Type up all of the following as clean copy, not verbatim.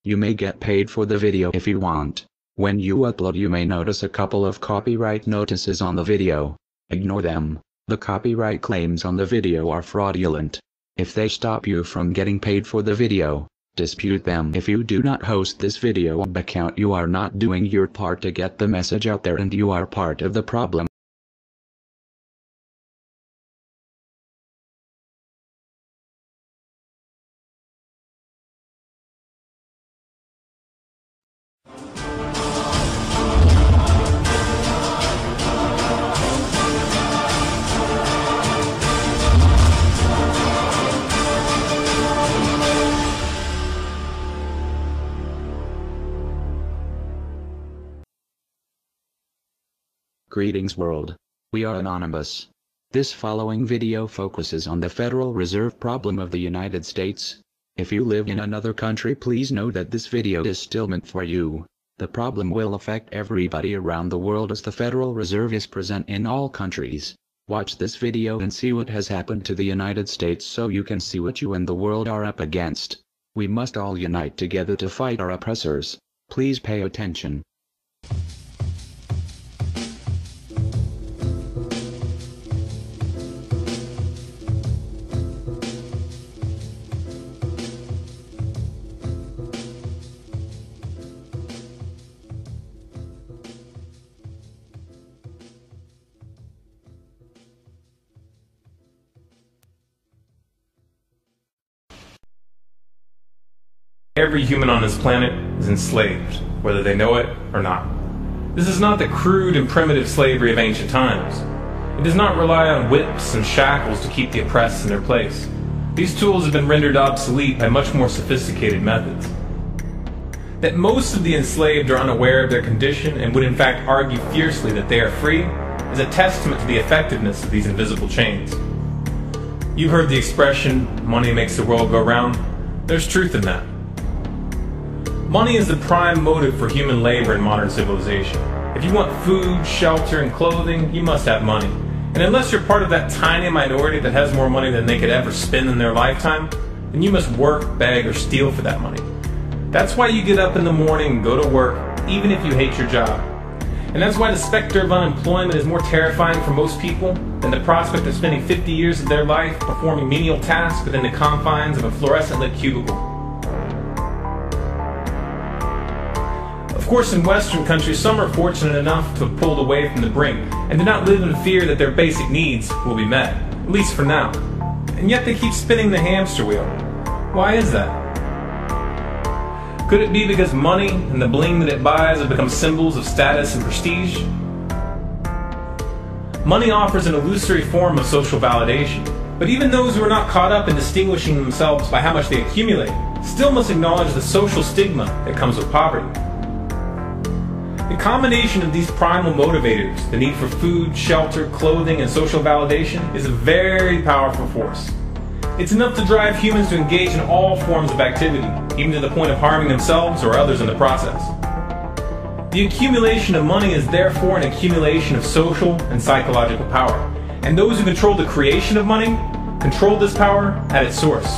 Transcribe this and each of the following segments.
You may get paid for the video if you want. When you upload, you may notice a couple of copyright notices on the video. Ignore them. The copyright claims on the video are fraudulent. If they stop you from getting paid for the video, dispute them. If you do not host this video account, you are not doing your part to get the message out there, and you are part of the problem. Greetings world. We are Anonymous. This following video focuses on the Federal Reserve problem of the United States. If you live in another country, please know that this video is still meant for you. The problem will affect everybody around the world, as the Federal Reserve is present in all countries. Watch this video and see what has happened to the United States so you can see what you and the world are up against. We must all unite together to fight our oppressors. Please pay attention. Every human on this planet is enslaved, whether they know it or not. This is not the crude and primitive slavery of ancient times. It does not rely on whips and shackles to keep the oppressed in their place. These tools have been rendered obsolete by much more sophisticated methods. That most of the enslaved are unaware of their condition and would in fact argue fiercely that they are free is a testament to the effectiveness of these invisible chains. You've heard the expression, money makes the world go round. There's truth in that. Money is the prime motive for human labor in modern civilization. If you want food, shelter, and clothing, you must have money. And unless you're part of that tiny minority that has more money than they could ever spend in their lifetime, then you must work, beg, or steal for that money. That's why you get up in the morning and go to work, even if you hate your job. And that's why the specter of unemployment is more terrifying for most people than the prospect of spending 50 years of their life performing menial tasks within the confines of a fluorescent-lit cubicle. Of course, in Western countries, some are fortunate enough to have pulled away from the brink and do not live in fear that their basic needs will be met, at least for now. And yet they keep spinning the hamster wheel. Why is that? Could it be because money and the bling that it buys have become symbols of status and prestige? Money offers an illusory form of social validation, but even those who are not caught up in distinguishing themselves by how much they accumulate still must acknowledge the social stigma that comes with poverty. The combination of these primal motivators, the need for food, shelter, clothing, and social validation, is a very powerful force. It's enough to drive humans to engage in all forms of activity, even to the point of harming themselves or others in the process. The accumulation of money is therefore an accumulation of social and psychological power, and those who control the creation of money control this power at its source.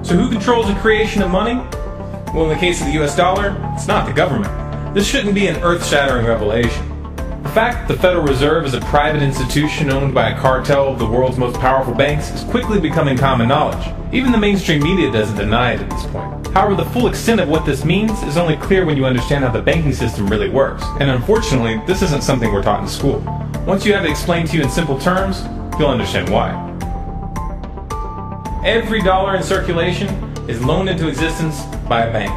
So who controls the creation of money? Well, in the case of the US dollar, it's not the government. This shouldn't be an earth-shattering revelation. The fact that the Federal Reserve is a private institution owned by a cartel of the world's most powerful banks is quickly becoming common knowledge. Even the mainstream media doesn't deny it at this point. However, the full extent of what this means is only clear when you understand how the banking system really works. And unfortunately, this isn't something we're taught in school. Once you have it explained to you in simple terms, you'll understand why. Every dollar in circulation is loaned into existence by a bank.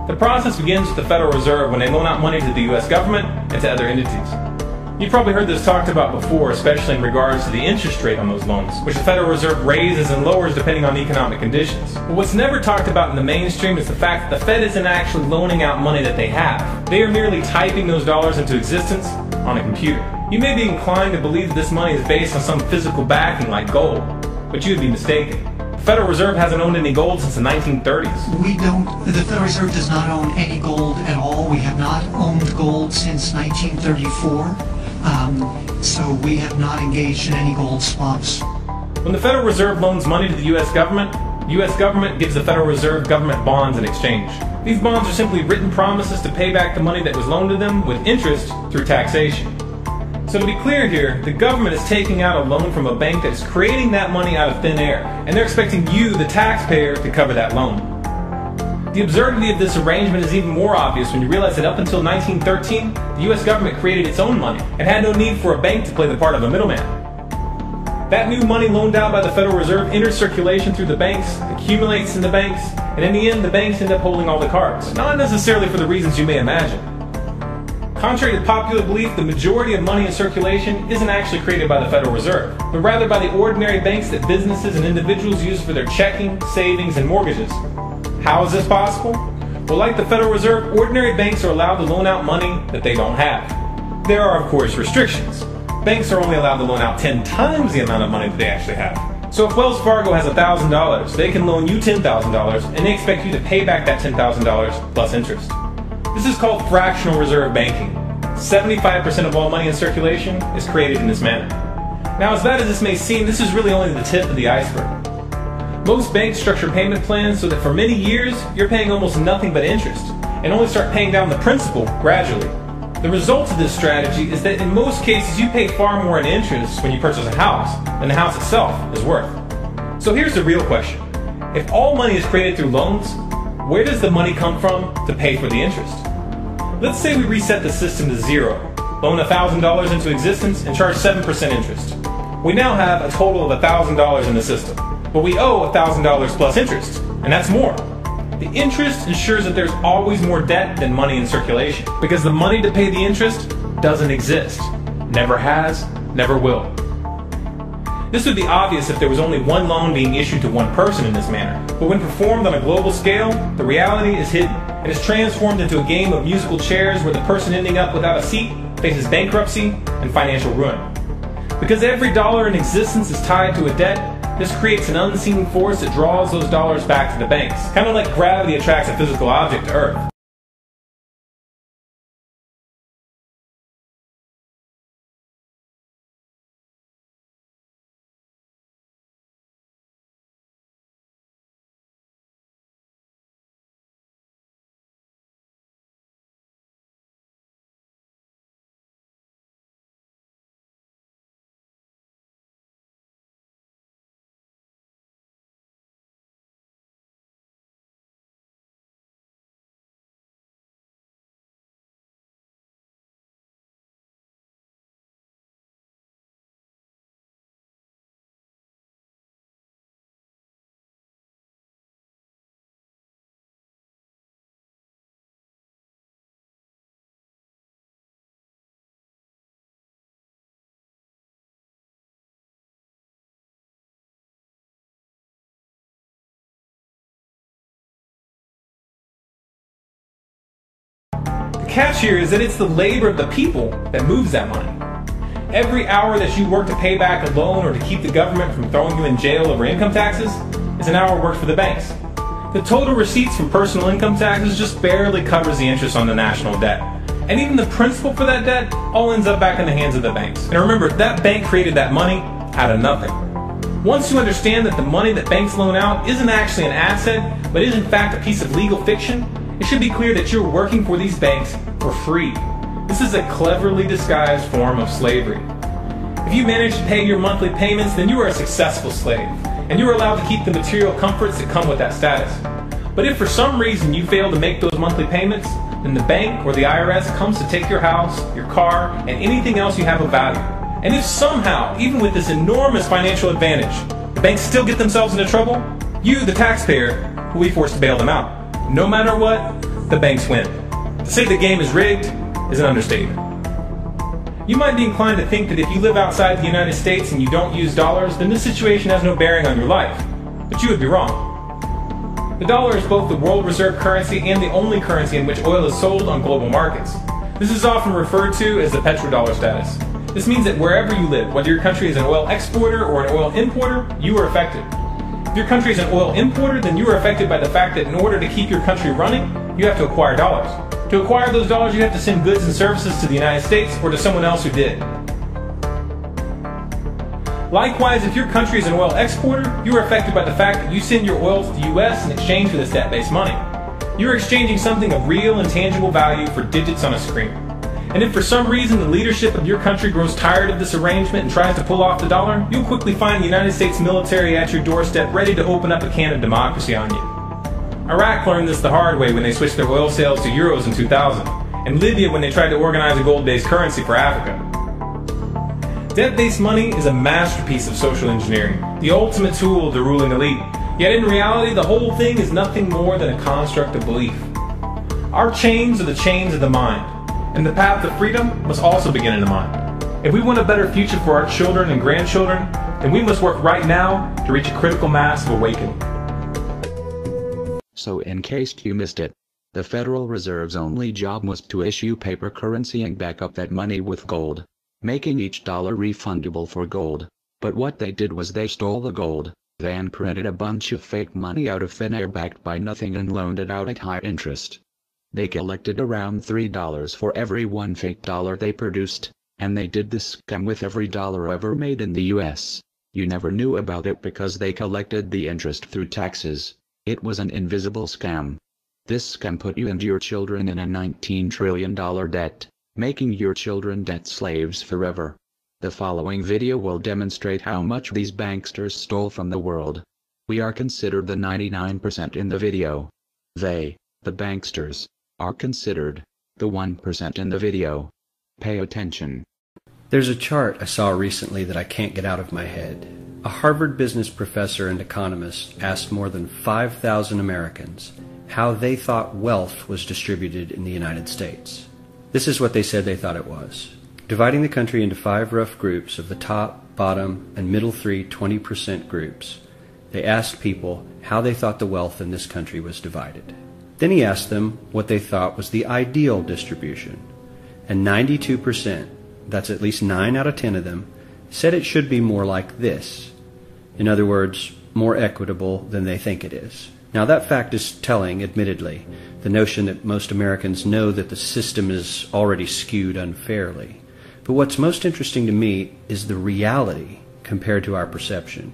The process begins with the Federal Reserve when they loan out money to the US government and to other entities. You've probably heard this talked about before, especially in regards to the interest rate on those loans, which the Federal Reserve raises and lowers depending on economic conditions. But what's never talked about in the mainstream is the fact that the Fed isn't actually loaning out money that they have. They are merely typing those dollars into existence on a computer. You may be inclined to believe that this money is based on some physical backing like gold, but you would be mistaken. The Federal Reserve hasn't owned any gold since the 1930s. The Federal Reserve does not own any gold at all. We have not owned gold since 1934. So we have not engaged in any gold swaps. When the Federal Reserve loans money to the US government, The U.S. government gives the Federal Reserve government bonds in exchange. These bonds are simply written promises to pay back the money that was loaned to them with interest through taxation. So to be clear here, the government is taking out a loan from a bank that is creating that money out of thin air, and they're expecting you, the taxpayer, to cover that loan. The absurdity of this arrangement is even more obvious when you realize that up until 1913, the U.S. government created its own money and had no need for a bank to play the part of a middleman. That new money loaned out by the Federal Reserve enters circulation through the banks, accumulates in the banks, and in the end the banks end up holding all the cards, not necessarily for the reasons you may imagine. Contrary to popular belief, the majority of money in circulation isn't actually created by the Federal Reserve, but rather by the ordinary banks that businesses and individuals use for their checking, savings, and mortgages. How is this possible? Well, like the Federal Reserve, ordinary banks are allowed to loan out money that they don't have. There are, of course, restrictions. Banks are only allowed to loan out 10 times the amount of money that they actually have. So if Wells Fargo has $1,000, they can loan you $10,000, and they expect you to pay back that $10,000 plus interest. This is called fractional reserve banking. 75% of all money in circulation is created in this manner. Now, as bad as this may seem, this is really only the tip of the iceberg. Most banks structure payment plans so that for many years, you're paying almost nothing but interest, and only start paying down the principal gradually. The result of this strategy is that in most cases you pay far more in interest when you purchase a house than the house itself is worth. So here's the real question. If all money is created through loans, where does the money come from to pay for the interest? Let's say we reset the system to zero, loan $1,000 into existence and charge 7% interest. We now have a total of $1,000 in the system, but we owe $1,000 plus interest, and that's more. The interest ensures that there's always more debt than money in circulation, because the money to pay the interest doesn't exist. Never has, never will. This would be obvious if there was only one loan being issued to one person in this manner, but when performed on a global scale, the reality is hidden and is transformed into a game of musical chairs where the person ending up without a seat faces bankruptcy and financial ruin. Because every dollar in existence is tied to a debt, this creates an unseen force that draws those dollars back to the banks, kind of like gravity attracts a physical object to Earth. The catch here is that it's the labor of the people that moves that money. Every hour that you work to pay back a loan or to keep the government from throwing you in jail over income taxes is an hour worked for the banks. The total receipts from personal income taxes just barely covers the interest on the national debt. And even the principal for that debt all ends up back in the hands of the banks. And remember, that bank created that money out of nothing. Once you understand that the money that banks loan out isn't actually an asset, but is in fact a piece of legal fiction, it should be clear that you're working for these banks for free. This is a cleverly disguised form of slavery. If you manage to pay your monthly payments, then you are a successful slave, and you are allowed to keep the material comforts that come with that status. But if for some reason you fail to make those monthly payments, then the bank or the IRS comes to take your house, your car, and anything else you have of value. And if somehow, even with this enormous financial advantage, the banks still get themselves into trouble, you, the taxpayer, will be forced to bail them out. No matter what, the banks win. To say the game is rigged is an understatement. You might be inclined to think that if you live outside the United States and you don't use dollars, then this situation has no bearing on your life. But you would be wrong. The dollar is both the world reserve currency and the only currency in which oil is sold on global markets. This is often referred to as the petrodollar status. This means that wherever you live, whether your country is an oil exporter or an oil importer, you are affected. If your country is an oil importer, then you are affected by the fact that in order to keep your country running, you have to acquire dollars. To acquire those dollars, you have to send goods and services to the United States or to someone else who did. Likewise, if your country is an oil exporter, you are affected by the fact that you send your oil to the US in exchange for this debt-based money. You are exchanging something of real and tangible value for digits on a screen. And if for some reason the leadership of your country grows tired of this arrangement and tries to pull off the dollar, you'll quickly find the United States military at your doorstep ready to open up a can of democracy on you. Iraq learned this the hard way when they switched their oil sales to euros in 2000, and Libya when they tried to organize a gold-based currency for Africa. Debt-based money is a masterpiece of social engineering, the ultimate tool of the ruling elite. Yet in reality, the whole thing is nothing more than a construct of belief. Our chains are the chains of the mind, and the path to freedom must also begin in the mind. If we want a better future for our children and grandchildren, then we must work right now to reach a critical mass of awakening. So in case you missed it, the Federal Reserve's only job was to issue paper currency and back up that money with gold, making each dollar refundable for gold. But what they did was they stole the gold, then printed a bunch of fake money out of thin air backed by nothing and loaned it out at high interest. They collected around $3 for every one fake dollar they produced, and they did this scam with every dollar ever made in the US. You never knew about it because they collected the interest through taxes. It was an invisible scam. This scam put you and your children in a $19 trillion debt, making your children debt slaves forever. The following video will demonstrate how much these banksters stole from the world. We are considered the 99% in the video. They, the banksters, are considered the 1% in the video. Pay attention. There's a chart I saw recently that I can't get out of my head. A Harvard business professor and economist asked more than 5,000 Americans how they thought wealth was distributed in the United States. This is what they said they thought it was. Dividing the country into 5 rough groups of the top, bottom, and middle 3 20% groups, they asked people how they thought the wealth in this country was divided. Then he asked them what they thought was the ideal distribution. And 92%, that's at least 9 out of 10 of them, said it should be more like this. In other words, more equitable than they think it is. Now that fact is telling, admittedly, the notion that most Americans know that the system is already skewed unfairly. But what's most interesting to me is the reality compared to our perception.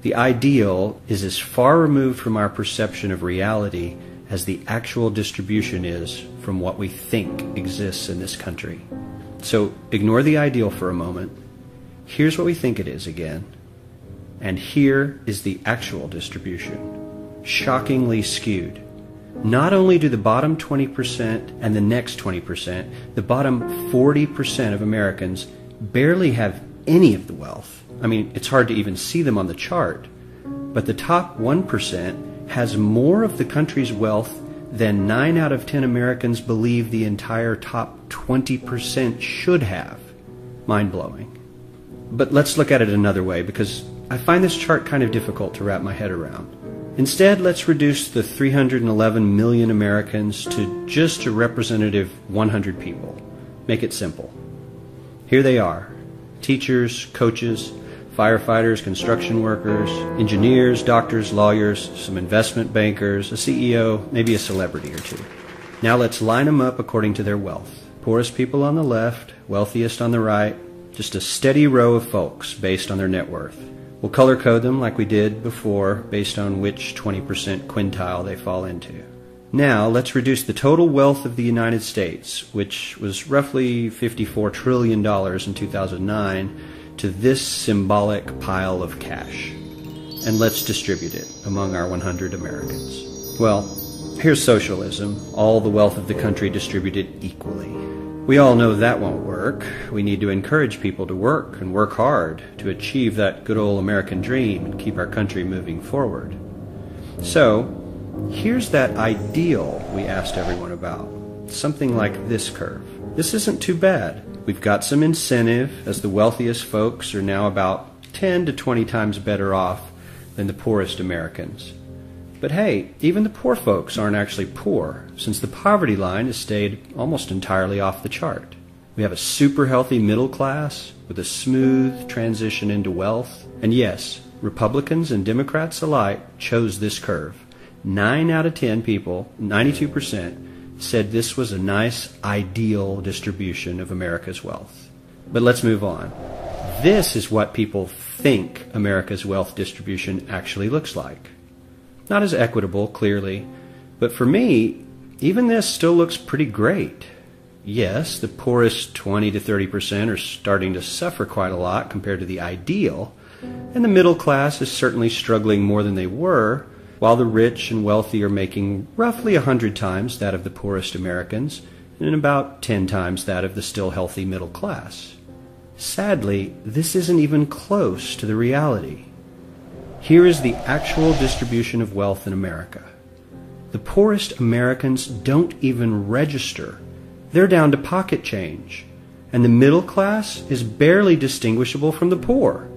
The ideal is as far removed from our perception of reality as the actual distribution is from what we think exists in this country. So ignore the ideal for a moment. Here's what we think it is again. And here is the actual distribution. Shockingly skewed. Not only do the bottom 20% and the next 20%, the bottom 40% of Americans barely have any of the wealth. I mean, it's hard to even see them on the chart. But the top 1% has more of the country's wealth than 9 out of 10 Americans believe the entire top 20% should have. Mind-blowing. But let's look at it another way, because I find this chart kind of difficult to wrap my head around. Instead, let's reduce the 311 million Americans to just a representative 100 people. Make it simple. Here they are. Teachers, coaches, firefighters, construction workers, engineers, doctors, lawyers, some investment bankers, a CEO, maybe a celebrity or two. Now let's line them up according to their wealth. Poorest people on the left, wealthiest on the right, just a steady row of folks based on their net worth. We'll color code them like we did before based on which 20% quintile they fall into. Now let's reduce the total wealth of the United States, which was roughly $54 trillion in 2009, to this symbolic pile of cash. And let's distribute it among our 100 Americans. Well, here's socialism, all the wealth of the country distributed equally. We all know that won't work. We need to encourage people to work and work hard to achieve that good old American dream and keep our country moving forward. So, here's that ideal we asked everyone about. Something like this curve. This isn't too bad. We've got some incentive, as the wealthiest folks are now about 10 to 20 times better off than the poorest Americans. But hey, even the poor folks aren't actually poor, since the poverty line has stayed almost entirely off the chart. We have a super healthy middle class with a smooth transition into wealth. And yes, Republicans and Democrats alike chose this curve. 9 out of 10 people, 92%, said this was a nice, ideal distribution of America's wealth. But let's move on. This is what people think America's wealth distribution actually looks like. Not as equitable, clearly, but for me, even this still looks pretty great. Yes, the poorest 20 to 30% are starting to suffer quite a lot compared to the ideal, and the middle class is certainly struggling more than they were, while the rich and wealthy are making roughly 100 times that of the poorest Americans and about 10 times that of the still healthy middle class. Sadly, this isn't even close to the reality. Here is the actual distribution of wealth in America. The poorest Americans don't even register. They're down to pocket change, and the middle class is barely distinguishable from the poor.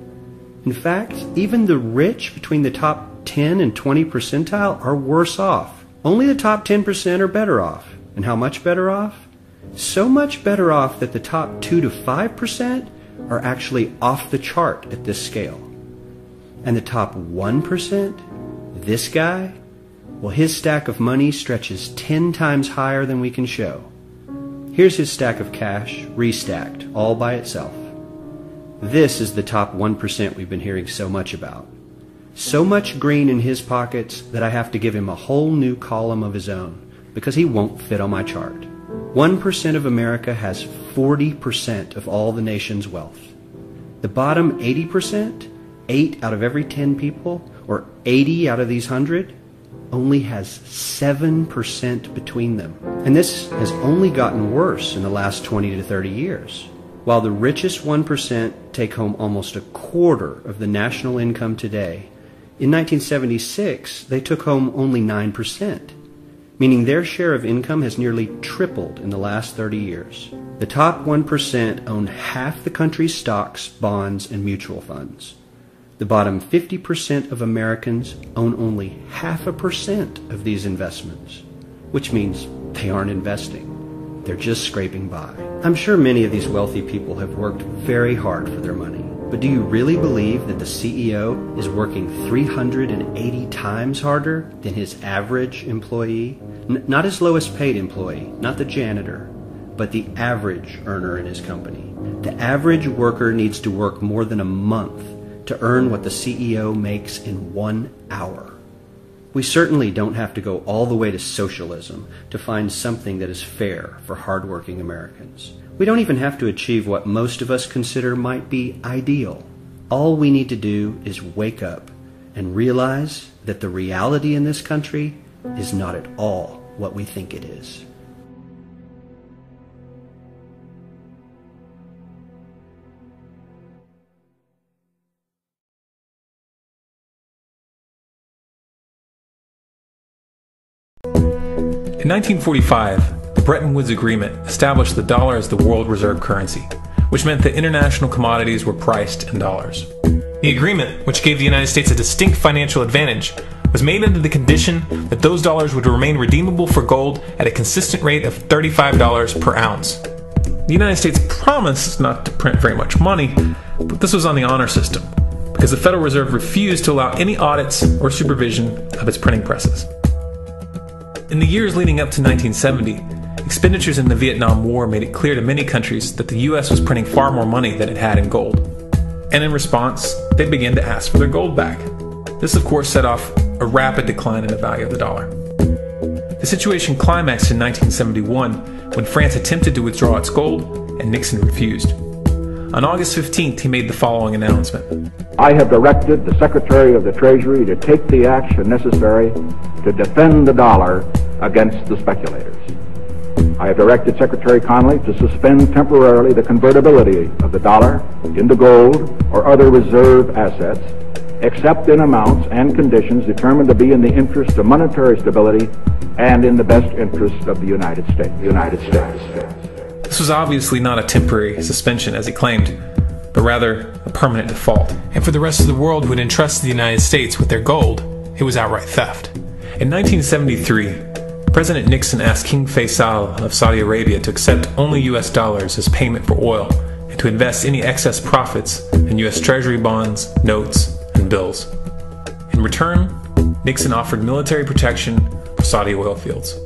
In fact, even the rich between the top 10 and 20 percentile are worse off. Only the top 10% are better off. And how much better off? So much better off that the top 2 to 5% are actually off the chart at this scale. And the top 1%, this guy, well, his stack of money stretches 10 times higher than we can show. Here's his stack of cash, restacked, all by itself. This is the top 1% we've been hearing so much about. So much green in his pockets that I have to give him a whole new column of his own, because he won't fit on my chart. 1% of America has 40% of all the nation's wealth. The bottom 80%, 8 out of every 10 people, or 80 out of these 100, only has 7% between them. And this has only gotten worse in the last 20 to 30 years. While the richest 1% take home almost a quarter of the national income today, in 1976 they took home only 9%, meaning their share of income has nearly tripled in the last 30 years. The top 1% own half the country's stocks, bonds, and mutual funds. The bottom 50% of Americans own only 0.5% of these investments, which means they aren't investing. They're just scraping by. I'm sure many of these wealthy people have worked very hard for their money, but do you really believe that the CEO is working 380 times harder than his average employee? Not his lowest paid employee, not the janitor, but the average earner in his company. The average worker needs to work more than a month to earn what the CEO makes in 1 hour. We certainly don't have to go all the way to socialism to find something that is fair for hardworking Americans. We don't even have to achieve what most of us consider might be ideal. All we need to do is wake up and realize that the reality in this country is not at all what we think it is. In 1945, the Bretton Woods Agreement established the dollar as the world reserve currency, which meant that international commodities were priced in dollars. The agreement, which gave the United States a distinct financial advantage, was made under the condition that those dollars would remain redeemable for gold at a consistent rate of $35 per ounce. The United States promised not to print very much money, but this was on the honor system, because the Federal Reserve refused to allow any audits or supervision of its printing presses. In the years leading up to 1970, expenditures in the Vietnam War made it clear to many countries that the U.S. was printing far more money than it had in gold. And in response, they began to ask for their gold back. This, of course, set off a rapid decline in the value of the dollar. The situation climaxed in 1971 when France attempted to withdraw its gold and Nixon refused. On August 15th, he made the following announcement. I have directed the Secretary of the Treasury to take the action necessary to defend the dollar against the speculators. I have directed Secretary Connally to suspend temporarily the convertibility of the dollar into gold or other reserve assets, except in amounts and conditions determined to be in the interest of monetary stability and in the best interest of the United States. This was obviously not a temporary suspension, as he claimed, but rather a permanent default. And for the rest of the world who had entrusted the United States with their gold, it was outright theft. In 1973, President Nixon asked King Faisal of Saudi Arabia to accept only US dollars as payment for oil and to invest any excess profits in US Treasury bonds, notes, and bills. In return, Nixon offered military protection for Saudi oil fields.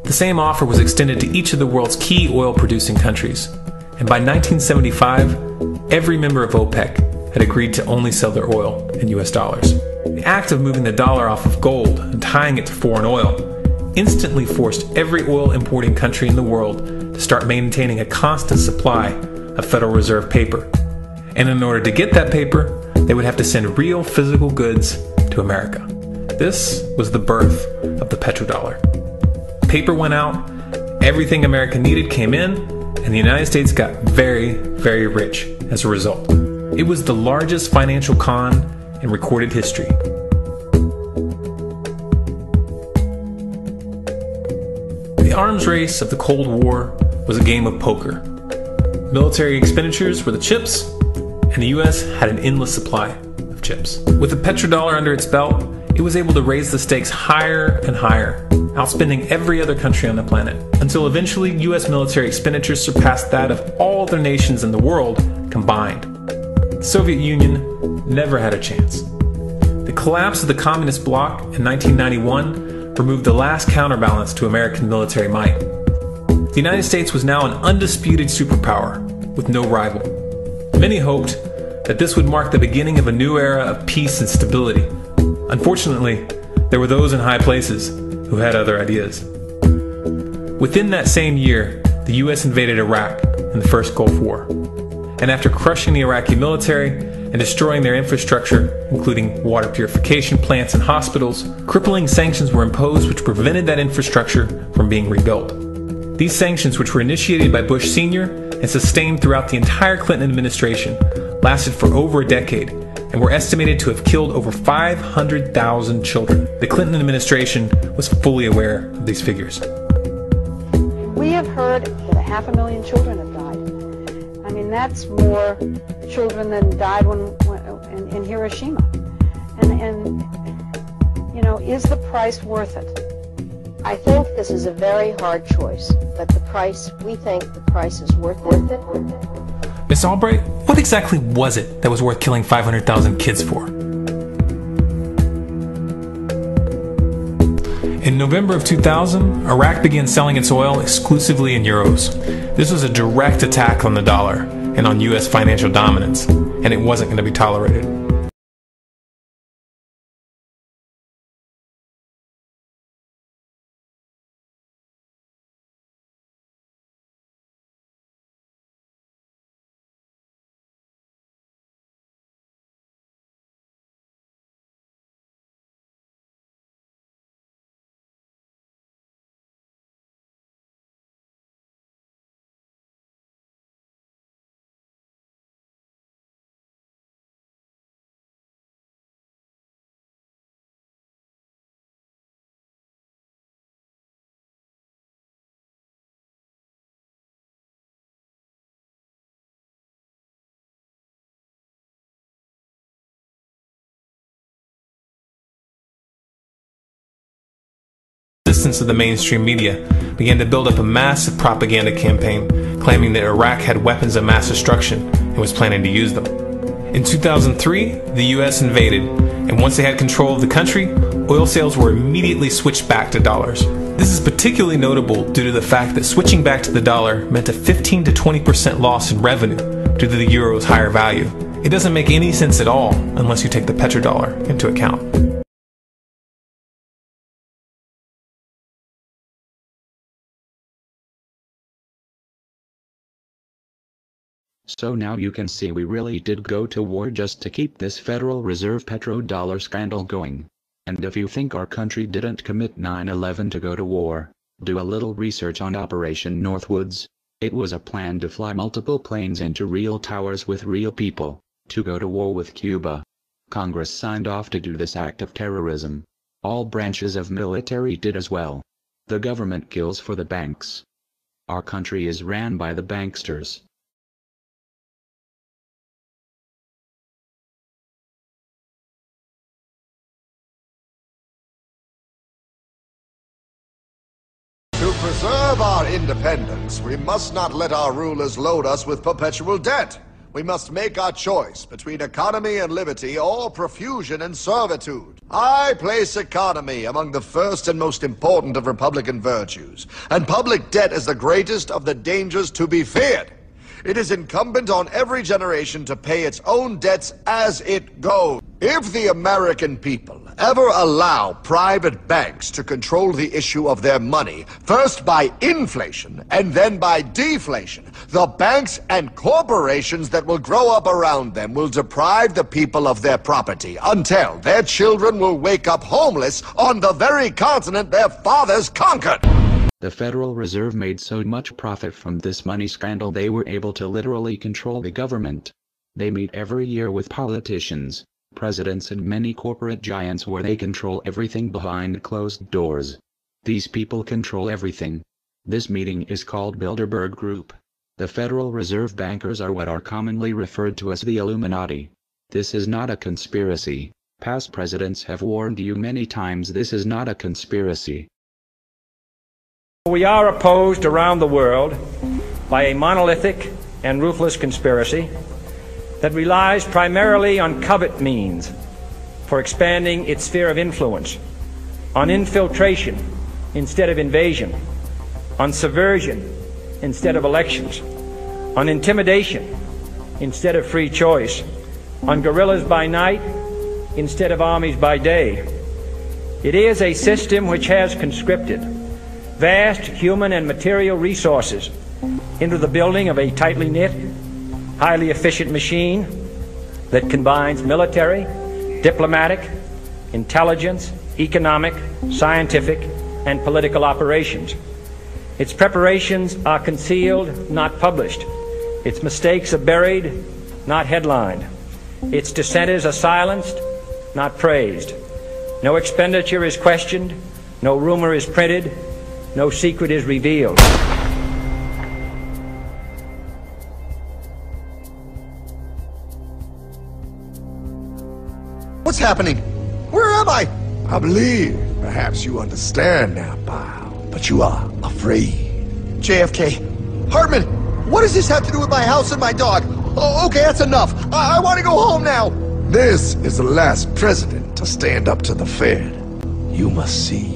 The same offer was extended to each of the world's key oil-producing countries, and by 1975, every member of OPEC had agreed to only sell their oil in US dollars. The act of moving the dollar off of gold and tying it to foreign oil instantly forced every oil importing country in the world to start maintaining a constant supply of Federal Reserve paper. And in order to get that paper, they would have to send real physical goods to America. This was the birth of the petrodollar. Paper went out, everything America needed came in, and the United States got very, very rich as a result. It was the largest financial con in recorded history. The arms race of the Cold War was a game of poker. Military expenditures were the chips, and the US had an endless supply of chips. With the petrodollar under its belt, it was able to raise the stakes higher and higher, outspending every other country on the planet, until eventually US military expenditures surpassed that of all other nations in the world combined. The Soviet Union never had a chance. The collapse of the communist bloc in 1991 removed the last counterbalance to American military might. The United States was now an undisputed superpower with no rival. Many hoped that this would mark the beginning of a new era of peace and stability. Unfortunately, there were those in high places who had other ideas. Within that same year, the US invaded Iraq in the first Gulf War. And after crushing the Iraqi military and destroying their infrastructure, including water purification plants and hospitals, crippling sanctions were imposed which prevented that infrastructure from being rebuilt. These sanctions, which were initiated by Bush Sr. and sustained throughout the entire Clinton administration, lasted for over a decade and were estimated to have killed over 500,000 children. The Clinton administration was fully aware of these figures. We have heard that 500,000 children have died. I mean, that's more children than died in Hiroshima. And you know, is the price worth it? I think this is a very hard choice, but we think the price is worth it. Miss Albright, what exactly was it that was worth killing 500,000 kids for? In November of 2000, Iraq began selling its oil exclusively in euros. This was a direct attack on the dollar and on US financial dominance, and it wasn't going to be tolerated. Resistance of the mainstream media began to build up a massive propaganda campaign claiming that Iraq had weapons of mass destruction and was planning to use them. In 2003, the US invaded, and once they had control of the country, oil sales were immediately switched back to dollars. This is particularly notable due to the fact that switching back to the dollar meant a 15 to 20% loss in revenue due to the euro's higher value. It doesn't make any sense at all unless you take the petrodollar into account. So now you can see we really did go to war just to keep this Federal Reserve petrodollar scandal going. And if you think our country didn't commit 9/11 to go to war, do a little research on Operation Northwoods. It was a plan to fly multiple planes into real towers with real people, to go to war with Cuba. Congress signed off to do this act of terrorism. All branches of military did as well. The government kills for the banks. Our country is ran by the banksters. To preserve our independence, we must not let our rulers load us with perpetual debt. We must make our choice between economy and liberty or profusion and servitude. I place economy among the first and most important of republican virtues, and public debt is the greatest of the dangers to be feared. It is incumbent on every generation to pay its own debts as it goes. If the American people ever allow private banks to control the issue of their money, first by inflation and then by deflation, the banks and corporations that will grow up around them will deprive the people of their property until their children will wake up homeless on the very continent their fathers conquered. The Federal Reserve made so much profit from this money scandal they were able to literally control the government. They meet every year with politicians, presidents and many corporate giants where they control everything behind closed doors. These people control everything. This meeting is called Bilderberg Group. The Federal Reserve bankers are what are commonly referred to as the Illuminati. This is not a conspiracy. Past presidents have warned you many times this is not a conspiracy. We are opposed around the world by a monolithic and ruthless conspiracy that relies primarily on covert means for expanding its sphere of influence, on infiltration instead of invasion, on subversion instead of elections, on intimidation instead of free choice, on guerrillas by night instead of armies by day. It is a system which has conscripted vast human and material resources into the building of a tightly knit, highly efficient machine that combines military, diplomatic, intelligence, economic, scientific, and political operations. Its preparations are concealed, not published. Its mistakes are buried, not headlined. Its dissenters are silenced, not praised. No expenditure is questioned, no rumor is printed, no secret is revealed. What's happening? Where am I? I believe perhaps you understand now, pal, but you are afraid. JFK. Hartman, what does this have to do with my house and my dog? Oh, okay, that's enough. I want to go home now. This is the last president to stand up to the Fed. You must see.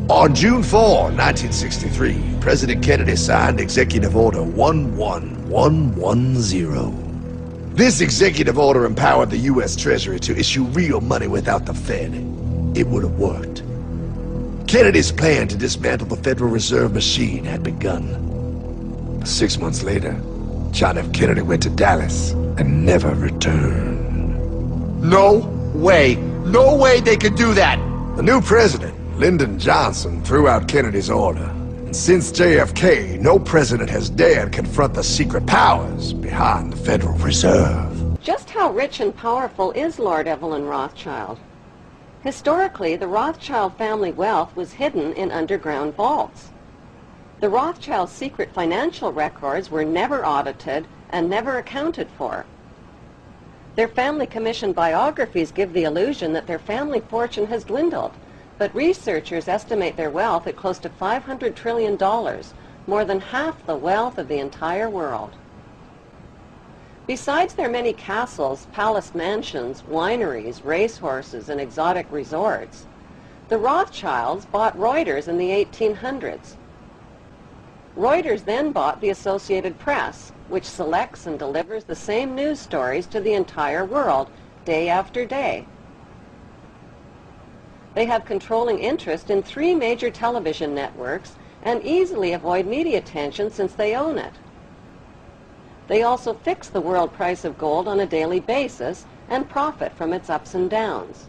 On June 4, 1963, President Kennedy signed Executive Order 11110. This executive order empowered the U.S. Treasury to issue real money without the Fed. It would have worked. Kennedy's plan to dismantle the Federal Reserve machine had begun. 6 months later, John F. Kennedy went to Dallas and never returned. No way! No way they could do that! The new president, Lyndon Johnson, threw out Kennedy's order. And since JFK, no president has dared confront the secret powers behind the Federal Reserve. Just how rich and powerful is Lord Evelyn Rothschild? Historically, the Rothschild family wealth was hidden in underground vaults. The Rothschilds' secret financial records were never audited and never accounted for. Their family commissioned biographies give the illusion that their family fortune has dwindled, but researchers estimate their wealth at close to $500 trillion, more than half the wealth of the entire world. Besides their many castles, palace mansions, wineries, racehorses, and exotic resorts, the Rothschilds bought Reuters in the 1800s. Reuters then bought the Associated Press, which selects and delivers the same news stories to the entire world, day after day. They have controlling interest in 3 major television networks and easily avoid media attention since they own it. They also fix the world price of gold on a daily basis and profit from its ups and downs.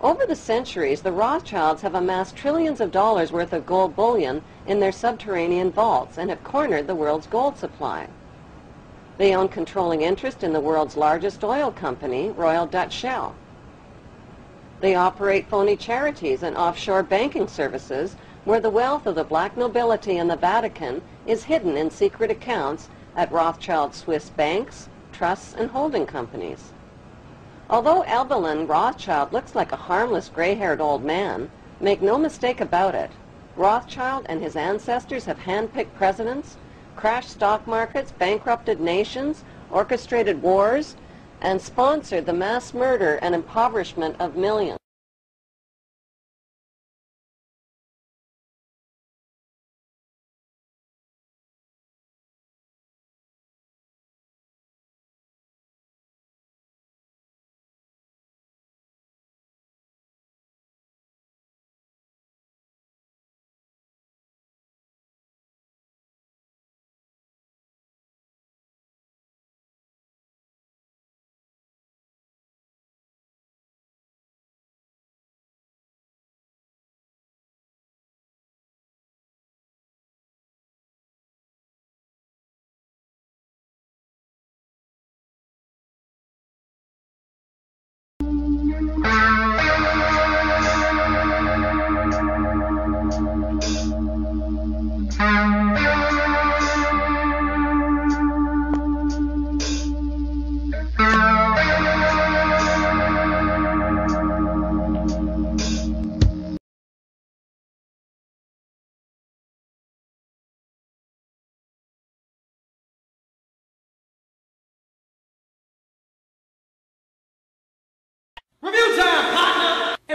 Over the centuries, the Rothschilds have amassed trillions of dollars worth of gold bullion in their subterranean vaults and have cornered the world's gold supply. They own controlling interest in the world's largest oil company, Royal Dutch Shell. They operate phony charities and offshore banking services where the wealth of the black nobility and the Vatican is hidden in secret accounts at Rothschild Swiss banks, trusts, and holding companies. Although Evelyn Rothschild looks like a harmless gray-haired old man, make no mistake about it, Rothschild and his ancestors have handpicked presidents, crashed stock markets, bankrupted nations, orchestrated wars, and sponsored the mass murder and impoverishment of millions.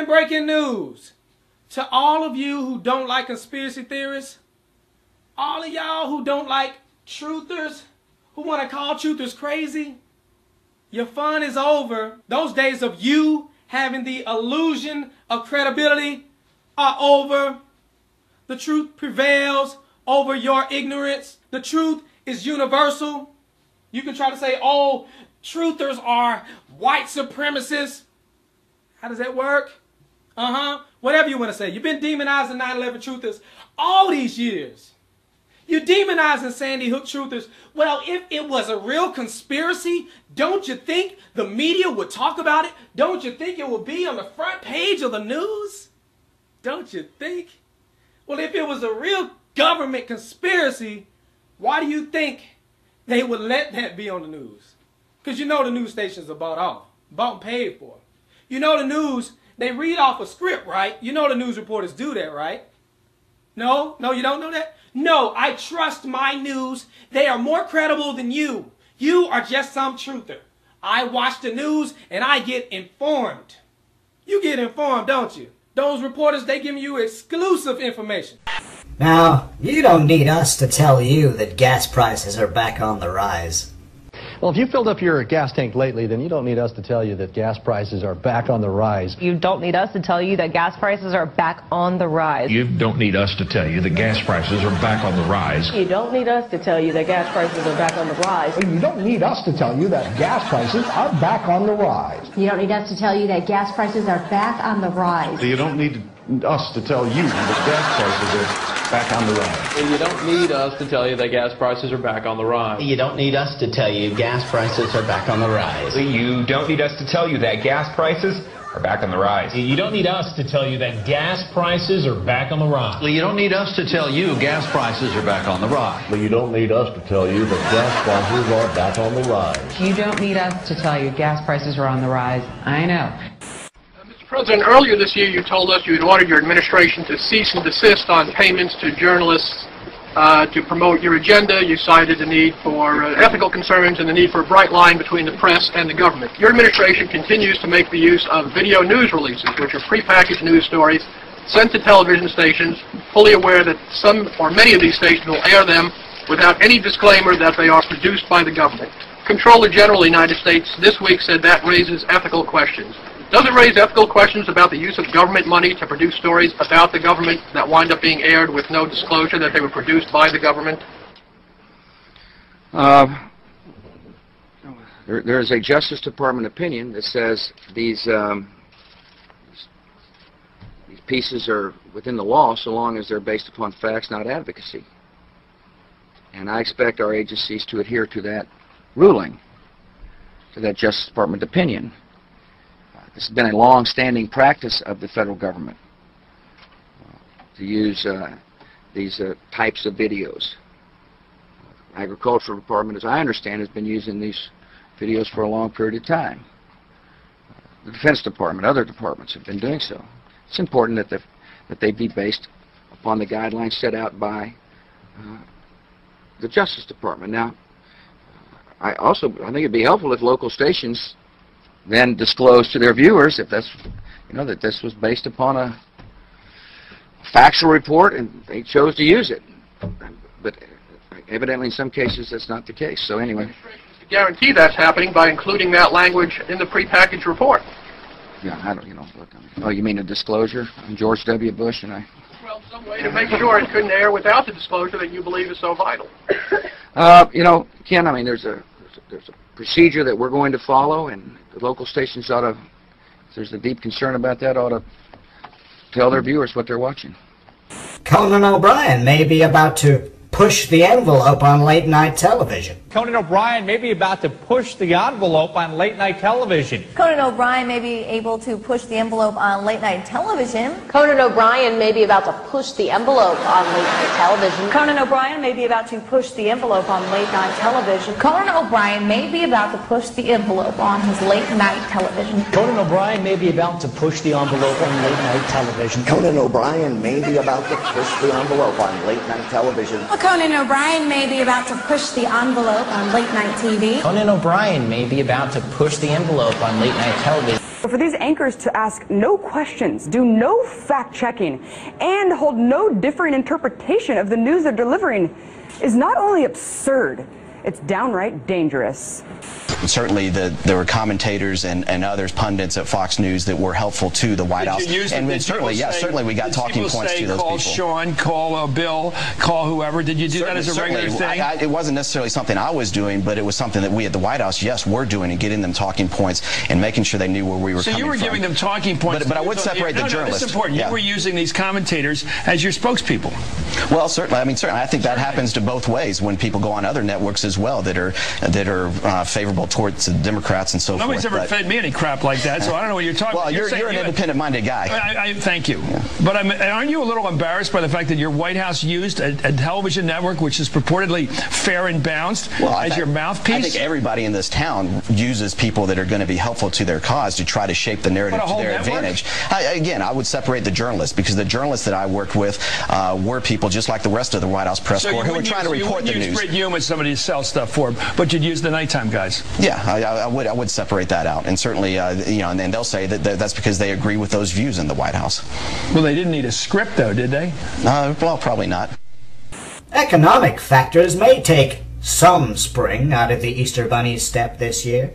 breaking news to all of you who don't like conspiracy theorists, all of y'all who don't like truthers, who want to call truthers crazy. Your fun is over. Those days of you having the illusion of credibility are over. The truth prevails over your ignorance. The truth is universal. You can try to say, oh, truthers are white supremacists. How does that work? Whatever you want to say. You've been demonizing 9/11 truthers all these years. You're demonizing Sandy Hook truthers. Well, if it was a real conspiracy, don't you think the media would talk about it? Don't you think it would be on the front page of the news? Don't you think? Well, if it was a real government conspiracy, why do you think they would let that be on the news? Because you know the news stations are bought and paid for. You know the news, they read off a script, right? You know the news reporters do that, right? No, you don't know that? No, I trust my news. They are more credible than you. You are just some truther. I watch the news and I get informed. You get informed, don't you? Those reporters, they give you exclusive information. Now, you don't need us to tell you that gas prices are back on the rise. Well, if you filled up your gas tank lately, then you don't need us to tell you that gas prices are back on the rise. You don't need us to tell you that gas prices are back on the rise. You don't need us to tell you that gas prices are back on the rise. You don't need us to tell you that gas prices are back on the rise. You don't need us to tell you that gas prices are back on the rise. You don't need us to tell you that gas prices are back on the rise. You don't need us to tell you that gas prices are back on the rise. And you don't need us to tell you that gas prices are back on the rise. You don't need us to tell you gas prices are back on the rise. You don't need us to tell you that gas prices are back on the rise. You don't need us to tell you that gas prices are back on the rise. You don't need us to tell you gas prices are back on the rise. You don't need us to tell you that gas prices are back on the rise. You don't need us to tell you gas prices are on the rise. I know. President, earlier this year you told us you had ordered your administration to cease and desist on payments to journalists to promote your agenda. You cited the need for ethical concerns and the need for a bright line between the press and the government. Your administration continues to make the use of video news releases, which are prepackaged news stories sent to television stations, fully aware that some or many of these stations will air them without any disclaimer that they are produced by the government. Comptroller General of the United States this week said that raises ethical questions. Does it raise ethical questions about the use of government money to produce stories about the government that wind up being aired with no disclosure that they were produced by the government? There is a Justice Department opinion that says these pieces are within the law so long as they're based upon facts, not advocacy. And I expect our agencies to adhere to that ruling, to that Justice Department opinion. This has been a long-standing practice of the federal government to use these types of videos. Agricultural Department, as I understand, has been using these videos for a long period of time. The Defense Department, other departments have been doing so. It's important that they be based upon the guidelines set out by the Justice Department. Now, I think it'd be helpful if local stations then disclose to their viewers if that's, that this was based upon a factual report and they chose to use it. But evidently in some cases that's not the case. So anyway. To guarantee that's happening by including that language in the prepackaged report. Yeah, I don't, look, oh, you mean a disclosure on George W. Bush and I? Well, some way to make sure it couldn't air without the disclosure that you believe is so vital. Ken, I mean, there's a procedure that we're going to follow, and the local stations ought to, if there's a deep concern about that, ought to tell their viewers what they're watching. Conan O'Brien may be about to push the envelope on late-night television. Conan O'Brien may be about to push the envelope on late-night television. Conan O'Brien may be able to push the envelope on late-night television. Conan O'Brien may be about to push the envelope on late-night television. Conan O'Brien may be about to push the envelope on late-night television. Conan O'Brien may be about to push the envelope on his late-night television. Conan O'Brien may be about to push the envelope on late-night television. Conan O'Brien may be about to push the envelope on late-night television. Conan O'Brien may be about to push the envelope on late-night TV. Conan O'Brien may be about to push the envelope on late-night television. But for these anchors to ask no questions, do no fact-checking, and hold no differing interpretation of the news they're delivering is not only absurd, it's downright dangerous. Certainly there were commentators and others, pundits at Fox News that were helpful to the White House. And certainly, yes, certainly we got talking points to those people. Call Sean, call Bill, call whoever. Did you do that as a regular thing? It wasn't necessarily something I was doing, but it was something that we at the White House, yes, were doing and getting them talking points and making sure they knew where we were coming from. So you were giving them talking points. But I would separate the journalists. That's important. You were using these commentators as your spokespeople. Well, certainly. I mean, certainly. I think that happens to both ways when people go on other networks as well that are favorable towards the Democrats and so forth. Nobody's ever fed me any crap like that, so I don't know what you're talking about. Well, you're an independent-minded guy. Thank you. Yeah. But aren't you a little embarrassed by the fact that your White House used a television network which is purportedly fair and balanced as your mouthpiece? I think everybody in this town uses people that are going to be helpful to their cause to try to shape the narrative to their advantage. Again, I would separate the journalists because the journalists that I worked with were people just like the rest of the White House press corps who were trying to report the news. You wouldn't use Brit Hume as somebody to sell stuff for, but you'd use the nighttime guys. Yeah, I would separate that out, and certainly, you know, and then they'll say that that's because they agree with those views in the White House. Well, they didn't need a script, though, did they? Well, probably not. Economic factors may take some spring out of the Easter Bunny's step this year.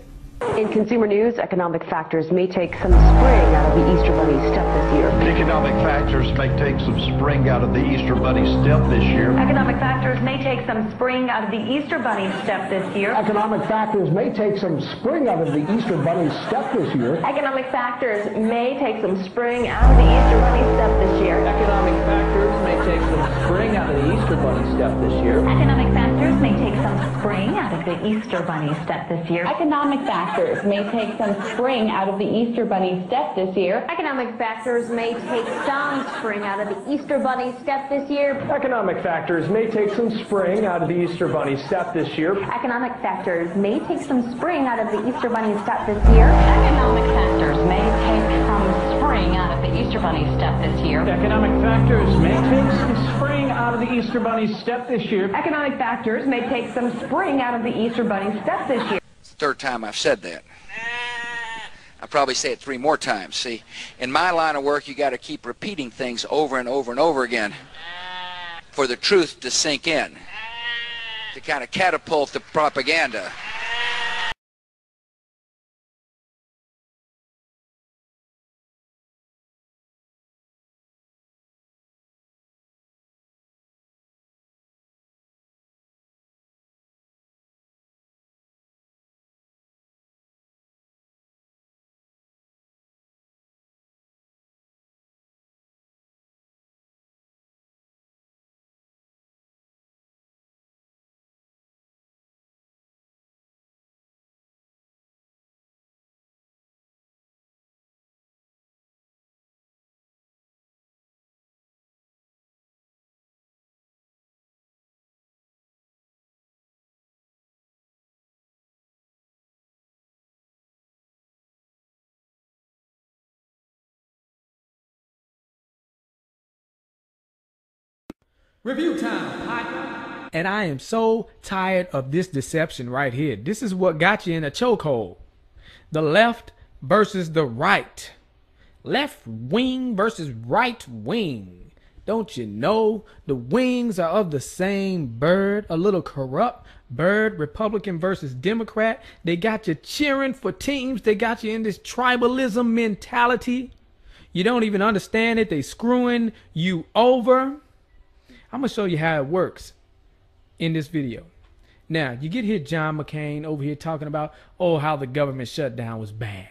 In consumer news, economic factors may take some spring out of the Easter Bunny step this year. Economic factors may take some spring out of the Easter Bunny step this year. Economic factors may take some spring out of the Easter Bunny step this year. Economic factors may take some spring out of the Easter Bunny step this year. Economic factors may take some spring out of the Easter Bunny step this year. Economic factors may take some spring out of the Easter Bunny step this year. Economic factors may take some spring out of the Easter Bunny step this year. Economic factors may take some spring out of the Easter Bunny step this year. Economic factors may take some spring out of the Easter Bunny step this year. Economic factors may take some spring out of the Easter Bunny step this year. Economic factors may take some spring out of the Easter Bunny step this year. Economic factors may take some spring out of the Easter Bunny step this year. Economic factors may take some spring out of the Easter Bunny step this year. Economic factors may take some spring out of the Easter Bunny step this year. It's the third time I've said that. I'll probably say it 3 more times. See, in my line of work, you got to keep repeating things over and over and over again for the truth to sink in, to kind of catapult the propaganda. Review time, partner. And I am so tired of this deception right here. This is what got you in a chokehold. The left versus the right. Left wing versus right wing. Don't you know the wings are of the same bird? A little corrupt bird, Republican versus Democrat. They got you cheering for teams. They got you in this tribalism mentality. You don't even understand it. They screwing you over. I'm going to show you how it works in this video. Now, you get here John McCain over here talking about, oh, how the government shutdown was bad.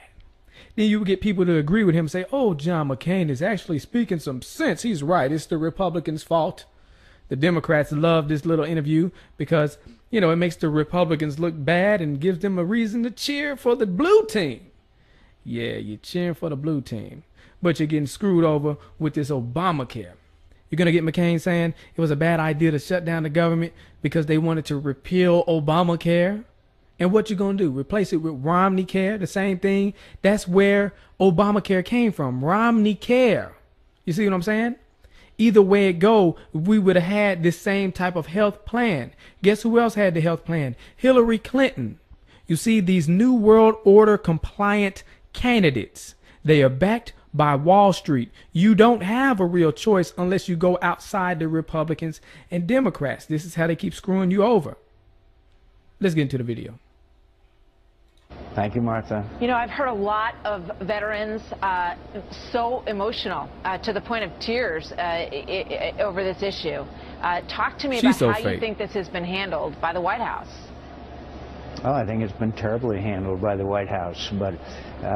Then you get people to agree with him and say, oh, John McCain is actually speaking some sense. He's right. It's the Republicans' fault. The Democrats love this little interview because, you know, it makes the Republicans look bad and gives them a reason to cheer for the blue team. Yeah, you're cheering for the blue team, but you're getting screwed over with this Obamacare. You're going to get McCain saying it was a bad idea to shut down the government because they wanted to repeal Obamacare. And what you going to do? Replace it with Romneycare, the same thing. That's where Obamacare came from, Romneycare. You see what I'm saying? Either way it go, we would have had this same type of health plan. Guess who else had the health plan? Hillary Clinton. You see, these New World Order compliant candidates. They are backed by Wall Street. You don't have a real choice unless you go outside the Republicans and Democrats. This is how they keep screwing you over. Let's get into the video. Thank you, Martha. You know, I've heard a lot of veterans so emotional to the point of tears over this issue. Talk to me about how you think this has been handled by the White House. Oh, I think it's been terribly handled by the White House, but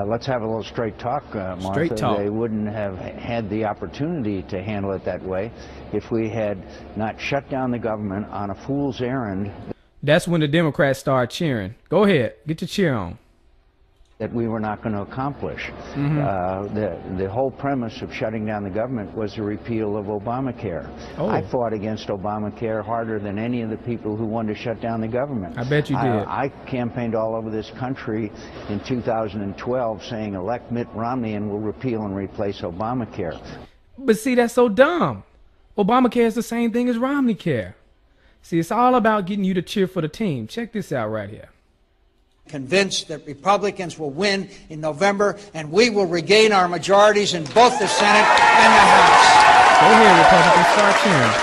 let's have a little straight talk, Martha. Straight talk. They wouldn't have had the opportunity to handle it that way if we had not shut down the government on a fool's errand. That's when the Democrats start cheering. Go ahead, get your cheer on. That we were not going to accomplish. The whole premise of shutting down the government was the repeal of Obamacare. Oh. I fought against Obamacare harder than any of the people who wanted to shut down the government. I bet you did. I campaigned all over this country in 2012 saying elect Mitt Romney and we'll repeal and replace Obamacare. But see, that's so dumb. Obamacare is the same thing as Romneycare. See, it's all about getting you to cheer for the team. Check this out right here. Convinced that Republicans will win in November and we will regain our majorities in both the Senate and the House. Go ahead, Republicans, start cheering.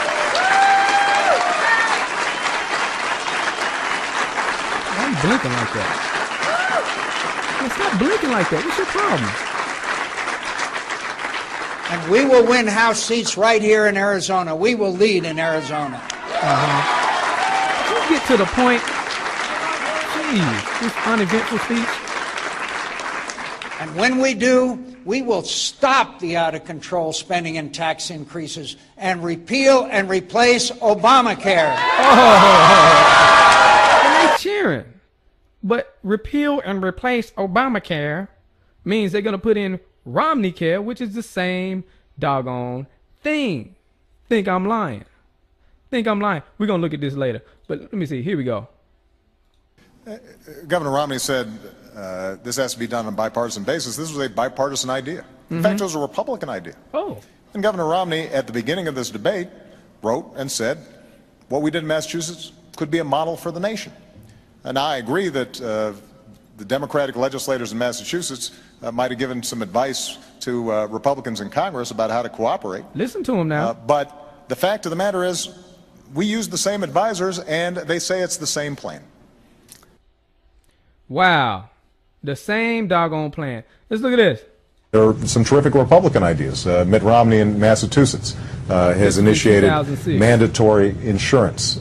Why are you blinking like that? Man, stop blinking like that. What's your problem? And we will win House seats right here in Arizona. We will lead in Arizona. Let's get to the point. Jeez, this uneventful speech. And when we do, we will stop the out-of-control spending and tax increases and repeal and replace Obamacare. And they cheering. But repeal and replace Obamacare means they're going to put in Romneycare, which is the same doggone thing. Think I'm lying. Think I'm lying. We're going to look at this later. But let me see. Here we go. Governor Romney said this has to be done on a bipartisan basis. This was a bipartisan idea. In fact, it was a Republican idea. Oh. And Governor Romney, at the beginning of this debate, wrote and said, what we did in Massachusetts could be a model for the nation. And I agree that the Democratic legislators in Massachusetts might have given some advice to Republicans in Congress about how to cooperate. Listen to them now. But the fact of the matter is, we used the same advisors, and they say it's the same plan. Wow. The same doggone plan. Let's look at this. There are some terrific Republican ideas. Mitt Romney in Massachusetts has initiated mandatory insurance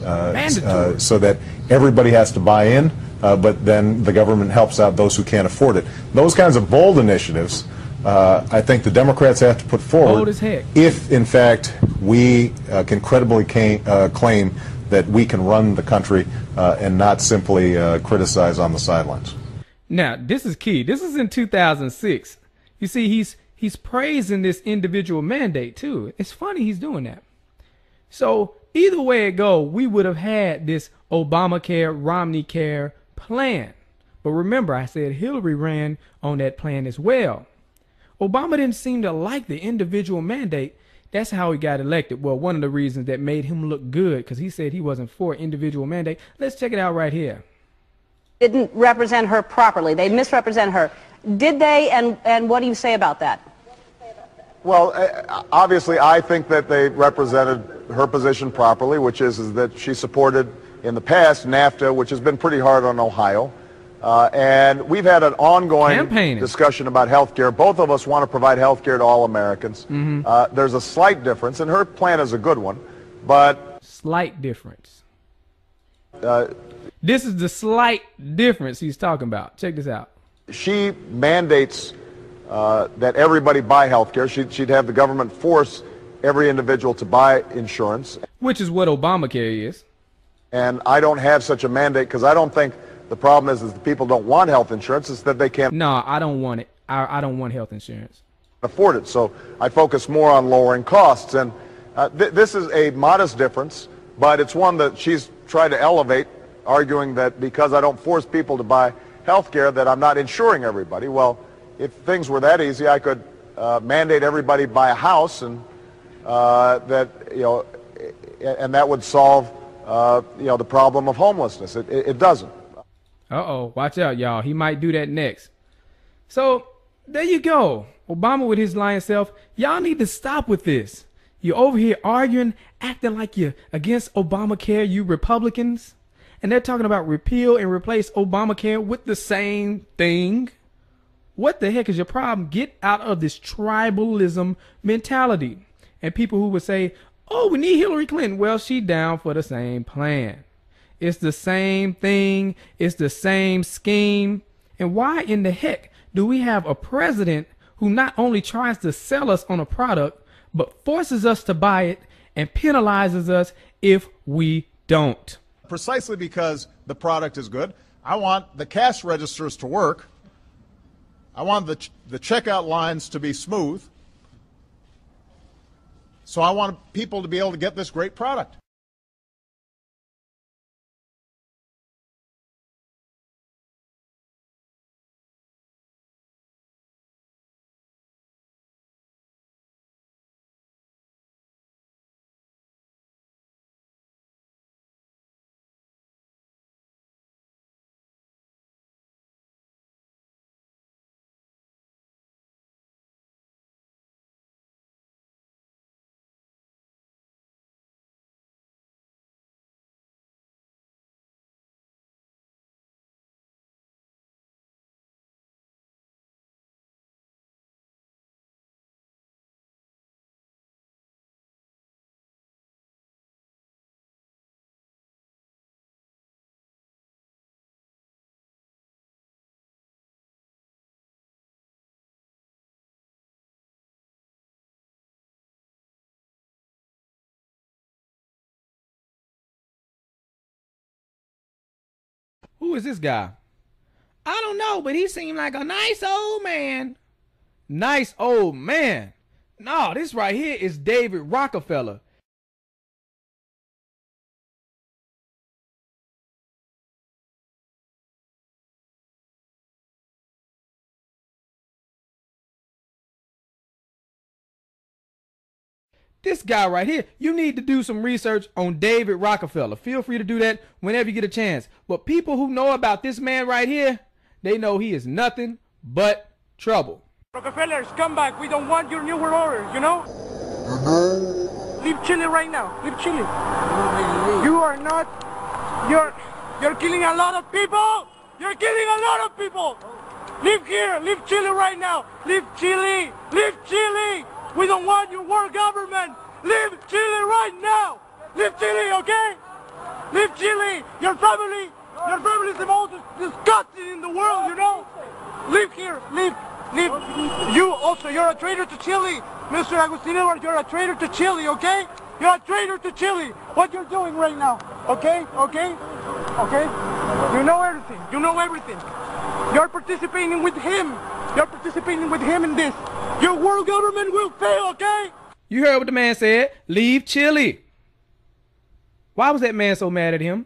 so that everybody has to buy in, but then the government helps out those who can't afford it. Those kinds of bold initiatives, I think the Democrats have to put forward bold as heck. If, in fact, we can credibly claim that we can run the country and not simply criticize on the sidelines. Now, this is key. This is in 2006. You see, he's praising this individual mandate, too. It's funny he's doing that. So either way it go, we would have had this Obamacare, Romneycare plan. But remember, I said Hillary ran on that plan as well. Obama didn't seem to like the individual mandate. That's how he got elected. Well, one of the reasons that made him look good, because he said he wasn't for individual mandate. Let's check it out right here. Didn't represent her properly. They misrepresent her. Did they, and what do you say about that? Well, obviously, I think that they represented her position properly, which is that she supported, in the past, NAFTA, which has been pretty hard on Ohio. And we've had an ongoing discussion about health care. Both of us want to provide health care to all Americans. There's a slight difference, and her plan is a good one, but... Slight difference. This is the slight difference he's talking about. Check this out. She mandates that everybody buy health care. She'd have the government force every individual to buy insurance. Which is what Obamacare is. And I don't have such a mandate because I don't think the problem is the people don't want health insurance. It's that they can't. No, I don't want it. I don't want health insurance. Afford it. So I focus more on lowering costs. And this is a modest difference, but it's one that she's tried to elevate, arguing that because I don't force people to buy health care that I'm not insuring everybody. Well, if things were that easy, I could mandate everybody buy a house, and and that would solve the problem of homelessness. It doesn't. Uh-oh, watch out, y'all. He might do that next. So There you go. Obama with his lying self. Y'all need to stop with this. You're over here arguing, acting like you're against Obamacare, you Republicans. And they're talking about repeal and replace Obamacare with the same thing. What the heck is your problem? Get out of this tribalism mentality. And people who would say, oh, we need Hillary Clinton. Well, she down for the same plan. It's the same thing. It's the same scheme. And why in the heck do we have a president who not only tries to sell us on a product, but forces us to buy it and penalizes us if we don't? Precisely because the product is good. I want the cash registers to work. I want the checkout lines to be smooth. So I want people to be able to get this great product. Who is this guy? I don't know, but he seemed like a nice old man. Nice old man. No, this right here is David Rockefeller. This guy right here, you need to do some research on David Rockefeller. Feel free to do that whenever you get a chance. But people who know about this man right here, they know he is nothing but trouble. Rockefellers, come back. We don't want your New World Order, you know? Leave Chile right now. Leave Chile. You are not... You're killing a lot of people. You're killing a lot of people. Leave here. Leave Chile right now. Leave Chile. Leave Chile. We don't want your world government. Leave Chile right now. Leave Chile, okay? Leave Chile. Your family is the most disgusting in the world, you know? Leave here. Leave. You also, you're a traitor to Chile. Mr. Agustin Edwards, you're a traitor to Chile, okay? You're a traitor to Chile. What you're doing right now, okay? Okay? Okay? You know everything. You know everything. You're participating with him. You're participating with him in this. Your world government will fail, okay? You heard what the man said. Leave Chile. Why was that man so mad at him?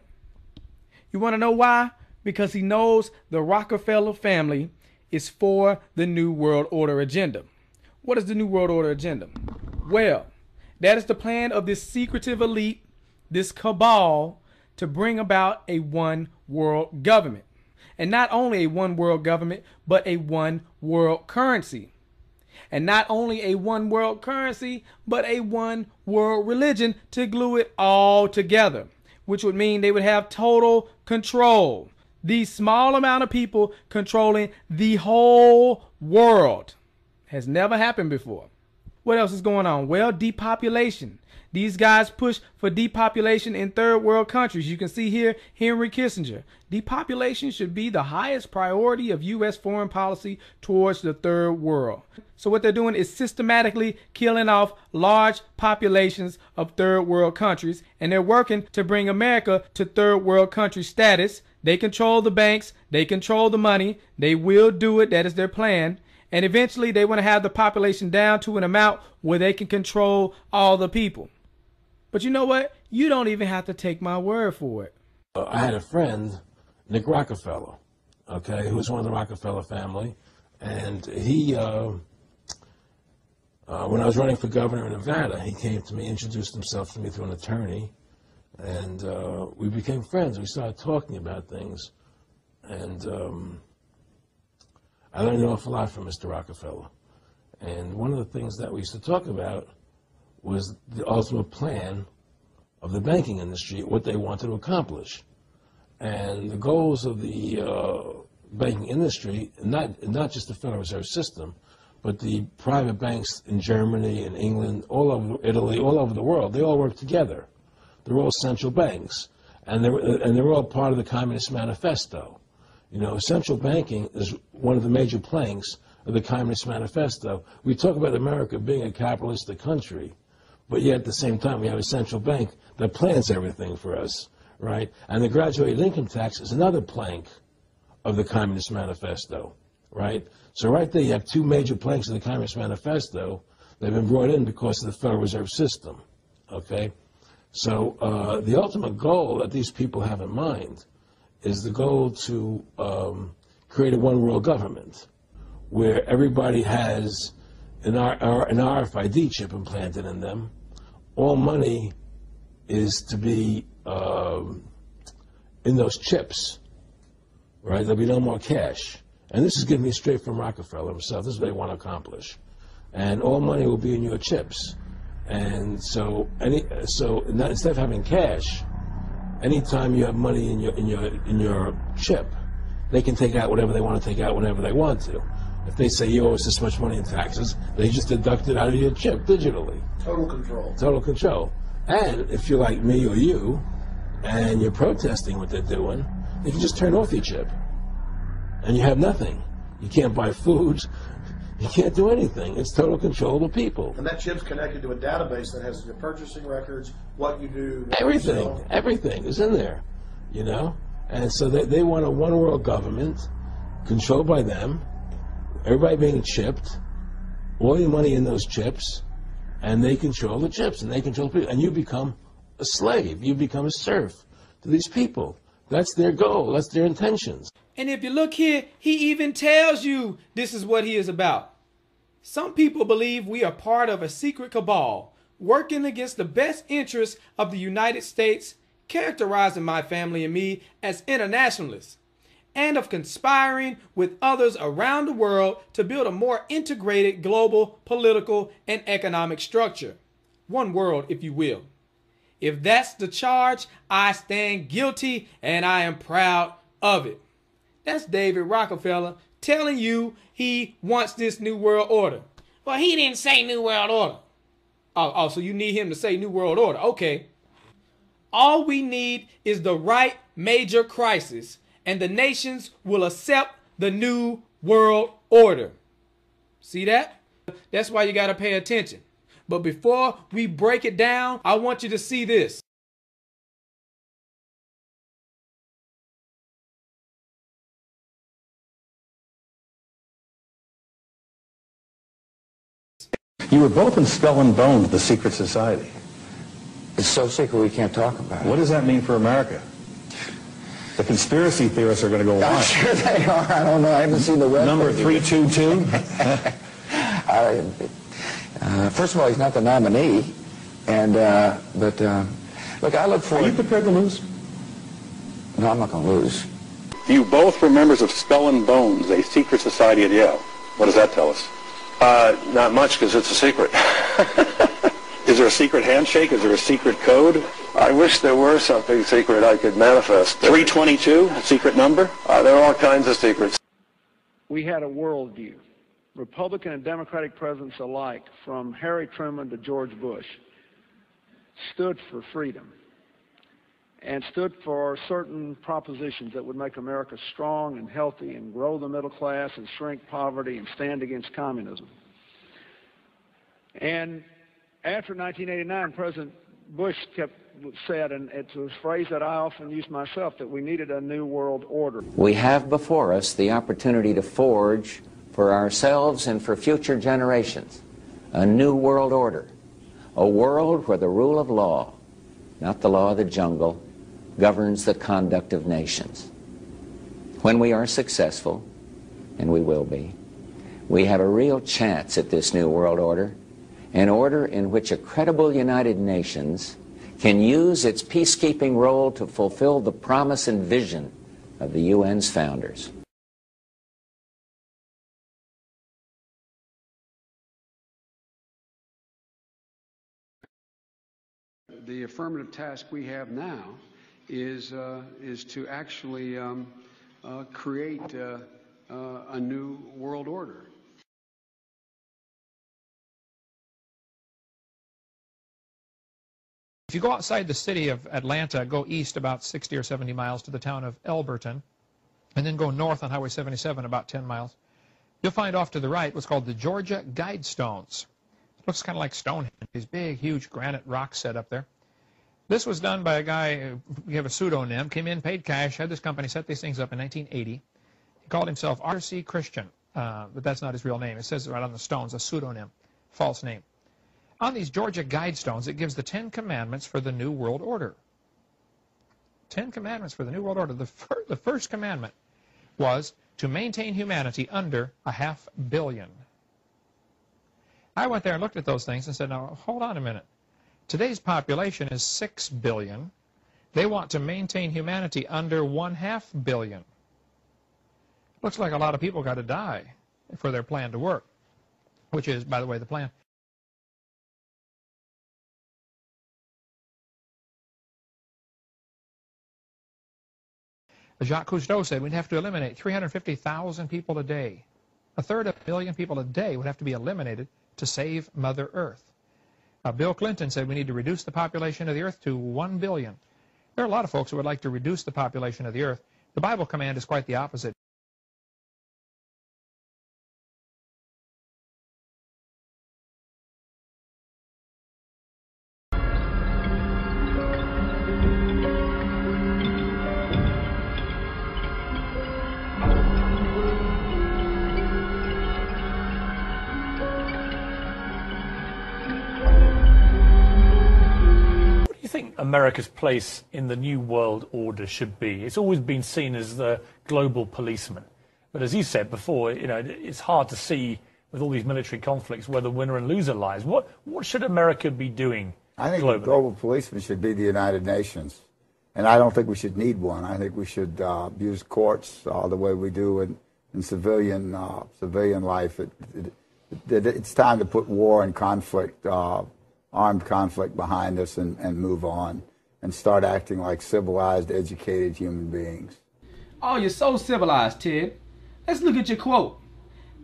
You want to know why? Because he knows the Rockefeller family is for the New World Order agenda. What is the New World Order agenda? Well, that is the plan of this secretive elite, this cabal, to bring about a one world government. And not only a one world government, but a one world currency. And not only a one world currency, but a one world religion to glue it all together, which would mean they would have total control. These small amount of people controlling the whole world has never happened before. What else is going on? Well, depopulation. These guys push for depopulation in third world countries. You can see here Henry Kissinger. Depopulation should be the highest priority of U.S. foreign policy towards the third world. So what they're doing is systematically killing off large populations of third world countries, and they're working to bring America to third world country status. They control the banks. They control the money. They will do it. That is their plan. And eventually they want to have the population down to an amount where they can control all the people. But you know what? You don't even have to take my word for it. I had a friend, Nick Rockefeller, okay, who was one of the Rockefeller family. And he, when I was running for governor in Nevada, he came to me, introduced himself to me through an attorney. And we became friends. We started talking about things. And I learned an awful lot from Mr. Rockefeller. And one of the things that we used to talk about was the ultimate plan of the banking industry, what they wanted to accomplish. And the goals of the banking industry, not just the Federal Reserve System, but the private banks in Germany and England, all over Italy, all over the world, they all work together. They're all central banks, and they're all part of the Communist Manifesto. You know, central banking is one of the major planks of the Communist Manifesto. We talk about America being a capitalistic country, but yet at the same time we have a central bank that plans everything for us, right? And the graduated income tax is another plank of the Communist Manifesto, right? So right there you have two major planks of the Communist Manifesto that have been brought in because of the Federal Reserve System, okay? So the ultimate goal that these people have in mind is the goal to create a one-world government where everybody has an RFID chip implanted in them. All money is to be in those chips, right? There'll be no more cash. And this is giving me straight from Rockefeller himself. This is what they want to accomplish. And all money will be in your chips. And so instead of having cash, anytime you have money in your chip, they can take out whatever they want to take out whenever they want to. If they say you owe us this much money in taxes, they just deduct it out of your chip digitally. Total control. Total control. And if you're like me or you, and you're protesting what they're doing, you can just turn off your chip. And you have nothing. You can't buy food. You can't do anything. It's total control of the people. And that chip's connected to a database that has your purchasing records, what you do. Everything. Everything is in there, you know? And so they want a one-world government controlled by them, everybody being chipped, all your money in those chips, and they control the chips, and they control people. And you become a slave. You become a serf to these people. That's their goal. That's their intentions. And if you look here, he even tells you this is what he is about. Some people believe we are part of a secret cabal working against the best interests of the United States, characterizing my family and me as internationalists, and of conspiring with others around the world to build a more integrated global political and economic structure. One world, if you will. If that's the charge, I stand guilty and I am proud of it. That's David Rockefeller telling you he wants this new world order. Well, he didn't say new world order. Oh, so you need him to say new world order. Okay. All we need is the right major crisis, and the nations will accept the new world order. See that? That's why you got to pay attention. But before we break it down, I want you to see this. You were both in Skull and Bones, the secret society. It's so secret we can't talk about it. What does that mean for America? The conspiracy theorists are going to go I'm wild. sure they are. I don't know. I haven't seen the web. Number 322? First of all, he's not the nominee. And, look, I look forward... Are you prepared to lose? No, I'm not going to lose. You both were members of Skull and Bones, a secret society at Yale. What does that tell us? Not much, because it's a secret. Is there a secret handshake? Is there a secret code? I wish there were something secret I could manifest. 322, a secret number? There are all kinds of secrets. We had a worldview, Republican and Democratic presidents alike, from Harry Truman to George Bush, stood for freedom and stood for certain propositions that would make America strong and healthy and grow the middle class and shrink poverty and stand against communism. And after 1989, President Bush said, and it's a phrase that I often use myself, that we needed a new world order. We have before us the opportunity to forge for ourselves and for future generations a new world order, a world where the rule of law, not the law of the jungle, governs the conduct of nations. When we are successful, and we will be, we have a real chance at this new world order, an order in which a credible United Nations can use its peacekeeping role to fulfill the promise and vision of the UN's founders. the affirmative task we have now is to actually create a new world order. If you go outside the city of Atlanta, go east about 60 or 70 miles to the town of Elberton, and then go north on Highway 77 about 10 miles, you'll find off to the right what's called the Georgia Guidestones. It looks kind of like Stonehenge, these big, huge granite rocks set up there. This was done by a guy, we have a pseudonym, came in, paid cash, had this company set these things up in 1980. He called himself R.C. Christian, but that's not his real name. It says right on the stones, a pseudonym, false name. On these Georgia Guidestones, it gives the 10 Commandments for the New World Order. 10 Commandments for the New World Order. The first commandment was to maintain humanity under 500 million. I went there and looked at those things and said, now, hold on a minute. Today's population is 6 billion. They want to maintain humanity under 0.5 billion. Looks like a lot of people got to die for their plan to work, which is, by the way, the plan. Jacques Cousteau said we'd have to eliminate 350,000 people a day. 1/3 of a million people a day would have to be eliminated to save Mother Earth. Bill Clinton said we need to reduce the population of the earth to 1 billion. There are a lot of folks who would like to reduce the population of the earth. The Bible command is quite the opposite. America's place in the new world order should be? It's always been seen as the global policeman. But as you said before, you know, it's hard to see with all these military conflicts where the winner and loser lies. What should America be doing I think globally? The global policeman should be the United Nations. And I don't think we should need one. I think we should use courts the way we do in civilian life. It's time to put war and conflict, armed conflict behind us and move on and start acting like civilized, educated human beings. Oh, you're so civilized, Ted. Let's look at your quote.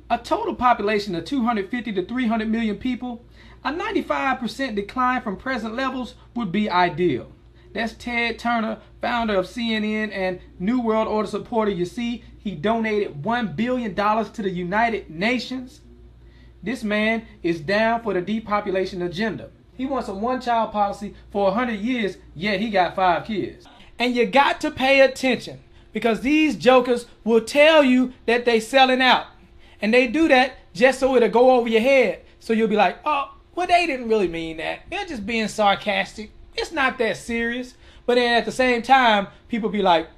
A total population of 250 to 300 million people, a 95% decline from present levels would be ideal. That's Ted Turner, founder of CNN and New World Order supporter. You see, he donated $1 billion to the United Nations. This man is down for the depopulation agenda. He wants a one-child policy for 100 years, yet he got 5 kids. And you got to pay attention, because these jokers will tell you that they selling out. And they do that just so it'll go over your head. So you'll be like, oh, well, they didn't really mean that. They're just being sarcastic. It's not that serious. But then at the same time, people be like,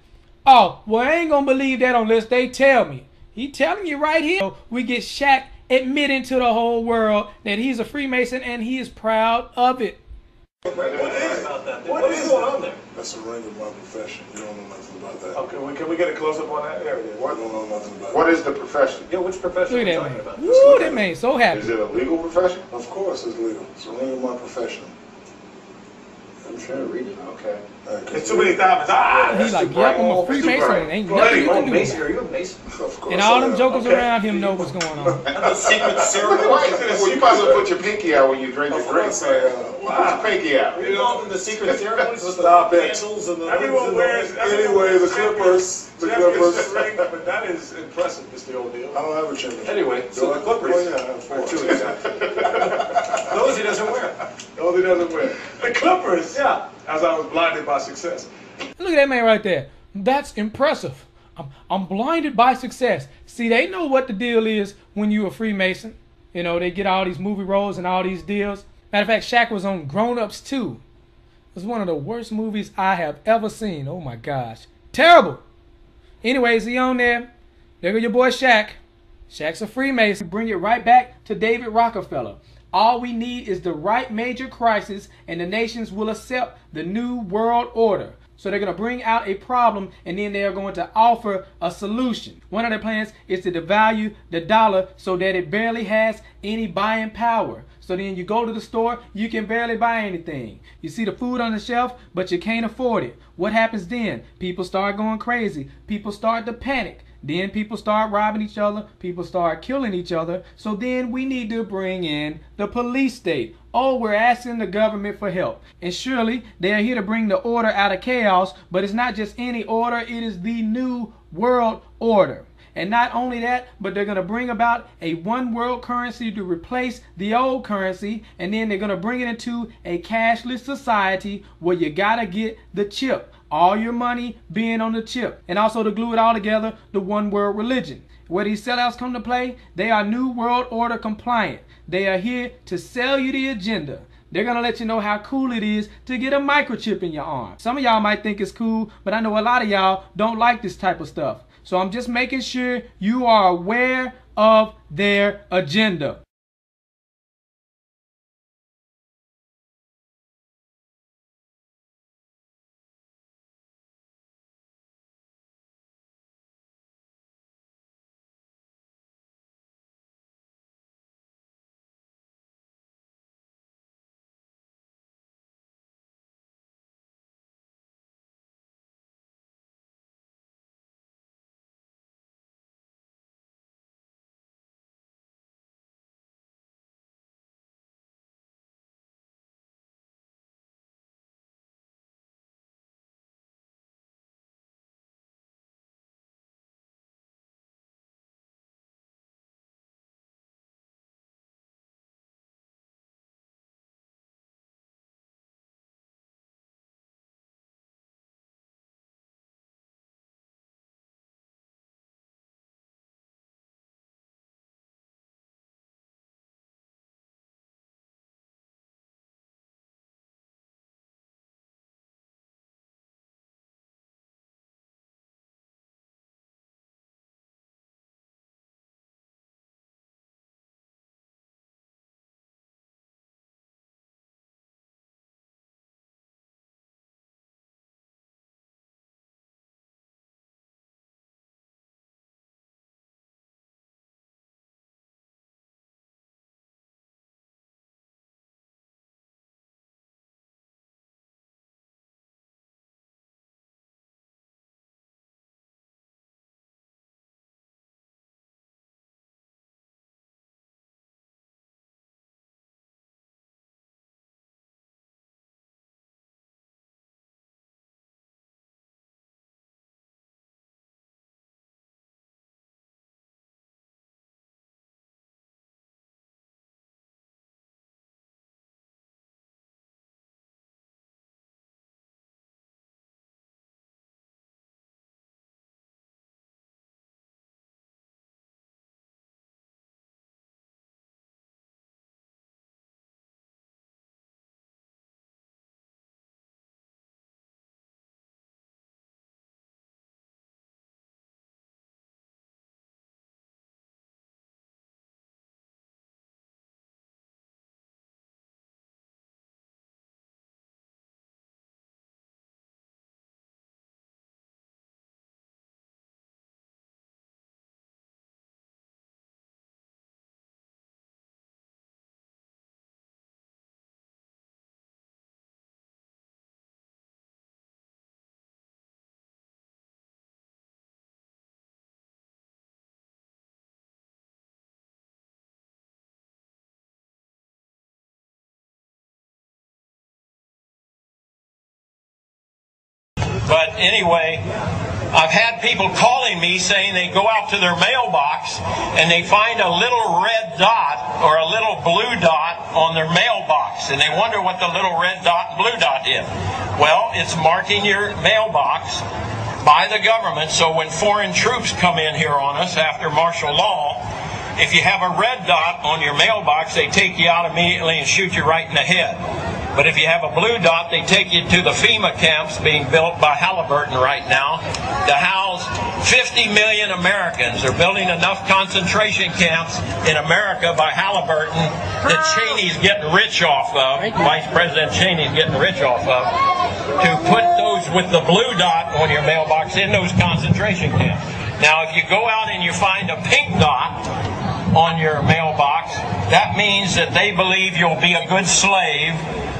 oh, well, I ain't gonna believe that unless they tell me. He telling you right here. We get Shaq admitting to the whole world that he's a Freemason and he is proud of it. What is going on there? That's a ring of my profession. You don't know nothing about that. Okay, can we get a close-up on that area? What? You don't know nothing about What is the profession? Yeah, which profession are you talking about? Woo, that man so happy. Is it a legal profession? Of course it's legal. It's a ring of my profession. I'm trying to read it. Okay. It's too many times. He's like, yep, I'm a Freemason and ain't nothing you can do. Mason, are you a Mason? Of course. And all them jokers around him know what's going on. The secret ceremony. Well, you might as well put your pinky out when you drink your drink. Put your pinky out. You know, in the secret ceremonies with the candles and the Everyone wears. Anyway, the Clippers. The Clippers. But that is impressive, Mr. Old Deal. I don't have a championship. Anyway, so the Clippers. Oh, yeah, I have 4. Those he doesn't wear. Those he doesn't wear. The Clippers. Yeah. As I was blinded by success. Look at that man right there. That's impressive. I'm blinded by success. See, they know what the deal is when you're a Freemason. You know, they get all these movie roles and all these deals. Matter of fact, Shaq was on Grown Ups 2. It was one of the worst movies I have ever seen. Oh my gosh. Terrible. Anyways, he on there. There go your boy Shaq. Shaq's a Freemason. Bring it right back to David Rockefeller. All we need is the right major crisis and the nations will accept the new world order. So they're going to bring out a problem and then they're going to offer a solution. One of their plans is to devalue the dollar so that it barely has any buying power. So then you go to the store, you can barely buy anything. You see the food on the shelf, but you can't afford it. What happens then? People start going crazy. People start to panic. Then people start robbing each other. People start killing each other. So then we need to bring in the police state. Oh, we're asking the government for help. And surely they are here to bring the order out of chaos. But it's not just any order. It is the new world order. And not only that, but they're going to bring about a one world currency to replace the old currency. And then they're going to bring it into a cashless society where you got to get the chip. All your money being on the chip. And also to glue it all together, the one world religion. Where these sellouts come to play, they are New World Order compliant. They are here to sell you the agenda. They're going to let you know how cool it is to get a microchip in your arm. Some of y'all might think it's cool, but I know a lot of y'all don't like this type of stuff. So I'm just making sure you are aware of their agenda. But anyway, I've had people calling me saying they go out to their mailbox and they find a little red dot or a little blue dot on their mailbox, and they wonder what the little red dot and blue dot is. Well, it's marking your mailbox by the government, so when foreign troops come in here on us after martial law, if you have a red dot on your mailbox, they take you out immediately and shoot you right in the head. But if you have a blue dot, they take you to the FEMA camps being built by Halliburton right now to house 50 million Americans. They're building enough concentration camps in America by Halliburton that Cheney's getting rich off of, Vice President Cheney's getting rich off of, to put those with the blue dot on your mailbox in those concentration camps. Now, if you go out and you find a pink dot on your mailbox, that means that they believe you'll be a good slave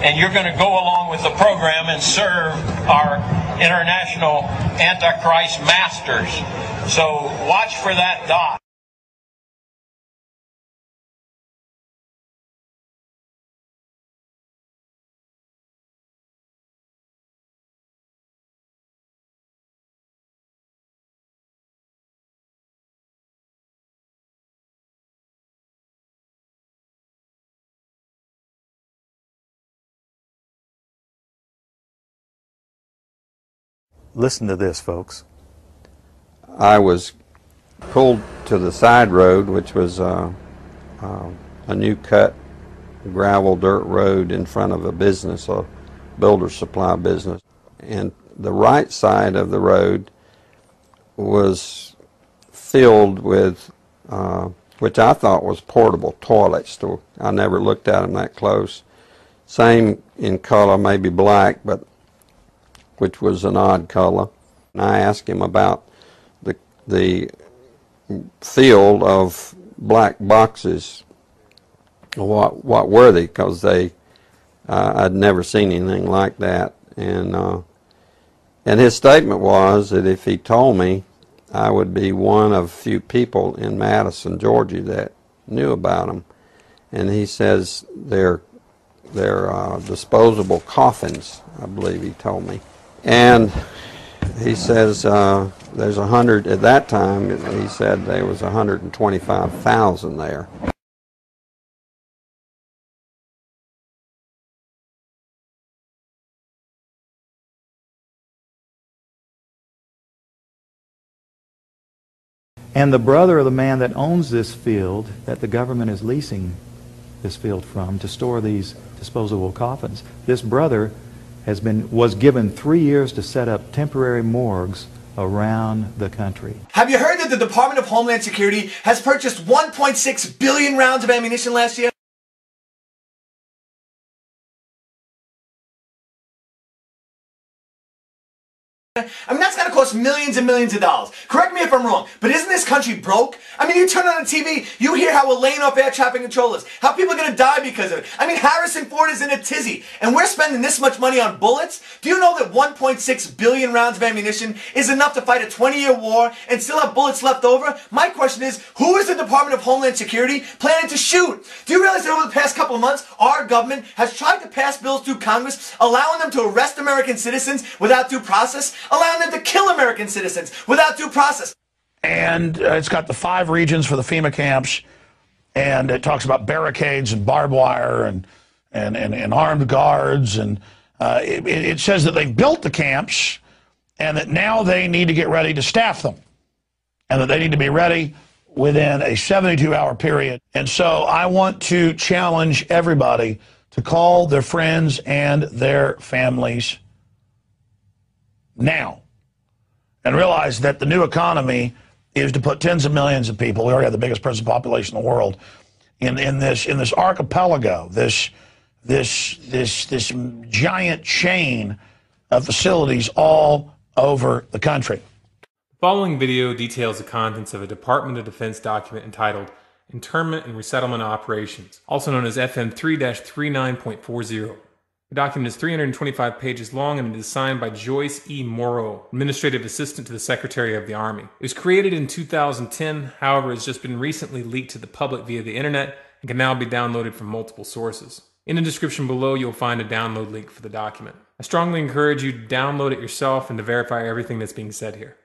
and you're going to go along with the program and serve our international Antichrist masters. So watch for that dot. Listen to this, folks. I was pulled to the side road, which was a new cut gravel dirt road in front of a business, a builder supply business. And the right side of the road was filled with, which I thought was portable toilets. I never looked at them that close. Same in color, maybe black, but which was an odd color. And I asked him about the field of black boxes. What were they? Because I'd never seen anything like that. And his statement was that if he told me, I would be one of few people in Madison, Georgia that knew about them. And he says they're disposable coffins, I believe he told me. And he says there's 100, at that time he said there was 125,000 there. And the brother of the man that owns this field, that the government is leasing this field from to store these disposable coffins, this brother was given 3 years to set up temporary morgues around the country. Have you heard that the Department of Homeland Security has purchased 1.6 billion rounds of ammunition last year? I mean, that's going to cost millions and millions of dollars. Correct me if I'm wrong, but isn't this country broke? I mean, you turn on the TV, you hear how we're laying off air traffic controllers, how people are going to die because of it. I mean, Harrison Ford is in a tizzy, and we're spending this much money on bullets? Do you know that 1.6 billion rounds of ammunition is enough to fight a 20-year war and still have bullets left over? My question is, who is the Department of Homeland Security planning to shoot? Do you realize that over the past couple of months, our government has tried to pass bills through Congress allowing them to arrest American citizens without due process, allowing them to kill American citizens without due process? And it's got the 5 regions for the FEMA camps, and it talks about barricades and barbed wire and armed guards, and it says that they've built the camps and that now they need to get ready to staff them, and that they need to be ready within a 72-hour period. And so I want to challenge everybody to call their friends and their families now and realize that the new economy is to put tens of millions of people, we already have the biggest prison population in the world, in this archipelago, this giant chain of facilities all over the country. The following video details the contents of a Department of Defense document entitled Internment and Resettlement Operations, also known as FM 3-39.40. The document is 325 pages long and it is signed by Joyce E. Morrow, Administrative Assistant to the Secretary of the Army. It was created in 2010, however, it has just been recently leaked to the public via the internet and can now be downloaded from multiple sources. In the description below, you'll find a download link for the document. I strongly encourage you to download it yourself and to verify everything that's being said here.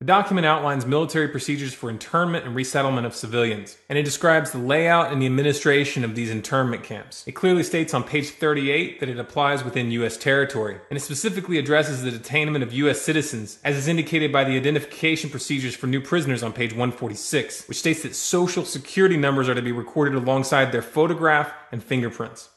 The document outlines military procedures for internment and resettlement of civilians, and it describes the layout and the administration of these internment camps. It clearly states on page 38 that it applies within U.S. territory, and it specifically addresses the detainment of U.S. citizens, as is indicated by the identification procedures for new prisoners on page 146, which states that social security numbers are to be recorded alongside their photograph and fingerprints.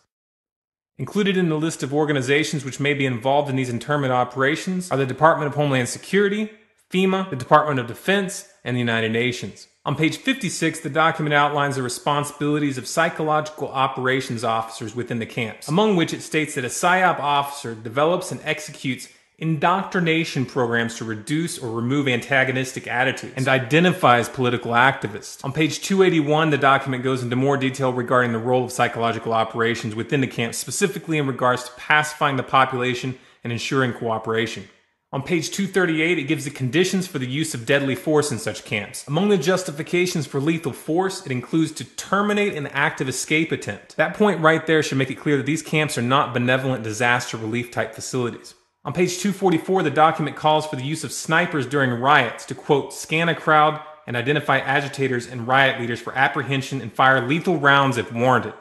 Included in the list of organizations which may be involved in these internment operations are the Department of Homeland Security, FEMA, the Department of Defense, and the United Nations. On page 56, the document outlines the responsibilities of psychological operations officers within the camps, among which it states that a PSYOP officer develops and executes indoctrination programs to reduce or remove antagonistic attitudes, and identifies political activists. On page 281, the document goes into more detail regarding the role of psychological operations within the camp, specifically in regards to pacifying the population and ensuring cooperation. On page 238, it gives the conditions for the use of deadly force in such camps. Among the justifications for lethal force, it includes to terminate an active escape attempt. That point right there should make it clear that these camps are not benevolent disaster relief type facilities. On page 244, the document calls for the use of snipers during riots to, quote, scan a crowd and identify agitators and riot leaders for apprehension and fire lethal rounds if warranted.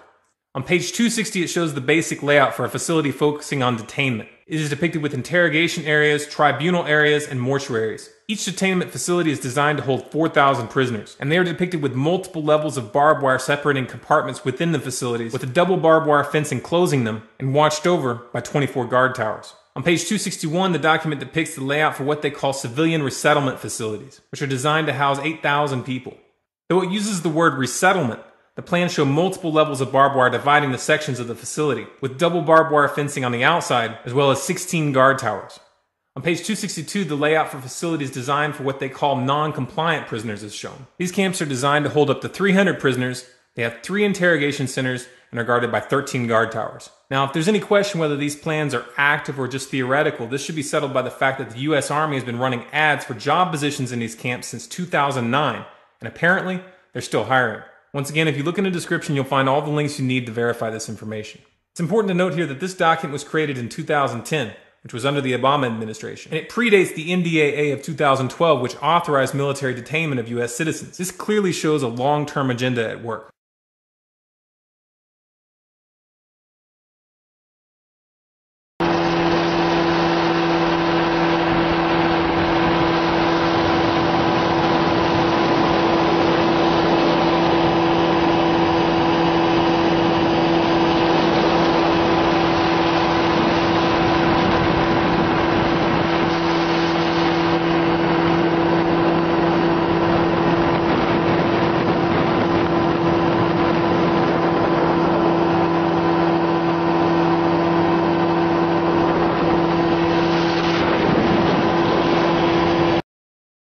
On page 260, it shows the basic layout for a facility focusing on detainment. It is depicted with interrogation areas, tribunal areas, and mortuaries. Each detainment facility is designed to hold 4,000 prisoners, and they are depicted with multiple levels of barbed wire separating compartments within the facilities, with a double barbed wire fence enclosing them, and watched over by 24 guard towers. On page 261, the document depicts the layout for what they call civilian resettlement facilities, which are designed to house 8,000 people. Though it uses the word resettlement, the plans show multiple levels of barbed wire dividing the sections of the facility, with double barbed wire fencing on the outside, as well as 16 guard towers. On page 262, the layout for facilities designed for what they call non-compliant prisoners is shown. These camps are designed to hold up to 300 prisoners, they have 3 interrogation centers, and are guarded by 13 guard towers. Now, if there's any question whether these plans are active or just theoretical, this should be settled by the fact that the U.S. Army has been running ads for job positions in these camps since 2009, and apparently, they're still hiring. Once again, if you look in the description, you'll find all the links you need to verify this information. It's important to note here that this document was created in 2010, which was under the Obama administration, and it predates the NDAA of 2012, which authorized military detainment of U.S. citizens. This clearly shows a long-term agenda at work.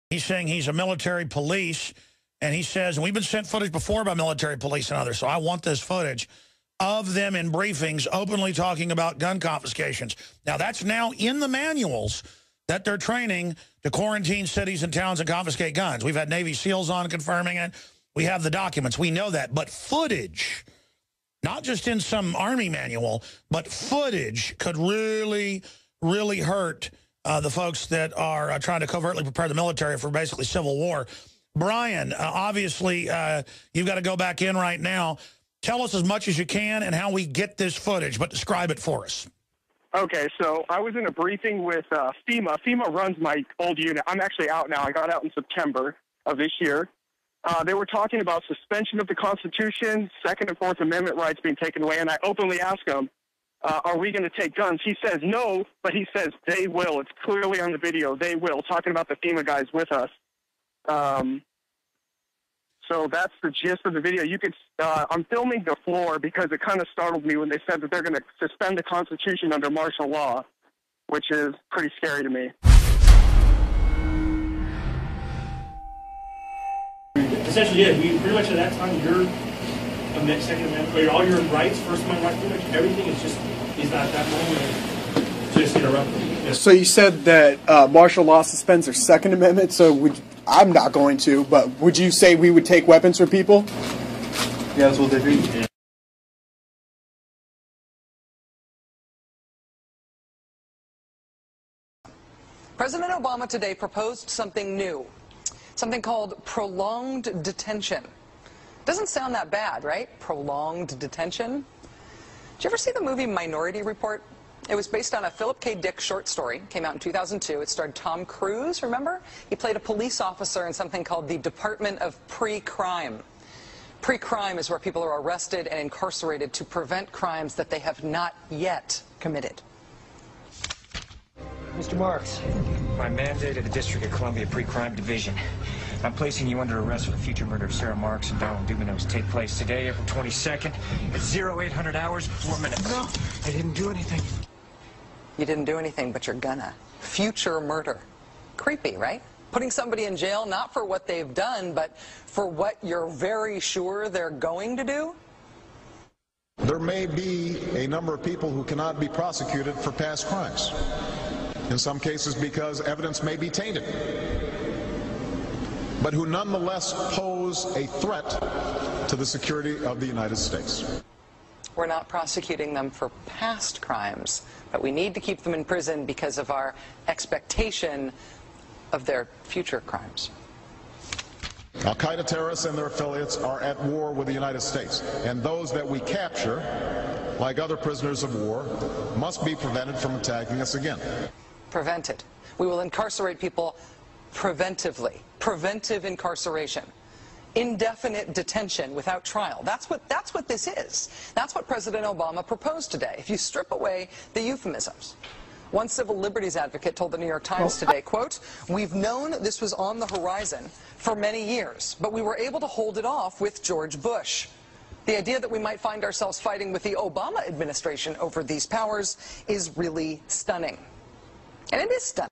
He's saying he's a military police, and he says, and we've been sent footage before by military police and others, so I want this footage of them in briefings openly talking about gun confiscations. Now, that's now in the manuals that they're training to quarantine cities and towns and confiscate guns. We've had Navy SEALs on confirming it. We have the documents. We know that. But footage, not just in some Army manual, but footage could really, really hurt the folks that are trying to covertly prepare the military for basically civil war. Brian, obviously, you've got to go back in right now. Tell us as much as you can and how we get this footage, but describe it for us. Okay, so I was in a briefing with FEMA. FEMA runs my old unit. I'm actually out now. I got out in September of this year. They were talking about suspension of the Constitution, Second and Fourth Amendment rights being taken away, and I openly asked him, are we going to take guns? He says no, but he says they will. It's clearly on the video. They will, talking about the FEMA guys with us. So that's the gist of the video. You could, I'm filming the floor because it kind of startled me when they said that they're going to suspend the Constitution under martial law, which is pretty scary to me. Essentially, yeah, we pretty much at that time, your Second Amendment, or all your rights, First Amendment rights, pretty much everything is at that moment just interrupted. Yeah. So you said that martial law suspends their Second Amendment, so I'm not going to, but would you say we would take weapons from people? Yeah, that's what they do. Yeah. President Obama today proposed something new, something called prolonged detention. Doesn't sound that bad, right? Prolonged detention. Did you ever see the movie Minority Report? It was based on a Philip K. Dick short story. Came out in 2002. It starred Tom Cruise, remember? He played a police officer in something called the Department of Pre-Crime. Pre-crime is where people are arrested and incarcerated to prevent crimes that they have not yet committed. Mr. Marks, by mandate of the District of Columbia Pre-Crime Division, I'm placing you under arrest for the future murder of Sarah Marks and Donald Dubinos. Take place today, April 22nd, at 0800 hours, 4 minutes. No, I didn't do anything. You didn't do anything, but you're gonna. future murder. Creepy, right? Putting somebody in jail not for what they've done, but for what you're very sure they're going to do? There may be a number of people who cannot be prosecuted for past crimes. In some cases because evidence may be tainted, but who nonetheless pose a threat to the security of the United States. We're not prosecuting them for past crimes, but we need to keep them in prison because of our expectation of their future crimes. Al-Qaeda terrorists and their affiliates are at war with the United States, and those that we capture, like other prisoners of war, must be prevented from attacking us again. Prevented. We will incarcerate people preventively. Preventive incarceration. Indefinite detention without trial. That's what this is. That's what President Obama proposed today, if you strip away the euphemisms. One civil liberties advocate told the New York Times today, quote, "We've known this was on the horizon for many years, but we were able to hold it off with George Bush. The idea that we might find ourselves fighting with the Obama administration over these powers is really stunning." And it is stunning.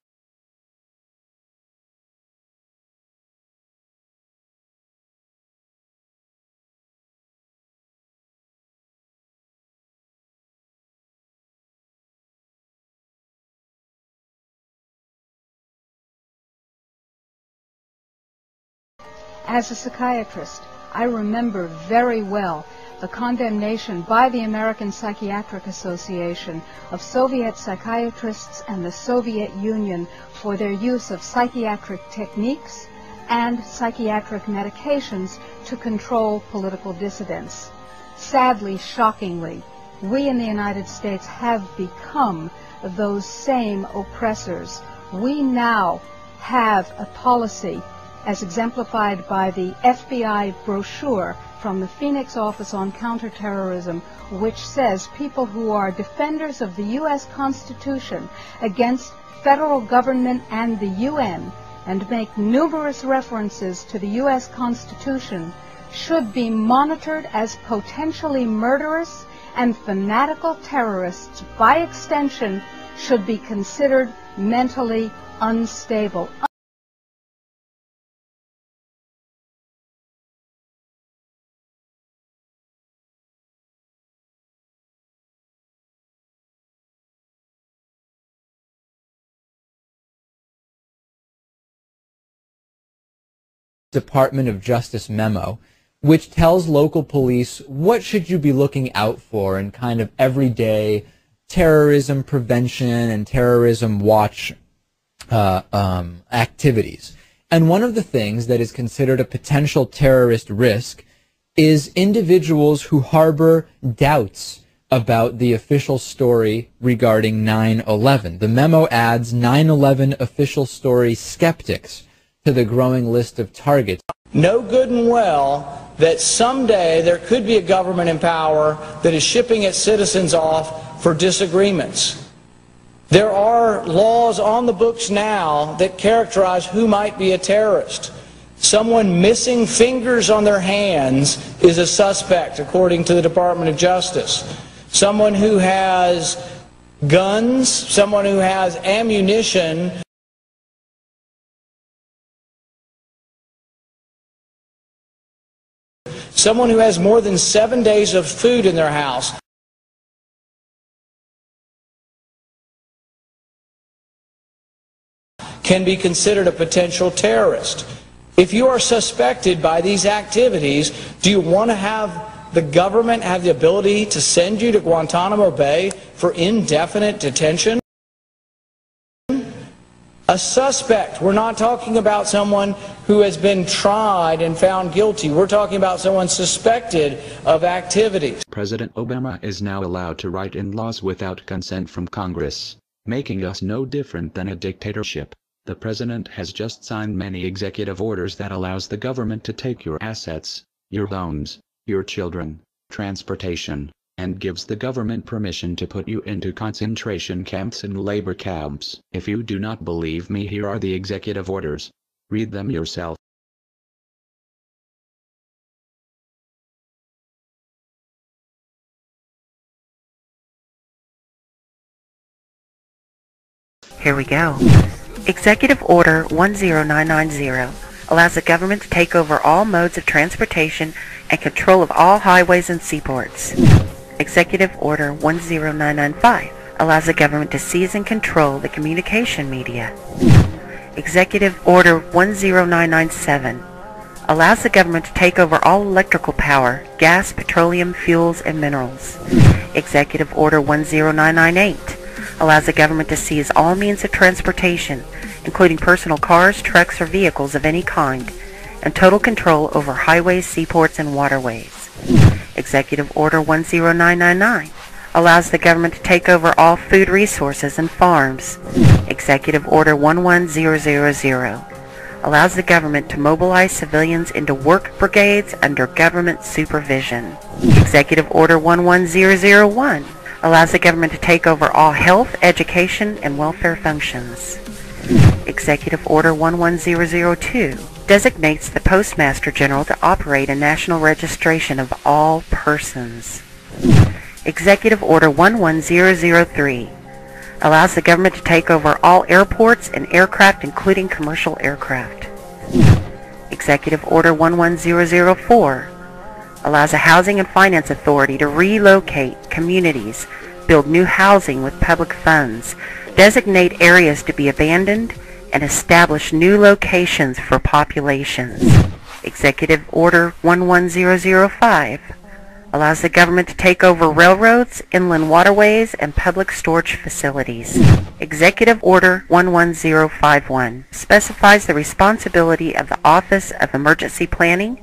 As a psychiatrist, I remember very well the condemnation by the American Psychiatric Association of Soviet psychiatrists and the Soviet Union for their use of psychiatric techniques and psychiatric medications to control political dissidents. Sadly, shockingly, we in the United States have become those same oppressors. We now have a policy as exemplified by the FBI brochure from the Phoenix Office on Counterterrorism, which says people who are defenders of the U.S. Constitution against federal government and the UN, and make numerous references to the U.S. Constitution, should be monitored as potentially murderous, and fanatical terrorists, by extension, should be considered mentally unstable. Department of Justice memo, which tells local police what should you be looking out for in kind of everyday terrorism prevention and terrorism watch activities. And one of the things that is considered a potential terrorist risk is individuals who harbor doubts about the official story regarding 9/11. The memo adds 9/11 official story skeptics to the growing list of targets. Know good and well that someday there could be a government in power that is shipping its citizens off for disagreements. There are laws on the books now that characterize who might be a terrorist. Someone missing fingers on their hands is a suspect, according to the Department of Justice. Someone who has guns, someone who has ammunition, someone who has more than 7 days of food in their house, can be considered a potential terrorist. If you are suspected by these activities, do you want to have the government have the ability to send you to Guantanamo Bay for indefinite detention? A suspect. We're not talking about someone who has been tried and found guilty. We're talking about someone suspected of activities. President Obama is now allowed to write in laws without consent from Congress, making us no different than a dictatorship. The president has just signed many executive orders that allows the government to take your assets, your loans, your children, transportation, and gives the government permission to put you into concentration camps and labor camps. If you do not believe me, here are the executive orders. Read them yourself. Here we go. Executive Order 10990 allows the government to take over all modes of transportation and control of all highways and seaports. Executive Order 10995 allows the government to seize and control the communication media. Executive Order 10997 allows the government to take over all electrical power, gas, petroleum, fuels, and minerals. Executive Order 10998 allows the government to seize all means of transportation, including personal cars, trucks, or vehicles of any kind, and total control over highways, seaports, and waterways. Executive Order 10999 allows the government to take over all food resources and farms. Executive Order 11000 allows the government to mobilize civilians into work brigades under government supervision. Executive Order 11001 allows the government to take over all health, education, and welfare functions. Executive Order 11002 designates the Postmaster General to operate a national registration of all persons. Executive Order 11003 allows the government to take over all airports and aircraft, including commercial aircraft. Executive Order 11004 allows a housing and finance authority to relocate communities, build new housing with public funds, designate areas to be abandoned, and establish new locations for populations. Executive Order 11005 allows the government to take over railroads, inland waterways, and public storage facilities. Executive Order 11051 specifies the responsibility of the Office of Emergency Planning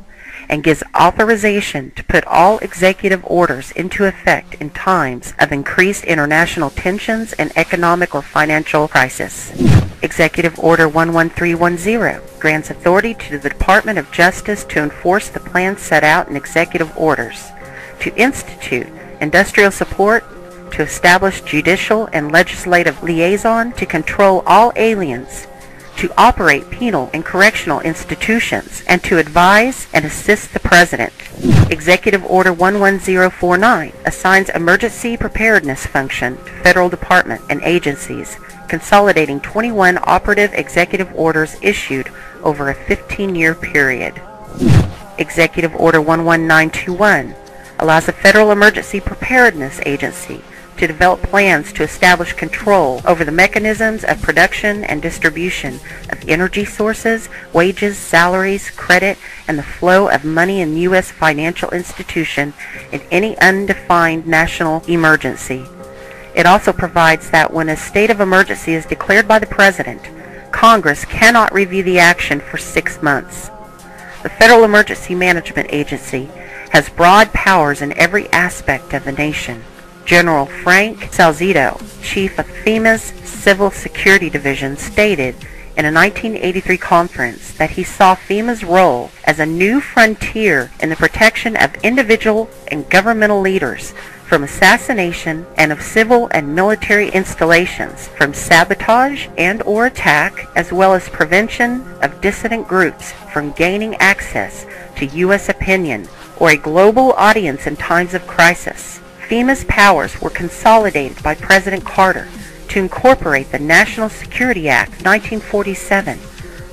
and gives authorization to put all executive orders into effect in times of increased international tensions and economic or financial crisis. Executive Order 11310 grants authority to the Department of Justice to enforce the plans set out in executive orders, to institute industrial support, to establish judicial and legislative liaison, to control all aliens, to operate penal and correctional institutions, and to advise and assist the President. Executive Order 11049 assigns emergency preparedness function to federal departments and agencies, consolidating 21 operative executive orders issued over a 15-year period. Executive Order 11921 allows the Federal Emergency Preparedness Agency to develop plans to establish control over the mechanisms of production and distribution of energy sources, wages, salaries, credit, and the flow of money in U.S. financial institution in any undefined national emergency. It also provides that when a state of emergency is declared by the President, Congress cannot review the action for 6 months. The Federal Emergency Management Agency has broad powers in every aspect of the nation. General Frank Salzito, chief of FEMA's Civil Security Division, stated in a 1983 conference that he saw FEMA's role as a new frontier in the protection of individual and governmental leaders from assassination and of civil and military installations, from sabotage and or attack, as well as prevention of dissident groups from gaining access to U.S. opinion or a global audience in times of crisis. FEMA's powers were consolidated by President Carter to incorporate the National Security Act 1947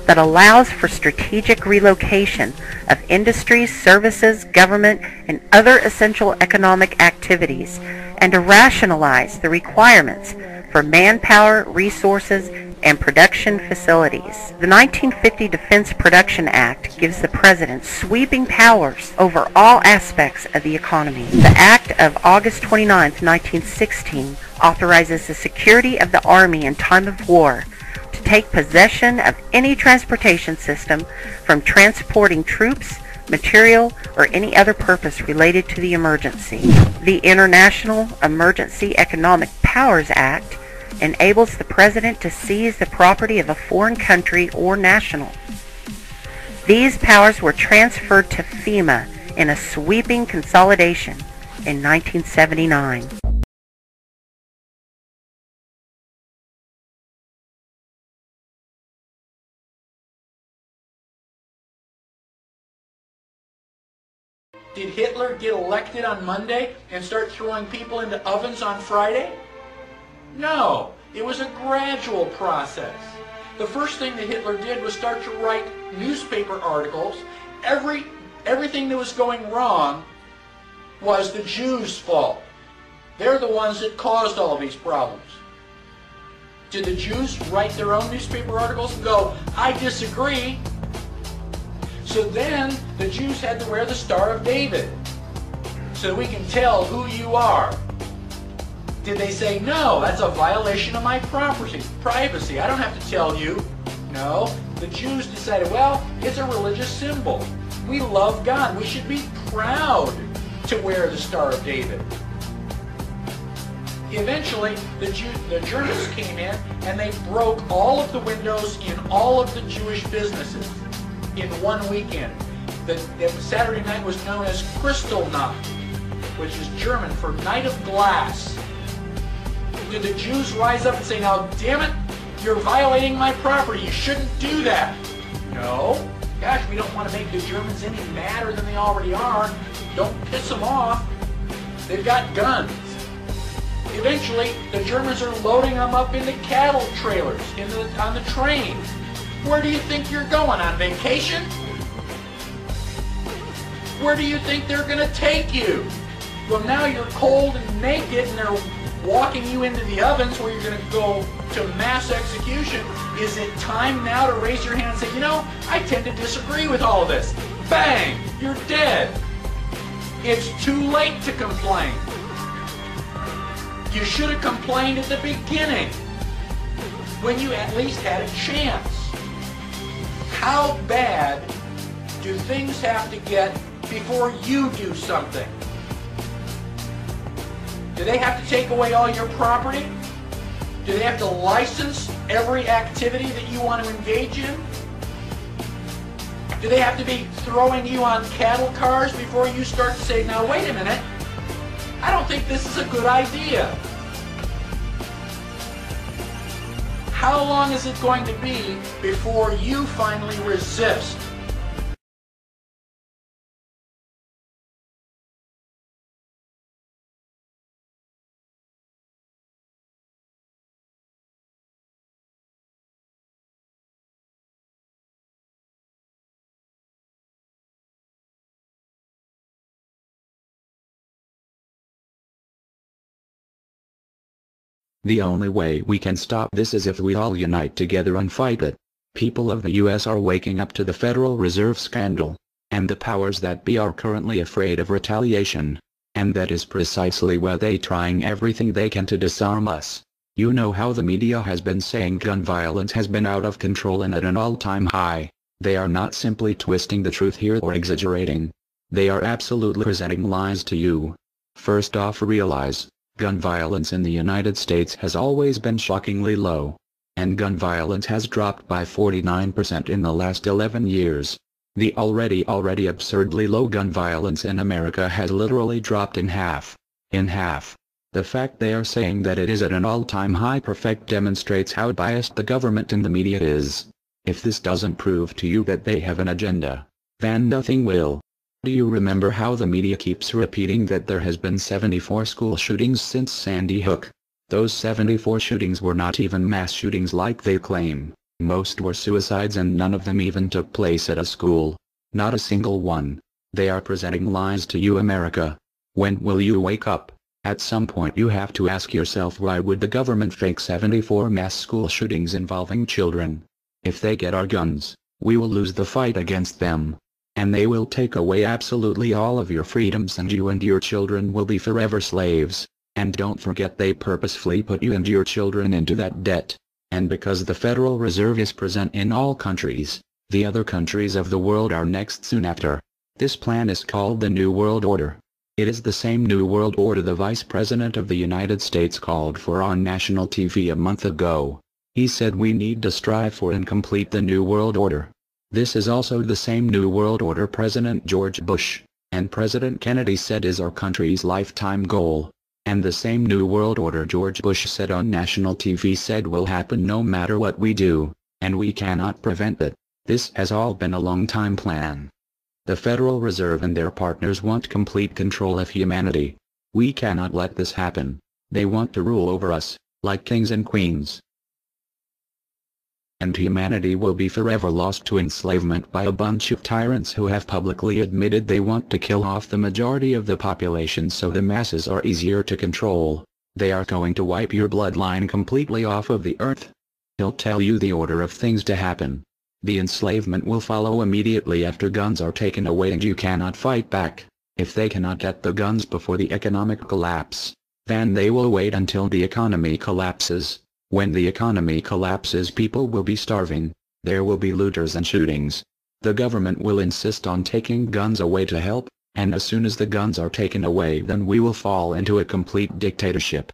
that allows for strategic relocation of industries, services, government, and other essential economic activities, and to rationalize the requirements for manpower, resources, and production facilities. The 1950 Defense Production Act gives the President sweeping powers over all aspects of the economy. The Act of August 29, 1916 authorizes the security of the Army in time of war to take possession of any transportation system from transporting troops, material, or any other purpose related to the emergency. The International Emergency Economic Powers Act enables the President to seize the property of a foreign country or national. These powers were transferred to FEMA in a sweeping consolidation in 1979. Did Hitler get elected on Monday and start throwing people into ovens on Friday? No. It was a gradual process. The first thing that Hitler did was start to write newspaper articles. Everything that was going wrong was the Jews' fault. They're the ones that caused all these problems. Did the Jews write their own newspaper articles and go, I disagree? So then the Jews had to wear the Star of David so we can tell who you are. Did they say, no, that's a violation of my privacy. I don't have to tell you. No, the Jews decided, well, it's a religious symbol. We love God. We should be proud to wear the Star of David. Eventually, the Germans came in and they broke all of the windows in all of the Jewish businesses in one weekend. The Saturday night was known as Kristallnacht, which is German for Night of Glass. Did the Jews rise up and say, now damn it, you're violating my property, you shouldn't do that? No. Gosh, we don't want to make the Germans any madder than they already are. Don't piss them off. They've got guns. Eventually, the Germans are loading them up into cattle trailers on the train. Where do you think you're going, on vacation? Where do you think they're going to take you? Well, now you're cold and naked and they're walking you into the ovens where you're going to go to mass execution. Is it time now to raise your hand and say, you know, I tend to disagree with all of this? Bang! You're dead. It's too late to complain. You should have complained at the beginning when you at least had a chance. How bad do things have to get before you do something? Do they have to take away all your property? Do they have to license every activity that you want to engage in? Do they have to be throwing you on cattle cars before you start to say, now wait a minute, I don't think this is a good idea? How long is it going to be before you finally resist? The only way we can stop this is if we all unite together and fight it. People of the U.S. are waking up to the Federal Reserve scandal, and the powers that be are currently afraid of retaliation. And that is precisely why they're trying everything they can to disarm us. You know how the media has been saying gun violence has been out of control and at an all-time high. They are not simply twisting the truth here or exaggerating. They are absolutely presenting lies to you. First off, realize, gun violence in the United States has always been shockingly low. And gun violence has dropped by 49% in the last 11 years. The already absurdly low gun violence in America has literally dropped in half. In half. The fact they are saying that it is at an all-time high perfect demonstrates how biased the government and the media is. If this doesn't prove to you that they have an agenda, then nothing will. Do you remember how the media keeps repeating that there has been 74 school shootings since Sandy Hook? Those 74 shootings were not even mass shootings like they claim. Most were suicides and none of them even took place at a school. Not a single one. They are presenting lies to you, America. When will you wake up? At some point you have to ask yourself, why would the government fake 74 mass school shootings involving children? If they get our guns, we will lose the fight against them. And they will take away absolutely all of your freedoms and you and your children will be forever slaves. And don't forget they purposefully put you and your children into that debt. And because the Federal Reserve is present in all countries, the other countries of the world are next soon after. This plan is called the New World Order. It is the same New World Order the Vice President of the United States called for on national TV a month ago. He said we need to strive for and complete the New World Order. This is also the same New World Order President George Bush and President Kennedy said is our country's lifetime goal. And the same New World Order George Bush said on national TV said will happen no matter what we do, and we cannot prevent it. This has all been a long-time plan. The Federal Reserve and their partners want complete control of humanity. We cannot let this happen. They want to rule over us. like kings and queens. And humanity will be forever lost to enslavement by a bunch of tyrants who have publicly admitted they want to kill off the majority of the population so the masses are easier to control. They are going to wipe your bloodline completely off of the earth. He'll tell you the order of things to happen. The enslavement will follow immediately after guns are taken away and you cannot fight back. If they cannot get the guns before the economic collapse, then they will wait until the economy collapses. When the economy collapses, people will be starving. There will be looters and shootings. The government will insist on taking guns away to help, and as soon as the guns are taken away, then we will fall into a complete dictatorship.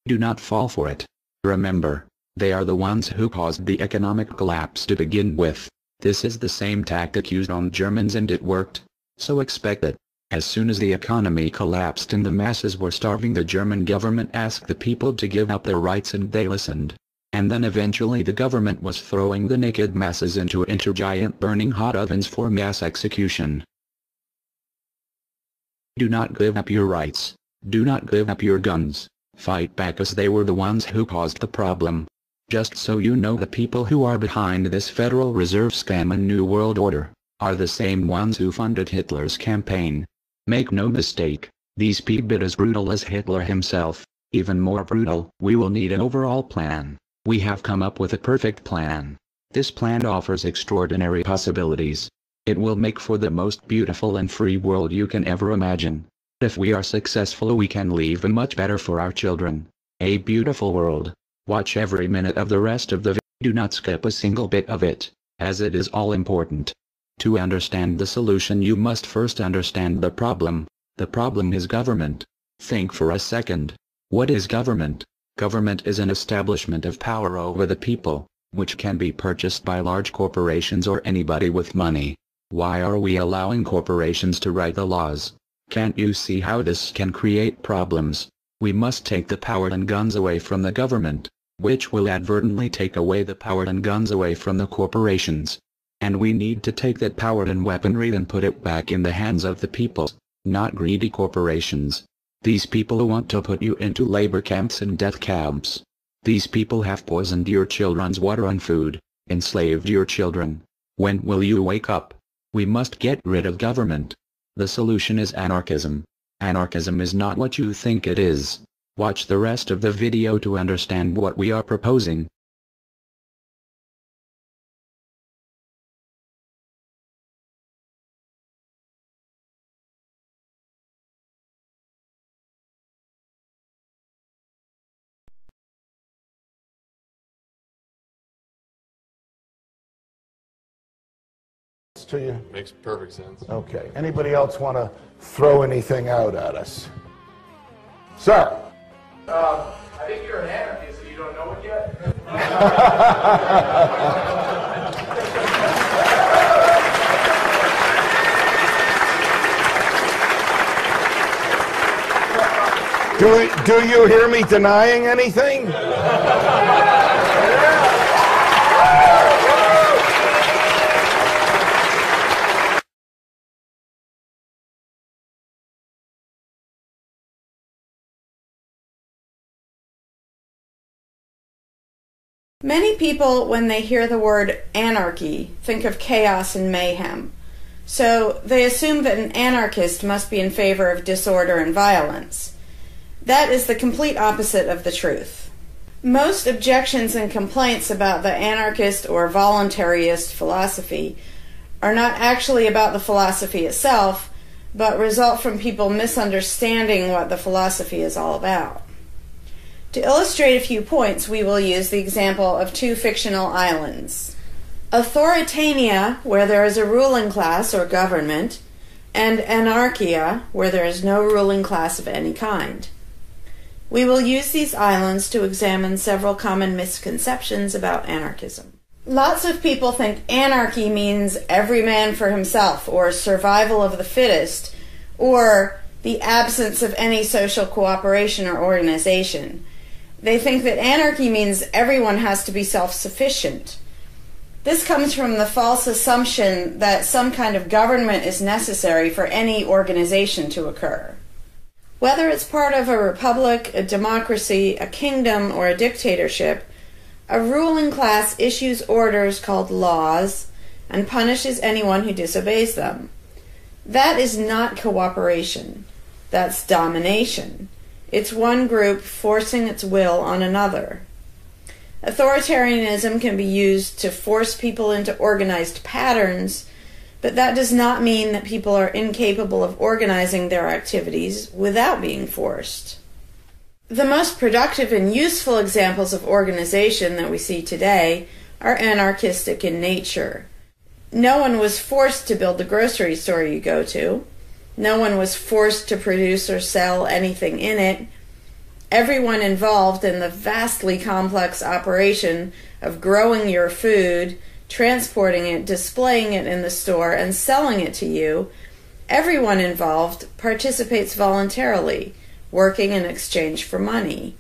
Do not fall for it. Remember, they are the ones who caused the economic collapse to begin with. This is the same tactic used on Germans and it worked. So expect it. As soon as the economy collapsed and the masses were starving, the German government asked the people to give up their rights and they listened. And then eventually the government was throwing the naked masses into giant burning hot ovens for mass execution. Do not give up your rights. Do not give up your guns. Fight back, as they were the ones who caused the problem. Just so you know, the people who are behind this Federal Reserve scam and New World Order are the same ones who funded Hitler's campaign. Make no mistake, these people are as brutal as Hitler himself, even more brutal. We will need an overall plan. We have come up with a perfect plan. This plan offers extraordinary possibilities. It will make for the most beautiful and free world you can ever imagine. If we are successful, we can leave a much better for our children. A beautiful world. Watch every minute of the rest of the video. Do not skip a single bit of it, as it is all important. To understand the solution, you must first understand the problem. The problem is government. Think for a second. What is government? Government is an establishment of power over the people, which can be purchased by large corporations or anybody with money. Why are we allowing corporations to write the laws? Can't you see how this can create problems? We must take the power and guns away from the government, which will advertently take away the power and guns away from the corporations. And we need to take that power and weaponry and put it back in the hands of the people, not greedy corporations. These people who want to put you into labor camps and death camps. These people have poisoned your children's water and food, enslaved your children. When will you wake up? We must get rid of government. The solution is anarchism. Anarchism is not what you think it is. Watch the rest of the video to understand what we are proposing. To you? Makes perfect sense. Okay. Anybody else want to throw anything out at us? Sir? I think you're an anarchist, so you don't know it yet? Do you hear me denying anything? Many people, when they hear the word anarchy, think of chaos and mayhem. So they assume that an anarchist must be in favor of disorder and violence. That is the complete opposite of the truth. Most objections and complaints about the anarchist or voluntarist philosophy are not actually about the philosophy itself, but result from people misunderstanding what the philosophy is all about. To illustrate a few points, we will use the example of two fictional islands. Authoritania, where there is a ruling class or government, and Anarchia, where there is no ruling class of any kind. We will use these islands to examine several common misconceptions about anarchism. Lots of people think anarchy means every man for himself, or survival of the fittest, or the absence of any social cooperation or organization. They think that anarchy means everyone has to be self-sufficient. This comes from the false assumption that some kind of government is necessary for any organization to occur. Whether it's part of a republic, a democracy, a kingdom, or a dictatorship, a ruling class issues orders called laws and punishes anyone who disobeys them. That is not cooperation. That's domination. It's one group forcing its will on another. Authoritarianism can be used to force people into organized patterns, but that does not mean that people are incapable of organizing their activities without being forced. The most productive and useful examples of organization that we see today are anarchistic in nature. No one was forced to build the grocery store you go to. No one was forced to produce or sell anything in it. Everyone involved in the vastly complex operation of growing your food, transporting it, displaying it in the store, and selling it to you, everyone involved participates voluntarily, working in exchange for money.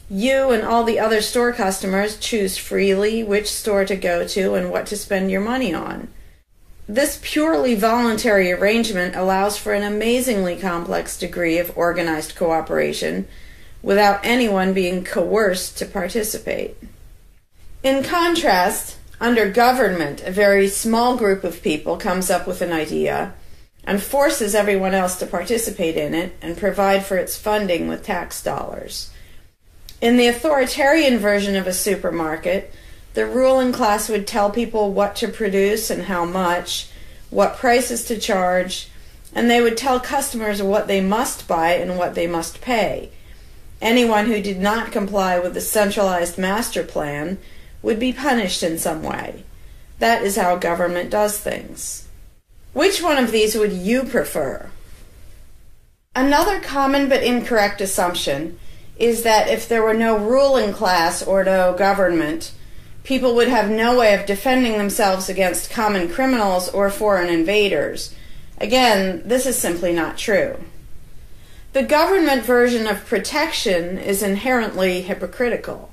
You and all the other store customers choose freely which store to go to and what to spend your money on. This purely voluntary arrangement allows for an amazingly complex degree of organized cooperation without anyone being coerced to participate. In contrast, under government, a very small group of people comes up with an idea and forces everyone else to participate in it and provide for its funding with tax dollars. In the authoritarian version of a supermarket, the ruling class would tell people what to produce and how much, what prices to charge, and they would tell customers what they must buy and what they must pay. Anyone who did not comply with the centralized master plan would be punished in some way. That is how government does things. Which one of these would you prefer? Another common but incorrect assumption is that if there were no ruling class or no government, people would have no way of defending themselves against common criminals or foreign invaders. Again, this is simply not true. The government version of protection is inherently hypocritical.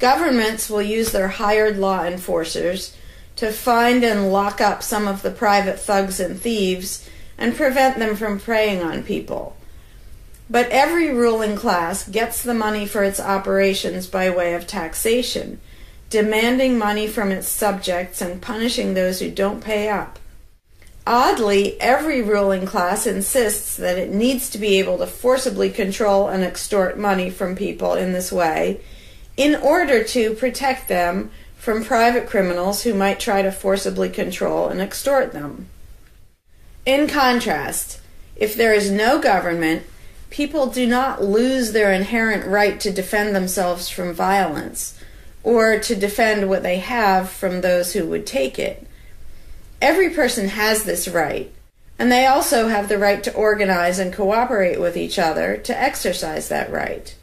Governments will use their hired law enforcers to find and lock up some of the private thugs and thieves and prevent them from preying on people. But every ruling class gets the money for its operations by way of taxation, demanding money from its subjects and punishing those who don't pay up. Oddly, every ruling class insists that it needs to be able to forcibly control and extort money from people in this way in order to protect them from private criminals who might try to forcibly control and extort them. In contrast, if there is no government, people do not lose their inherent right to defend themselves from violence, or to defend what they have from those who would take it. Every person has this right, and they also have the right to organize and cooperate with each other to exercise that right.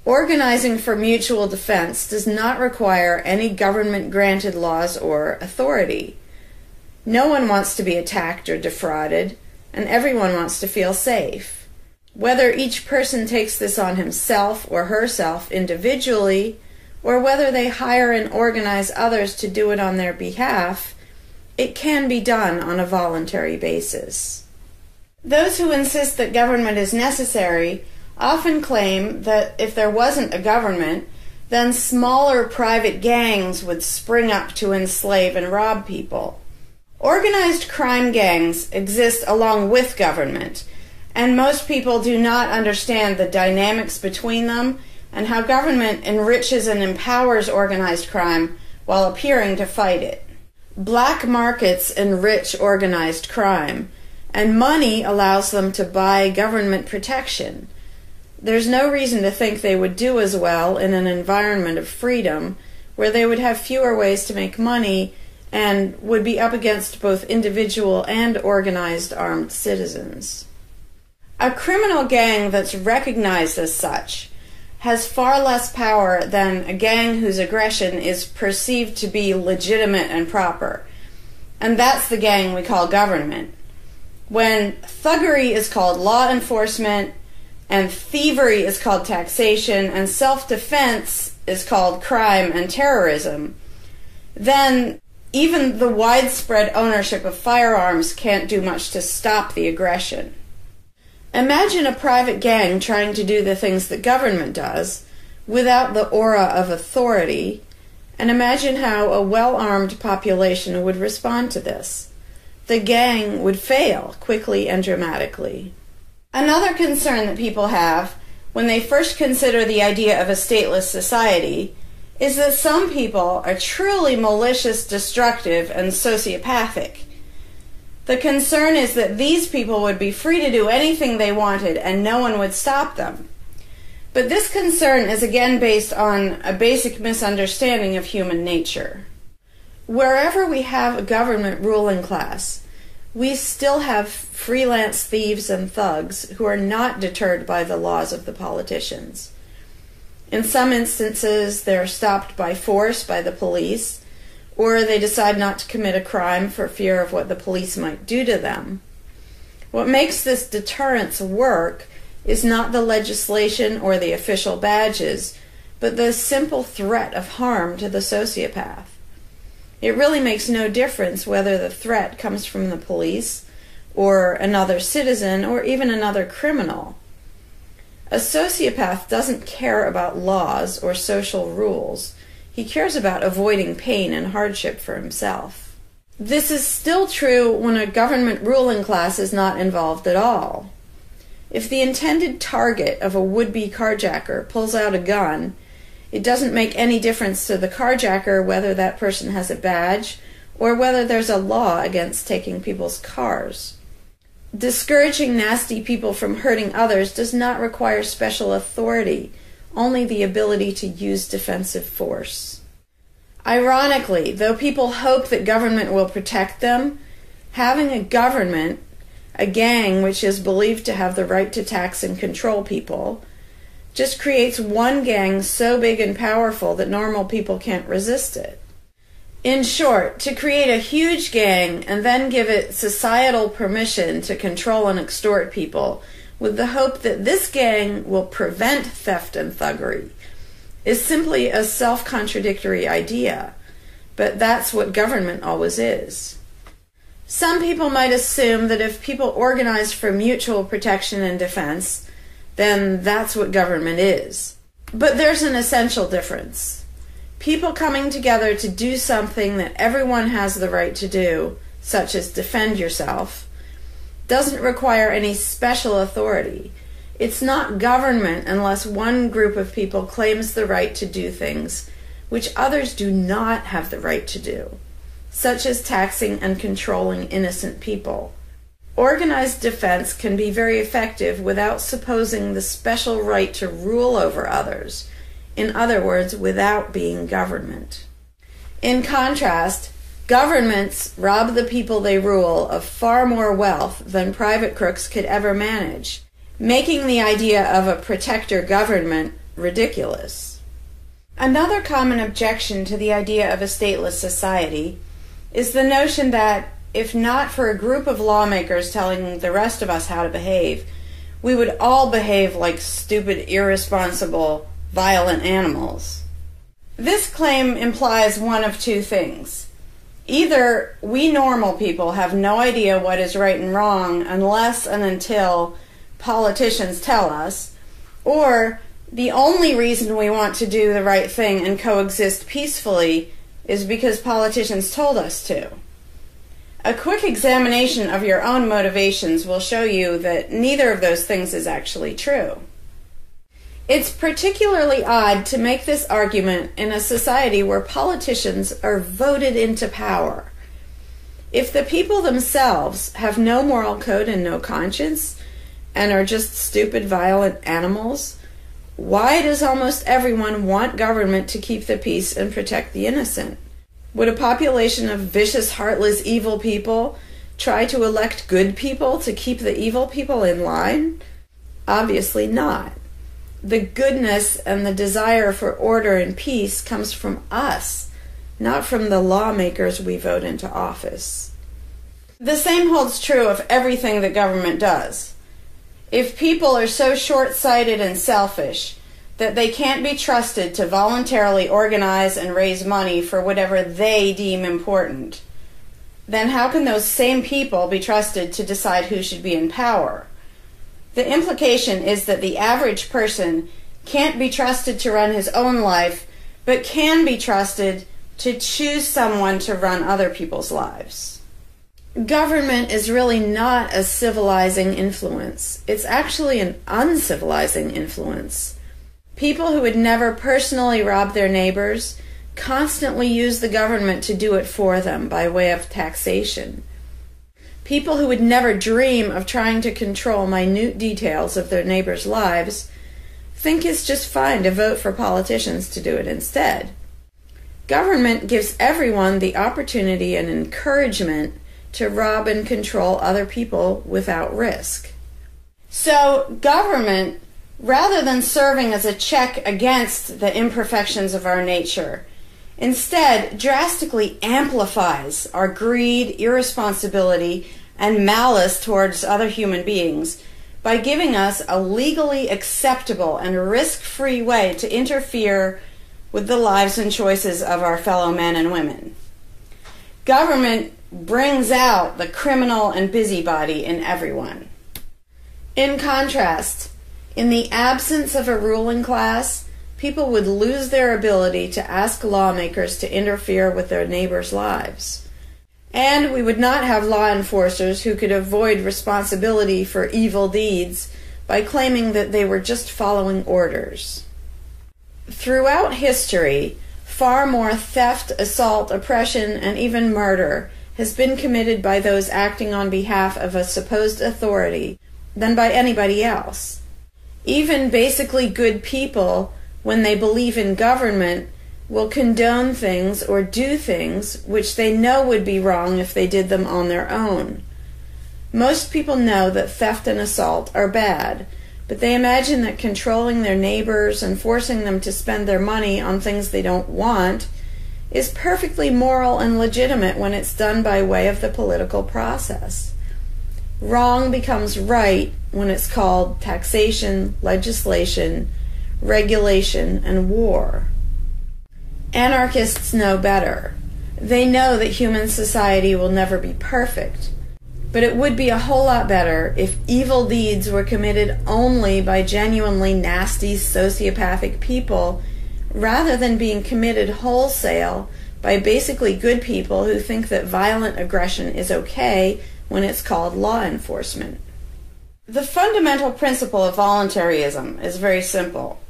Organizing for mutual defense does not require any government-granted laws or authority. No one wants to be attacked or defrauded, and everyone wants to feel safe. Whether each person takes this on himself or herself individually, or whether they hire and organize others to do it on their behalf, it can be done on a voluntary basis. Those who insist that government is necessary often claim that if there wasn't a government, then smaller private gangs would spring up to enslave and rob people. Organized crime gangs exist along with government, and most people do not understand the dynamics between them and how government enriches and empowers organized crime while appearing to fight it. Black markets enrich organized crime, and money allows them to buy government protection. There's no reason to think they would do as well in an environment of freedom, where they would have fewer ways to make money and would be up against both individual and organized armed citizens. A criminal gang that's recognized as such has far less power than a gang whose aggression is perceived to be legitimate and proper. And that's the gang we call government. When thuggery is called law enforcement, and thievery is called taxation, and self-defense is called crime and terrorism, then even the widespread ownership of firearms can't do much to stop the aggression. Imagine a private gang trying to do the things that government does without the aura of authority, and imagine how a well-armed population would respond to this. The gang would fail quickly and dramatically. Another concern that people have when they first consider the idea of a stateless society is that some people are truly malicious, destructive, and sociopathic. The concern is that these people would be free to do anything they wanted and no one would stop them. But this concern is again based on a basic misunderstanding of human nature. Wherever we have a government ruling class, we still have freelance thieves and thugs who are not deterred by the laws of the politicians. In some instances, they're stopped by force by the police, or they decide not to commit a crime for fear of what the police might do to them. What makes this deterrence work is not the legislation or the official badges, but the simple threat of harm to the sociopath. It really makes no difference whether the threat comes from the police, or another citizen, or even another criminal. A sociopath doesn't care about laws or social rules. He cares about avoiding pain and hardship for himself. This is still true when a government ruling class is not involved at all. If the intended target of a would-be carjacker pulls out a gun, it doesn't make any difference to the carjacker whether that person has a badge or whether there's a law against taking people's cars. Discouraging nasty people from hurting others does not require special authority, only the ability to use defensive force. Ironically, though people hope that government will protect them, having a government, a gang which is believed to have the right to tax and control people, just creates one gang so big and powerful that normal people can't resist it. In short, to create a huge gang and then give it societal permission to control and extort people with the hope that this gang will prevent theft and thuggery is simply a self-contradictory idea, but that's what government always is. Some people might assume that if people organize for mutual protection and defense, then that's what government is. But there's an essential difference. People coming together to do something that everyone has the right to do, such as defend yourself, doesn't require any special authority. It's not government unless one group of people claims the right to do things which others do not have the right to do, such as taxing and controlling innocent people. Organized defense can be very effective without supposing the special right to rule over others, in other words, without being government. In contrast, governments rob the people they rule of far more wealth than private crooks could ever manage, making the idea of a protector government ridiculous. Another common objection to the idea of a stateless society is the notion that, if not for a group of lawmakers telling the rest of us how to behave, we would all behave like stupid, irresponsible, violent animals. This claim implies one of two things. Either we normal people have no idea what is right and wrong unless and until politicians tell us, or the only reason we want to do the right thing and coexist peacefully is because politicians told us to. A quick examination of your own motivations will show you that neither of those things is actually true. It's particularly odd to make this argument in a society where politicians are voted into power. If the people themselves have no moral code and no conscience, and are just stupid, violent animals, why does almost everyone want government to keep the peace and protect the innocent? Would a population of vicious, heartless, evil people try to elect good people to keep the evil people in line? Obviously not. The goodness and the desire for order and peace comes from us, not from the lawmakers we vote into office. The same holds true of everything that government does. If people are so short-sighted and selfish that they can't be trusted to voluntarily organize and raise money for whatever they deem important, then how can those same people be trusted to decide who should be in power? The implication is that the average person can't be trusted to run his own life, but can be trusted to choose someone to run other people's lives. Government is really not a civilizing influence. It's actually an uncivilizing influence. People who would never personally rob their neighbors constantly use the government to do it for them by way of taxation. People who would never dream of trying to control minute details of their neighbors' lives think it's just fine to vote for politicians to do it instead. Government gives everyone the opportunity and encouragement to rob and control other people without risk. So government, rather than serving as a check against the imperfections of our nature, instead drastically amplifies our greed, irresponsibility, and malice towards other human beings by giving us a legally acceptable and risk-free way to interfere with the lives and choices of our fellow men and women. Government brings out the criminal and busybody in everyone. In contrast, in the absence of a ruling class, people would lose their ability to ask lawmakers to interfere with their neighbors' lives. And we would not have law enforcers who could avoid responsibility for evil deeds by claiming that they were just following orders. Throughout history, far more theft, assault, oppression, and even murder has been committed by those acting on behalf of a supposed authority than by anybody else. Even basically good people, when they believe in government, will condone things or do things which they know would be wrong if they did them on their own. Most people know that theft and assault are bad, but they imagine that controlling their neighbors and forcing them to spend their money on things they don't want is perfectly moral and legitimate when it's done by way of the political process. Wrong becomes right when it's called taxation, legislation, regulation, and war. Anarchists know better. They know that human society will never be perfect, but it would be a whole lot better if evil deeds were committed only by genuinely nasty, sociopathic people rather than being committed wholesale by basically good people who think that violent aggression is okay when it's called law enforcement. The fundamental principle of voluntarism is very simple.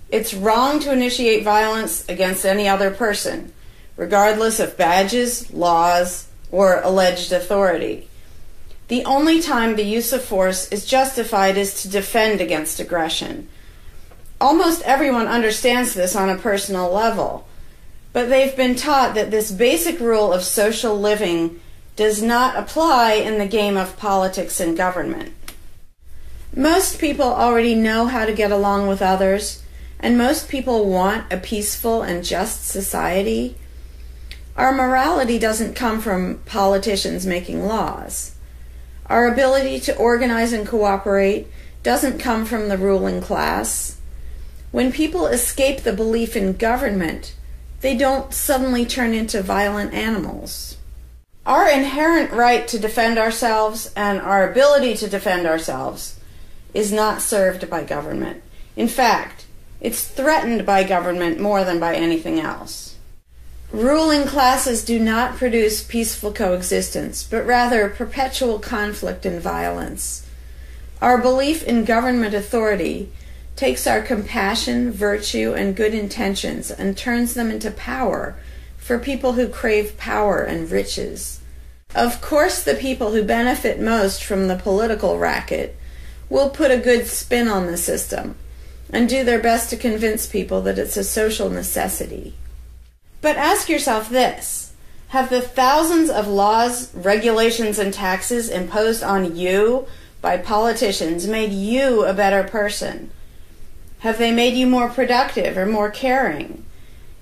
It's wrong to initiate violence against any other person, regardless of badges, laws, or alleged authority. The only time the use of force is justified is to defend against aggression. Almost everyone understands this on a personal level, but they've been taught that this basic rule of social living does not apply in the game of politics and government. Most people already know how to get along with others, and most people want a peaceful and just society. Our morality doesn't come from politicians making laws. Our ability to organize and cooperate doesn't come from the ruling class. When people escape the belief in government, they don't suddenly turn into violent animals. Our inherent right to defend ourselves and our ability to defend ourselves is not served by government. In fact, it's threatened by government more than by anything else. Ruling classes do not produce peaceful coexistence, but rather perpetual conflict and violence. Our belief in government authority takes our compassion, virtue, and good intentions and turns them into power for people who crave power and riches. Of course, the people who benefit most from the political racket will put a good spin on the system and do their best to convince people that it's a social necessity. But ask yourself this: have the thousands of laws, regulations, and taxes imposed on you by politicians made you a better person? Have they made you more productive or more caring?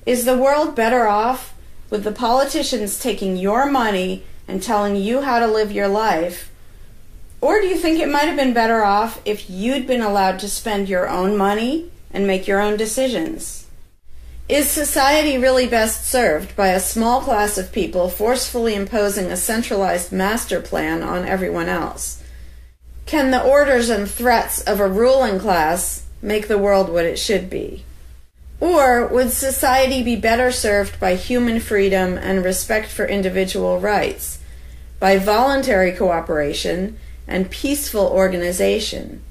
Is the world better off with the politicians taking your money and telling you how to live your life? Or do you think it might have been better off if you'd been allowed to spend your own money and make your own decisions? Is society really best served by a small class of people forcefully imposing a centralized master plan on everyone else? Can the orders and threats of a ruling class make the world what it should be? Or would society be better served by human freedom and respect for individual rights, by voluntary cooperation and peaceful organization?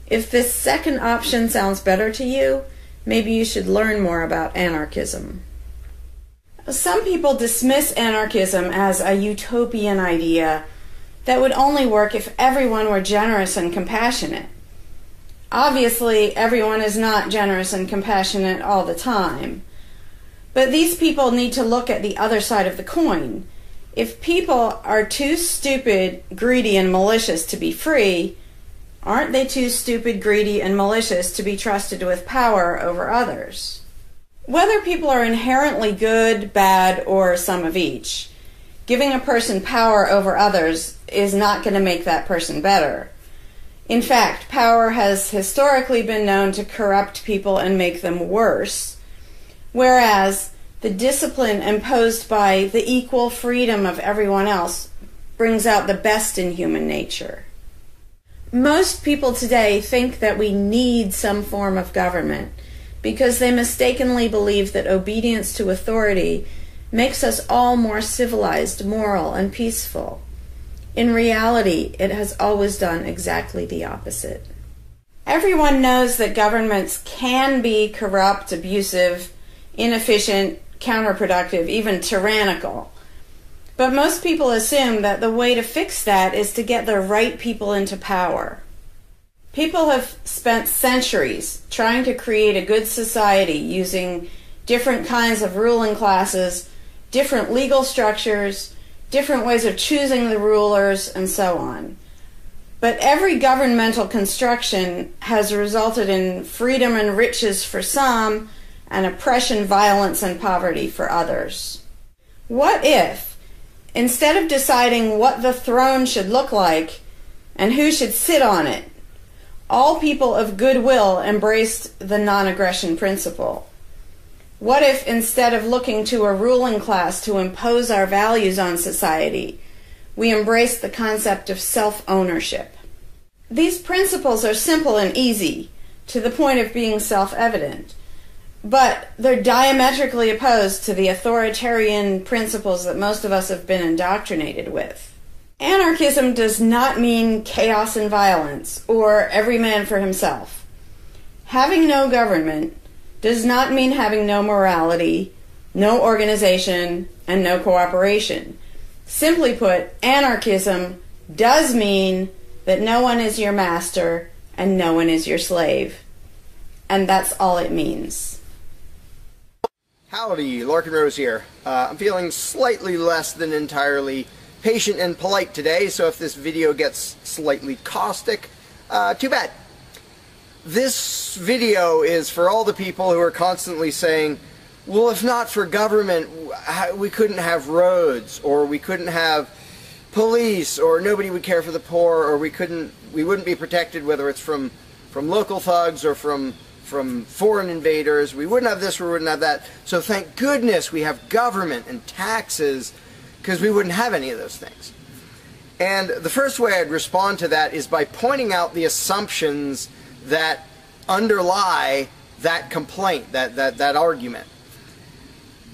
If this second option sounds better to you, maybe you should learn more about anarchism. Some people dismiss anarchism as a utopian idea that would only work if everyone were generous and compassionate. Obviously, everyone is not generous and compassionate all the time. But these people need to look at the other side of the coin. If people are too stupid, greedy, and malicious to be free, aren't they too stupid, greedy, and malicious to be trusted with power over others? Whether people are inherently good, bad, or some of each, giving a person power over others is not going to make that person better. In fact, power has historically been known to corrupt people and make them worse, whereas the discipline imposed by the equal freedom of everyone else brings out the best in human nature. Most people today think that we need some form of government because they mistakenly believe that obedience to authority makes us all more civilized, moral, and peaceful. In reality, it has always done exactly the opposite. Everyone knows that governments can be corrupt, abusive, inefficient, counterproductive, even tyrannical. But most people assume that the way to fix that is to get the right people into power. People have spent centuries trying to create a good society using different kinds of ruling classes, different legal structures, different ways of choosing the rulers, and so on. But every governmental construction has resulted in freedom and riches for some, and oppression, violence, and poverty for others. What if, instead of deciding what the throne should look like and who should sit on it, all people of goodwill embraced the non-aggression principle? What if, instead of looking to a ruling class to impose our values on society, we embraced the concept of self-ownership? These principles are simple and easy, to the point of being self-evident, but they're diametrically opposed to the authoritarian principles that most of us have been indoctrinated with. Anarchism does not mean chaos and violence, or every man for himself. Having no government does not mean having no morality, no organization, and no cooperation. Simply put, anarchism does mean that no one is your master and no one is your slave. And that's all it means. Howdy, Larkin Rose here. I'm feeling slightly less than entirely patient and polite today, so if this video gets slightly caustic, too bad. This video is for all the people who are constantly saying, well, if not for government, we couldn't have roads, or we couldn't have police, or nobody would care for the poor, or we wouldn't be protected, whether it's from local thugs or from foreign invaders. We wouldn't have this, we wouldn't have that. So thank goodness we have government and taxes, because we wouldn't have any of those things. And the first way I'd respond to that is by pointing out the assumptions that underlie that complaint, that argument.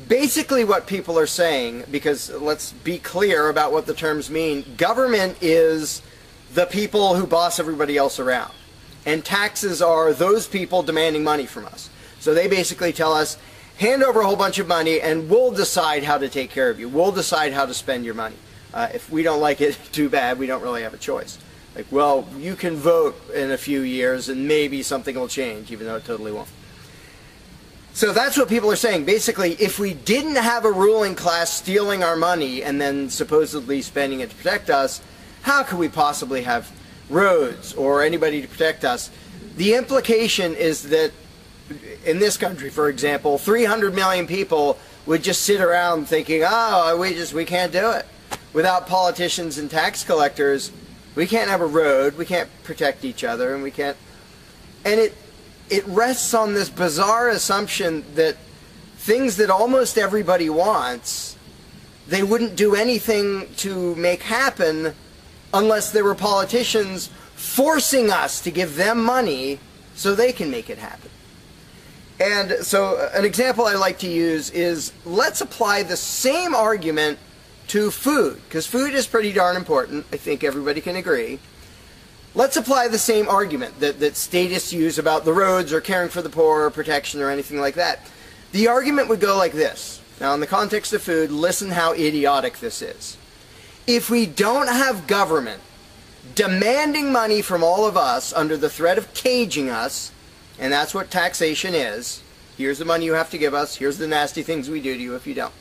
Basically what people are saying, because let's be clear about what the terms mean, government is the people who boss everybody else around. And taxes are those people demanding money from us. So they basically tell us, hand over a whole bunch of money and we'll decide how to take care of you. We'll decide how to spend your money. If we don't like it, too bad, we don't really have a choice. Like, well, you can vote in a few years and maybe something will change, even though it totally won't. So that's what people are saying. Basically, if we didn't have a ruling class stealing our money and then supposedly spending it to protect us, how could we possibly have roads or anybody to protect us? The implication is that in this country, for example, 300 million people would just sit around thinking, oh, we can't do it. Without politicians and tax collectors, we can't have a road, we can't protect each other, and we can't... And it rests on this bizarre assumption that things that almost everybody wants, they wouldn't do anything to make happen unless there were politicians forcing us to give them money so they can make it happen. And so an example I like to use is, let's apply the same argument to food, because food is pretty darn important. I think everybody can agree. Let's apply the same argument that statists use about the roads or caring for the poor or protection or anything like that. The argument would go like this. Now, in the context of food, listen how idiotic this is. If we don't have government demanding money from all of us under the threat of caging us, and that's what taxation is, here's the money you have to give us, here's the nasty things we do to you if you don't.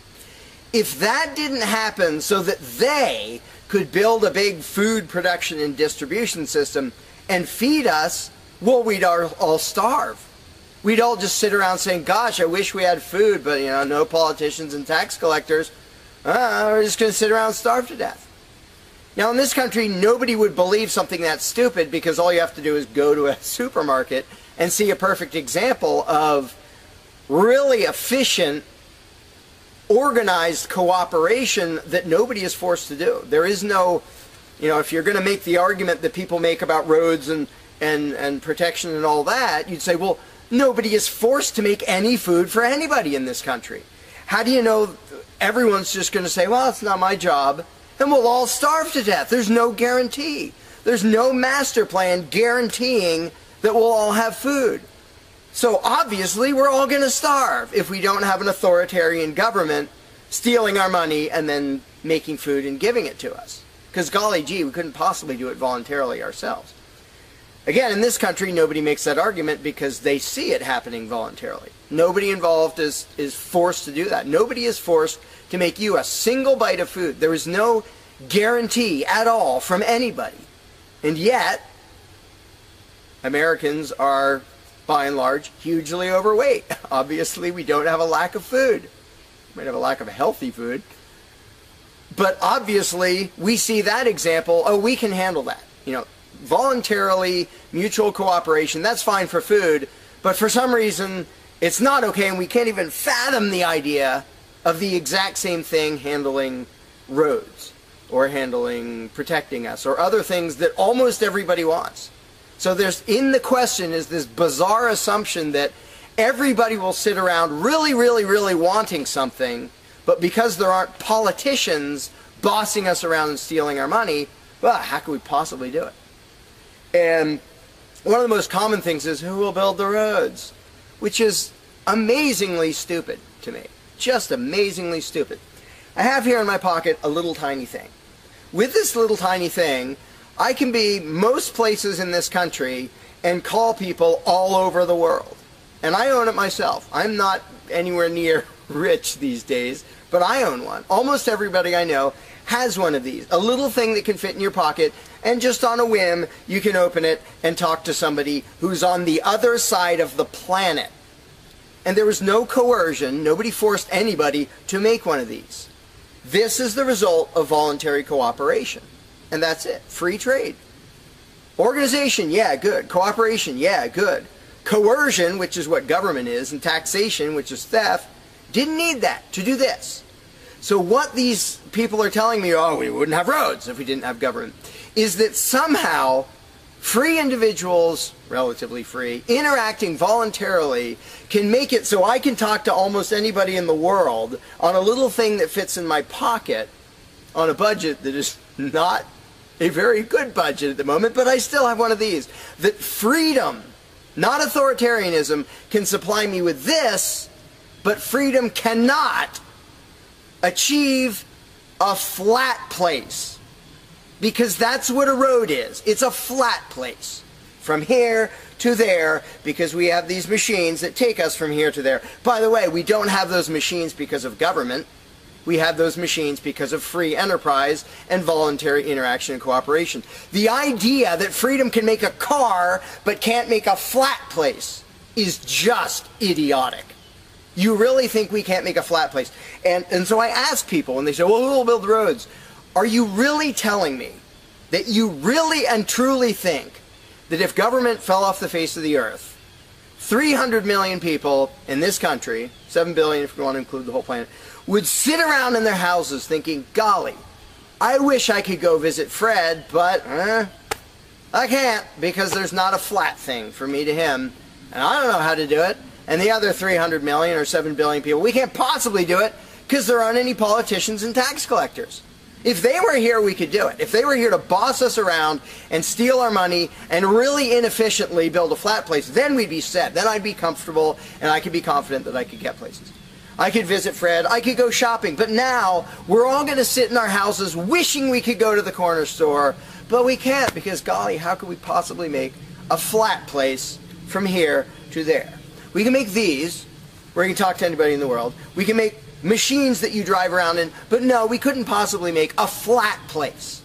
If that didn't happen so that they could build a big food production and distribution system and feed us, well, we'd all starve. We'd all just sit around saying, gosh, I wish we had food, but, you know, no politicians and tax collectors. We're just going to sit around and starve to death. Now, in this country, nobody would believe something that stupid, because all you have to do is go to a supermarket and see a perfect example of really efficient, organized cooperation that nobody is forced to do. There is no, you know, if you're going to make the argument that people make about roads and protection and all that, you'd say, well, nobody is forced to make any food for anybody in this country. How do you know everyone's just going to say, well, it's not my job, and we'll all starve to death? There's no guarantee. There's no master plan guaranteeing that we'll all have food. So obviously we're all going to starve if we don't have an authoritarian government stealing our money and then making food and giving it to us. Because golly gee, we couldn't possibly do it voluntarily ourselves. Again, in this country, nobody makes that argument because they see it happening voluntarily. Nobody involved is forced to do that. Nobody is forced to make you a single bite of food. There is no guarantee at all from anybody. And yet, Americans are, by and large, hugely overweight. Obviously, we don't have a lack of food. We might have a lack of healthy food. But obviously, we see that example, oh, we can handle that. You know, voluntarily, mutual cooperation, that's fine for food, but for some reason, it's not okay, and we can't even fathom the idea of the exact same thing handling roads, or handling protecting us, or other things that almost everybody wants. So there's, in the question is this bizarre assumption that everybody will sit around really, really, really wanting something, but because there aren't politicians bossing us around and stealing our money, well, how could we possibly do it? And one of the most common things is, who will build the roads? Which is amazingly stupid to me. Just amazingly stupid. I have here in my pocket a little tiny thing. With this little tiny thing, I can be most places in this country and call people all over the world. And I own it myself. I'm not anywhere near rich these days, but I own one. Almost everybody I know has one of these. A little thing that can fit in your pocket, and just on a whim, you can open it and talk to somebody who's on the other side of the planet. And there was no coercion. Nobody forced anybody to make one of these. This is the result of voluntary cooperation. And that's it. Free trade. Organization, yeah, good. Cooperation, yeah, good. Coercion, which is what government is, and taxation, which is theft, didn't need that to do this. So what these people are telling me, oh, we wouldn't have roads if we didn't have government, is that somehow free individuals, relatively free, interacting voluntarily can make it so I can talk to almost anybody in the world on a little thing that fits in my pocket on a budget that is not a very good budget at the moment, but I still have one of these. That freedom, not authoritarianism, can supply me with this, but freedom cannot achieve a flat place. Because that's what a road is. It's a flat place. From here to there, because we have these machines that take us from here to there. By the way, we don't have those machines because of government. We have those machines because of free enterprise and voluntary interaction and cooperation. The idea that freedom can make a car but can't make a flat place is just idiotic. You really think we can't make a flat place? And so I ask people, and they say, well, who will build roads? Are you really telling me that you really and truly think that if government fell off the face of the earth, 300 million people in this country, 7 billion if you want to include the whole planet, would sit around in their houses thinking, golly, I wish I could go visit Fred, but I can't, because there's not a flat thing from me to him, and I don't know how to do it. And the other 300 million or 7 billion people, we can't possibly do it because there aren't any politicians and tax collectors. If they were here, we could do it. If they were here to boss us around and steal our money and really inefficiently build a flat place, then we'd be set. Then I'd be comfortable and I could be confident that I could get places. I could visit Fred, I could go shopping, but now we're all going to sit in our houses wishing we could go to the corner store, but we can't because, golly, how could we possibly make a flat place from here to there? We can make these, where you can talk to anybody in the world. We can make machines that you drive around in, but no, we couldn't possibly make a flat place.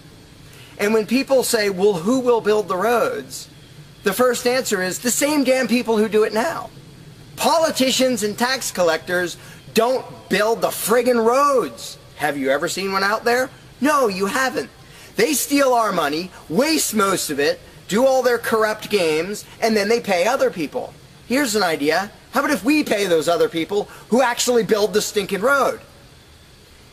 And when people say, well, who will build the roads? The first answer is the same damn people who do it now. Politicians and tax collectors don't build the friggin' roads. Have you ever seen one out there? No, you haven't. They steal our money, waste most of it, do all their corrupt games, and then they pay other people. Here's an idea. How about if we pay those other people who actually build the stinking road?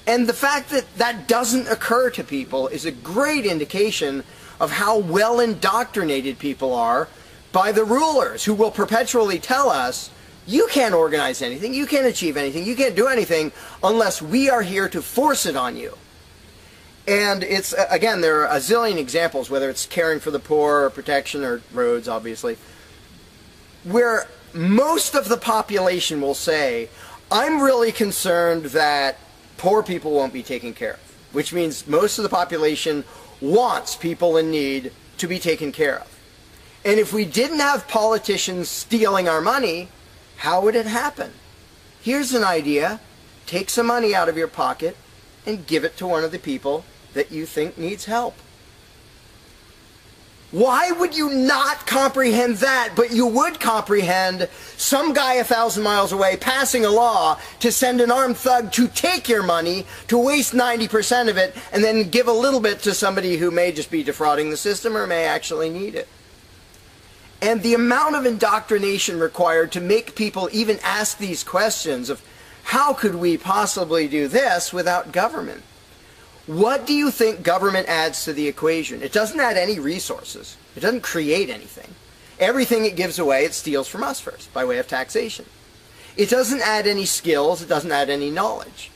And the fact that that doesn't occur to people is a great indication of how well indoctrinated people are by the rulers, who will perpetually tell us, you can't organize anything, you can't achieve anything, you can't do anything unless we are here to force it on you. And it's, again, there are a zillion examples, whether it's caring for the poor or protection or roads, obviously, where most of the population will say, I'm really concerned that poor people won't be taken care of, which means most of the population wants people in need to be taken care of. And if we didn't have politicians stealing our money, how would it happen? Here's an idea. Take some money out of your pocket and give it to one of the people that you think needs help. Why would you not comprehend that, but you would comprehend some guy 1,000 miles away passing a law to send an armed thug to take your money, to waste 90% of it, and then give a little bit to somebody who may just be defrauding the system or may actually need it? And the amount of indoctrination required to make people even ask these questions of how could we possibly do this without government? What do you think government adds to the equation? It doesn't add any resources. It doesn't create anything. Everything it gives away, it steals from us first, by way of taxation. It doesn't add any skills. It doesn't add any knowledge.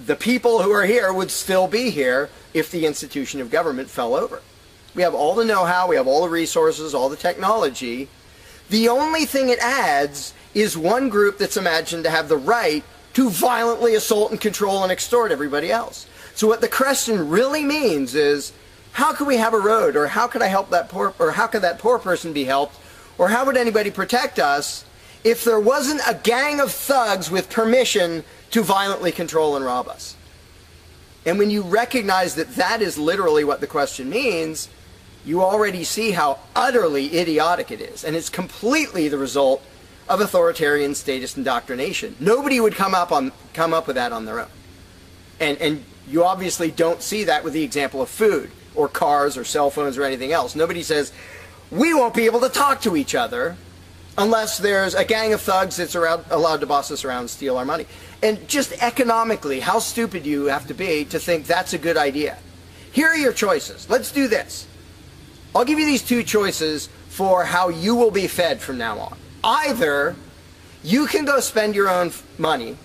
The people who are here would still be here if the institution of government fell over. We have all the know-how, we have all the resources, all the technology. The only thing it adds is one group that's imagined to have the right to violently assault and control and extort everybody else. So what the question really means is, how could we have a road, or how could I help that poor, or how could that poor person be helped, or how would anybody protect us if there wasn't a gang of thugs with permission to violently control and rob us? And when you recognize that that is literally what the question means, you already see how utterly idiotic it is. And it's completely the result of authoritarian statist indoctrination. Nobody would come up with that on their own. And you obviously don't see that with the example of food or cars or cell phones or anything else. Nobody says, we won't be able to talk to each other unless there's a gang of thugs that's allowed to boss us around and steal our money. And just economically, how stupid do you have to be to think that's a good idea? Here are your choices. Let's do this. I'll give you these two choices for how you will be fed from now on. Either you can go spend your own money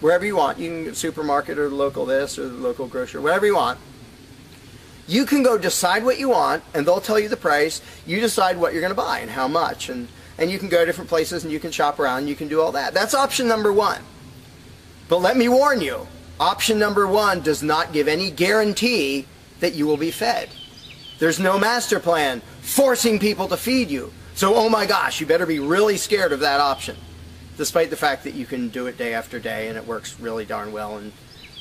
wherever you want. You can go to the supermarket or the local this or the local grocery, whatever you want. You can go decide what you want, and they'll tell you the price. You decide what you're going to buy and how much. And you can go to different places and you can shop around and you can do all that. That's option number one. But let me warn you, option number one does not give any guarantee that you will be fed. There's no master plan forcing people to feed you. So, oh my gosh, you better be really scared of that option, despite the fact that you can do it day after day and it works really darn well and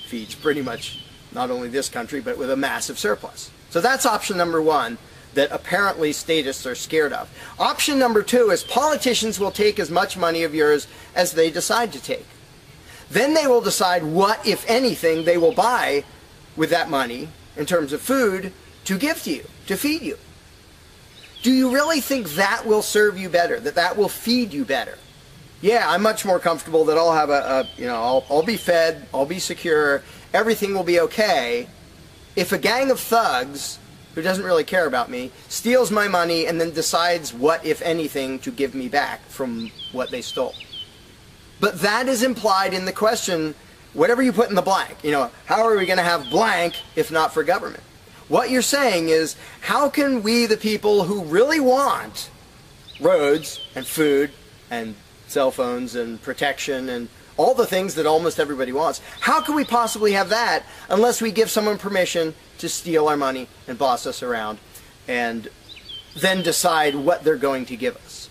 feeds pretty much not only this country, but with a massive surplus. So that's option number one that apparently statists are scared of. Option number two is politicians will take as much money of yours as they decide to take. Then they will decide what, if anything, they will buy with that money in terms of food to give to you, to feed you. Do you really think that will serve you better, that that will feed you better? Yeah, I'm much more comfortable that I'll have I'll be fed, I'll be secure, everything will be okay, if a gang of thugs who doesn't really care about me, steals my money, and then decides what, if anything, to give me back from what they stole. But that is implied in the question, whatever you put in the blank. You know, how are we going to have blank if not for government? What you're saying is, how can we, the people who really want roads and food and cell phones and protection and all the things that almost everybody wants, how can we possibly have that unless we give someone permission to steal our money and boss us around and then decide what they're going to give us?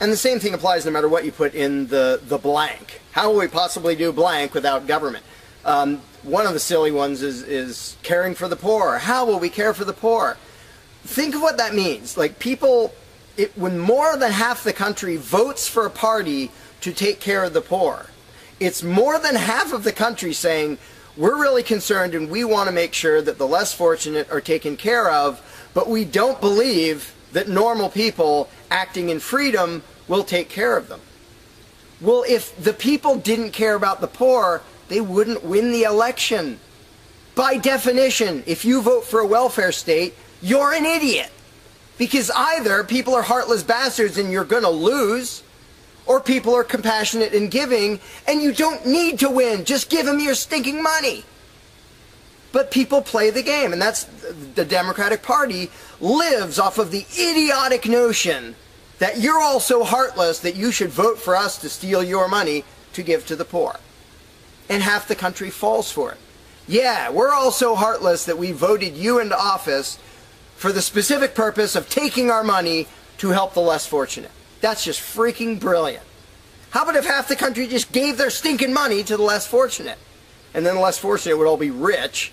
And the same thing applies no matter what you put in the blank. How will we possibly do blank without government? One of the silly ones is caring for the poor. How will we care for the poor? Think of what that means. Like, people, when more than half the country votes for a party to take care of the poor, it's more than half of the country saying, we're really concerned and we want to make sure that the less fortunate are taken care of, but we don't believe that normal people acting in freedom will take care of them. Well, if the people didn't care about the poor, they wouldn't win the election. By definition, if you vote for a welfare state, you're an idiot. Because either people are heartless bastards and you're going to lose, or people are compassionate and giving, and you don't need to win. Just give them your stinking money. But people play the game, and that's the Democratic Party lives off of the idiotic notion that you're all so heartless that you should vote for us to steal your money to give to the poor. And half the country falls for it. Yeah, we're all so heartless that we voted you into office for the specific purpose of taking our money to help the less fortunate. That's just freaking brilliant. How about if half the country just gave their stinking money to the less fortunate? And then the less fortunate would all be rich,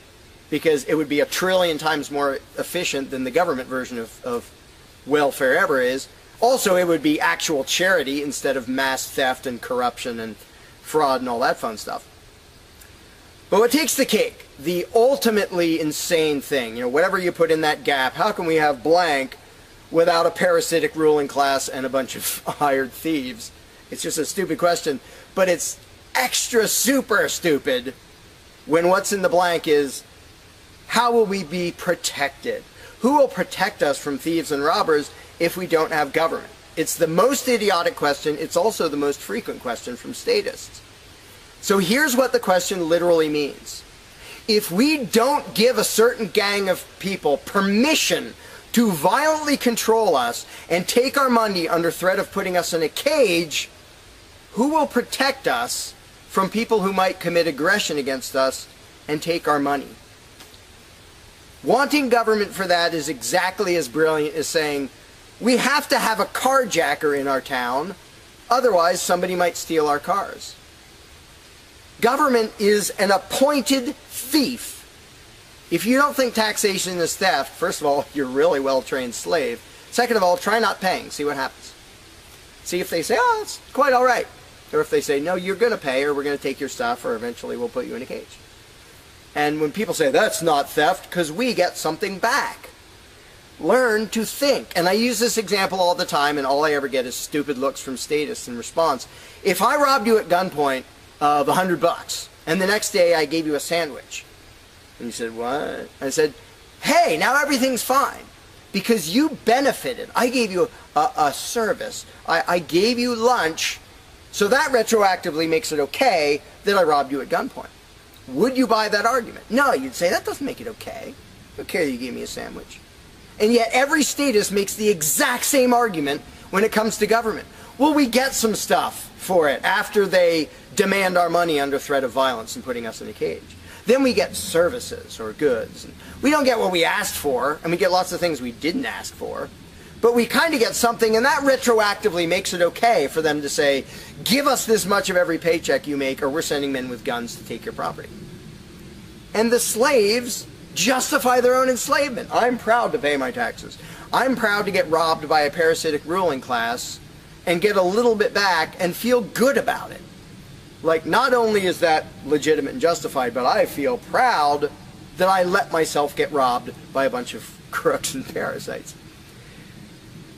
because it would be 1 trillion times more efficient than the government version of welfare ever is. Also, it would be actual charity instead of mass theft and corruption and fraud and all that fun stuff. But what takes the cake, the ultimately insane thing, you know, whatever you put in that gap, how can we have blank without a parasitic ruling class and a bunch of hired thieves? It's just a stupid question, but it's extra super stupid when what's in the blank is, how will we be protected? Who will protect us from thieves and robbers if we don't have government? It's the most idiotic question. It's also the most frequent question from statists. So here's what the question literally means. If we don't give a certain gang of people permission to violently control us and take our money under threat of putting us in a cage, who will protect us from people who might commit aggression against us and take our money? Wanting government for that is exactly as brilliant as saying, we have to have a carjacker in our town, otherwise somebody might steal our cars. Government is an appointed thief. If you don't think taxation is theft, first of all, you're a really well-trained slave. Second of all, try not paying. See what happens. See if they say, oh, it's quite all right. Or if they say, no, you're going to pay, or we're going to take your stuff, or eventually we'll put you in a cage. And when people say, that's not theft, because we get something back. Learn to think. And I use this example all the time, and all I ever get is stupid looks from statists in response. If I robbed you at gunpoint of $100, and the next day I gave you a sandwich, and you said, what? I said, hey, now everything's fine, because you benefited. I gave you a service. I gave you lunch, so that retroactively makes it okay that I robbed you at gunpoint. Would you buy that argument? No, you'd say, that doesn't make it okay. I don't care you gave me a sandwich. And yet every statist makes the exact same argument when it comes to government. Well, we get some stuff for it after they demand our money under threat of violence and putting us in a cage. Then we get services or goods. And we don't get what we asked for, and we get lots of things we didn't ask for. But we kind of get something, and that retroactively makes it okay for them to say, give us this much of every paycheck you make, or we're sending men with guns to take your property. And the slaves justify their own enslavement. I'm proud to pay my taxes. I'm proud to get robbed by a parasitic ruling class and get a little bit back and feel good about it. Like, not only is that legitimate and justified, but I feel proud that I let myself get robbed by a bunch of crooks and parasites.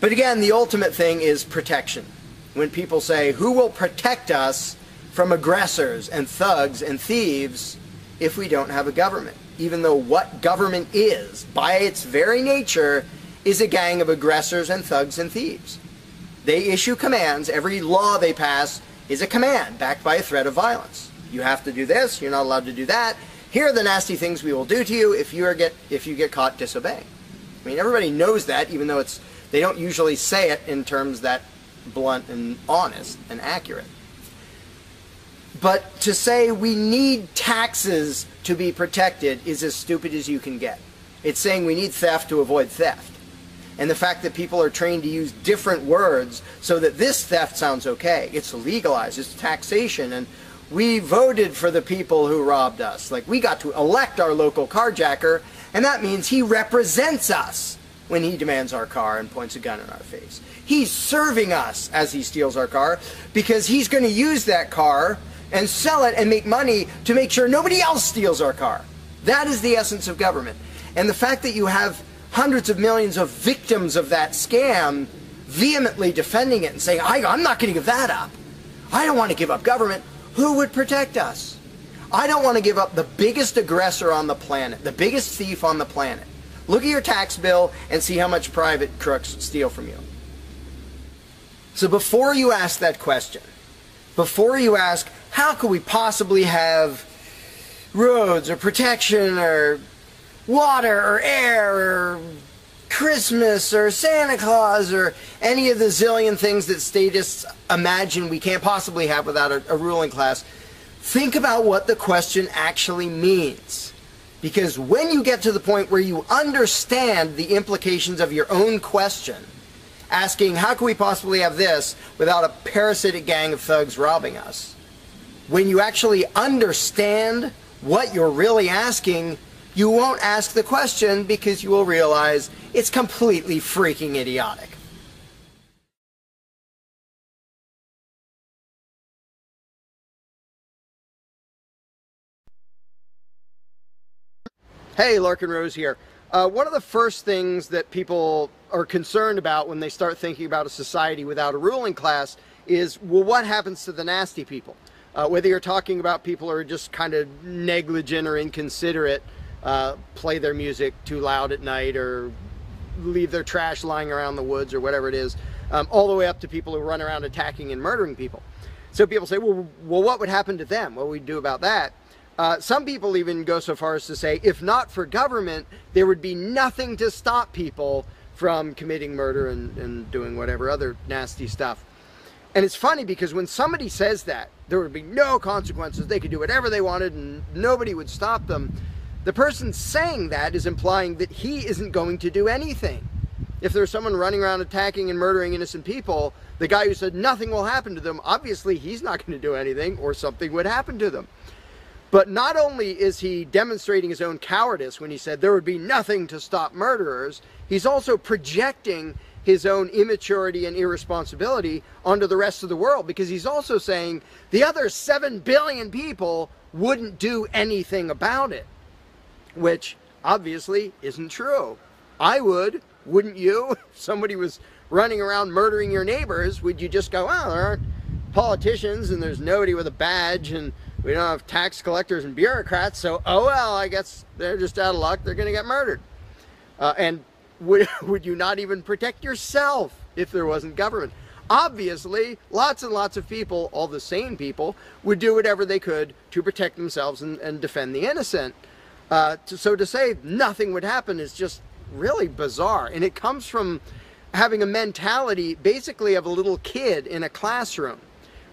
But again, the ultimate thing is protection. When people say, who will protect us from aggressors and thugs and thieves, if we don't have a government, even though what government is, by its very nature, is a gang of aggressors and thugs and thieves. They issue commands. Every law they pass is a command backed by a threat of violence. You have to do this. You're not allowed to do that. Here are the nasty things we will do to you if you get caught disobeying. I mean, everybody knows that, even though they don't usually say it in terms that blunt and honest and accurate. But to say we need taxes to be protected is as stupid as you can get. It's saying we need theft to avoid theft. And the fact that people are trained to use different words so that this theft sounds okay. It's legalized, it's taxation, and we voted for the people who robbed us. Like, we got to elect our local carjacker, and that means he represents us when he demands our car and points a gun in our face. He's serving us as he steals our car, because he's going to use that car and sell it and make money to make sure nobody else steals our car. That is the essence of government. And the fact that you have hundreds of millions of victims of that scam vehemently defending it and saying, I'm not going to give that up. I don't want to give up government. Who would protect us? I don't want to give up the biggest aggressor on the planet, the biggest thief on the planet. Look at your tax bill and see how much private crooks steal from you. So before you ask that question, before you ask, how could we possibly have roads or protection or water or air or Christmas or Santa Claus or any of the zillion things that statists imagine we can't possibly have without a ruling class, think about what the question actually means. Because when you get to the point where you understand the implications of your own question, asking how can we possibly have this without a parasitic gang of thugs robbing us, when you actually understand what you're really asking, you won't ask the question because you will realize it's completely freaking idiotic. Hey, Larkin Rose here. One of the first things that people are concerned about when they start thinking about a society without a ruling class is, well, what happens to the nasty people? Whether you're talking about people who are just kind of negligent or inconsiderate, play their music too loud at night or leave their trash lying around the woods or whatever it is, all the way up to people who run around attacking and murdering people. So people say, well, what would happen to them? What would we do about that? Some people even go so far as to say, if not for government, there would be nothing to stop people from committing murder and doing whatever other nasty stuff. And it's funny because when somebody says that, there would be no consequences, they could do whatever they wanted and nobody would stop them, the person saying that is implying that he isn't going to do anything. If there's someone running around attacking and murdering innocent people, the guy who said nothing will happen to them, obviously he's not going to do anything or something would happen to them. But not only is he demonstrating his own cowardice when he said there would be nothing to stop murderers, he's also projecting his own immaturity and irresponsibility onto the rest of the world, because he's also saying the other 7 billion people wouldn't do anything about it, which obviously isn't true. I would, wouldn't you? If somebody was running around murdering your neighbors, would you just go, well, there aren't politicians and there's nobody with a badge and we don't have tax collectors and bureaucrats, so oh well, I guess they're just out of luck, they're going to get murdered. And would you not even protect yourself if there wasn't government? Obviously, lots and lots of people, all the sane people, would do whatever they could to protect themselves and defend the innocent. So to say nothing would happen is just really bizarre. And it comes from having a mentality basically of a little kid in a classroom,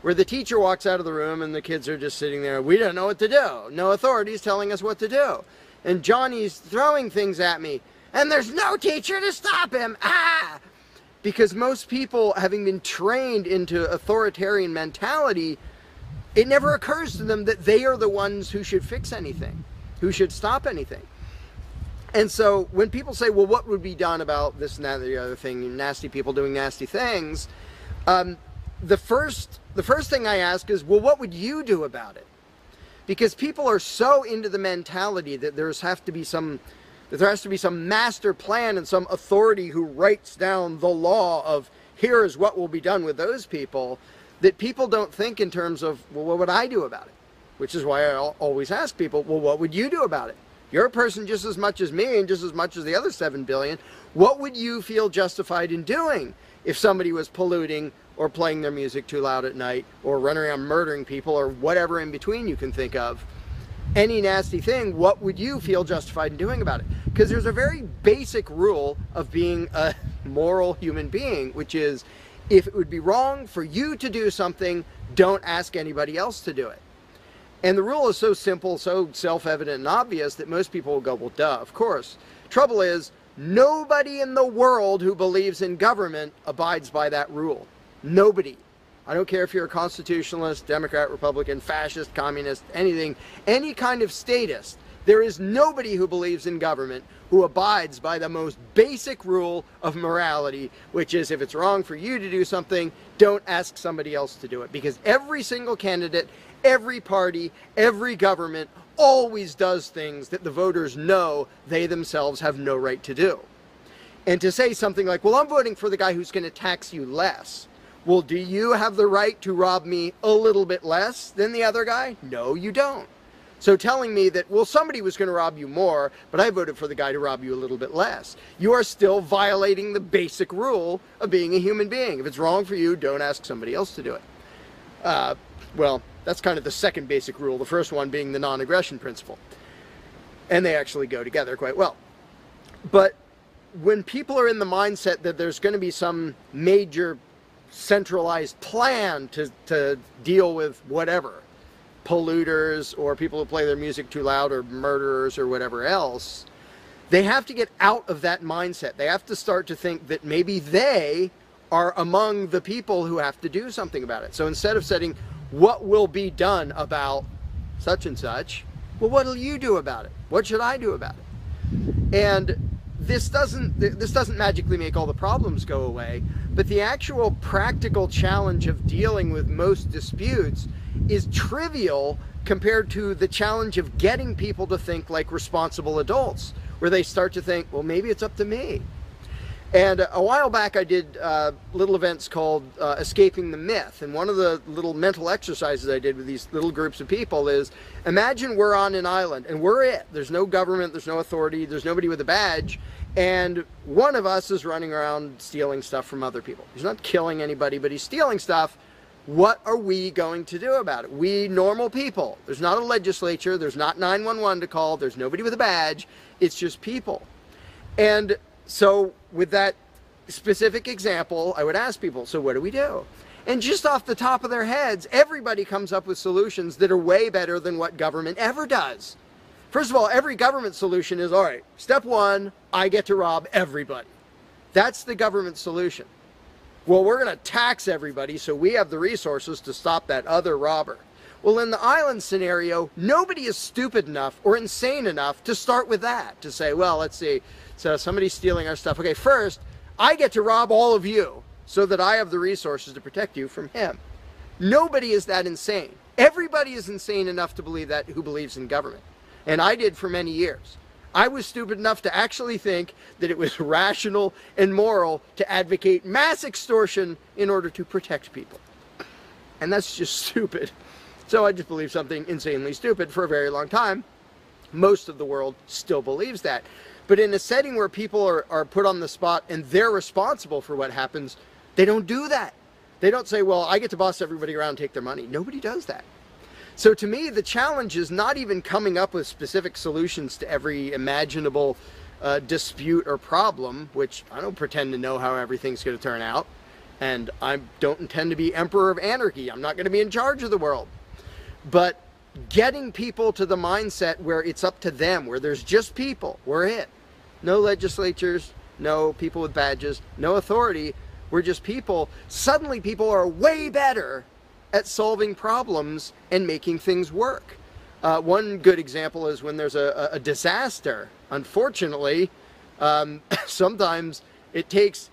where the teacher walks out of the room and the kids are just sitting there. We don't know what to do. No authority's telling us what to do. And Johnny's throwing things at me. And there's no teacher to stop him. Ah! Because most people, having been trained into authoritarian mentality, it never occurs to them that they are the ones who should fix anything, who should stop anything. And so when people say, well, what would be done about this and that and the other thing, nasty people doing nasty things, the first thing I ask is, well, what would you do about it? Because people are so into the mentality that there has to be some master plan and some authority who writes down the law of here is what will be done with those people, that people don't think in terms of, well, what would I do about it? which is why I always ask people, well, what would you do about it? You're a person just as much as me and just as much as the other 7 billion. What would you feel justified in doing if somebody was polluting or playing their music too loud at night or running around murdering people or whatever in between you can think of? Any nasty thing, what would you feel justified in doing about it? Because there's a very basic rule of being a moral human being, which is if it would be wrong for you to do something, don't ask anybody else to do it. And the rule is so simple, so self-evident and obvious that most people will go, well, duh, of course. Trouble is, nobody in the world who believes in government abides by that rule. Nobody. I don't care if you're a constitutionalist, Democrat, Republican, fascist, communist, anything, any kind of statist. There is nobody who believes in government who abides by the most basic rule of morality, which is if it's wrong for you to do something, don't ask somebody else to do it. Because every single candidate, every party, every government always does things that the voters know they themselves have no right to do. And to say something like, well, I'm voting for the guy who's going to tax you less. Well, do you have the right to rob me a little bit less than the other guy? No, you don't. So telling me that, well, somebody was going to rob you more, but I voted for the guy to rob you a little bit less, you are still violating the basic rule of being a human being. If it's wrong for you, don't ask somebody else to do it. Well, that's kind of the second basic rule, the first one being the non-aggression principle. And they actually go together quite well. But when people are in the mindset that there's going to be some major centralized plan to deal with whatever, polluters or people who play their music too loud or murderers or whatever else, they have to get out of that mindset. They have to start to think that maybe they are among the people who have to do something about it. So instead of saying, what will be done about such and such, well, what will you do about it? What should I do about it? And this doesn't magically make all the problems go away, but the actual practical challenge of dealing with most disputes is trivial compared to the challenge of getting people to think like responsible adults, where they start to think, well, maybe it's up to me. And a while back I did little events called Escaping the Myth, and one of the little mental exercises I did with these little groups of people is, imagine we're on an island and we're it. There's no government, there's no authority, there's nobody with a badge, and one of us is running around stealing stuff from other people. He's not killing anybody, but he's stealing stuff. What are we going to do about it? We normal people. There's not a legislature, there's not 911 to call, there's nobody with a badge, it's just people. And so with that specific example, I would ask people, so what do we do? And just off the top of their heads, everybody comes up with solutions that are way better than what government ever does. First of all, every government solution is, all right, step one, I get to rob everybody. That's the government solution. Well, we're going to tax everybody so we have the resources to stop that other robber. Well, in the island scenario, nobody is stupid enough or insane enough to start with that, to say, well, let's see, so somebody's stealing our stuff. Okay, first, I get to rob all of you so that I have the resources to protect you from him. Nobody is that insane. Everybody is insane enough to believe that who believes in government. And I did for many years. I was stupid enough to actually think that it was rational and moral to advocate mass extortion in order to protect people. And that's just stupid. So I just believed something insanely stupid for a very long time. Most of the world still believes that. But in a setting where people are put on the spot and they're responsible for what happens, they don't do that. They don't say, well, I get to boss everybody around and take their money. Nobody does that. So to me, the challenge is not even coming up with specific solutions to every imaginable dispute or problem, which I don't pretend to know how everything's going to turn out. And I don't intend to be emperor of anarchy. I'm not going to be in charge of the world. But getting people to the mindset where it's up to them, where there's just people, we're it. No legislatures, no people with badges, no authority, we're just people. Suddenly people are way better at solving problems and making things work. One good example is when there's a disaster. Unfortunately, sometimes it takes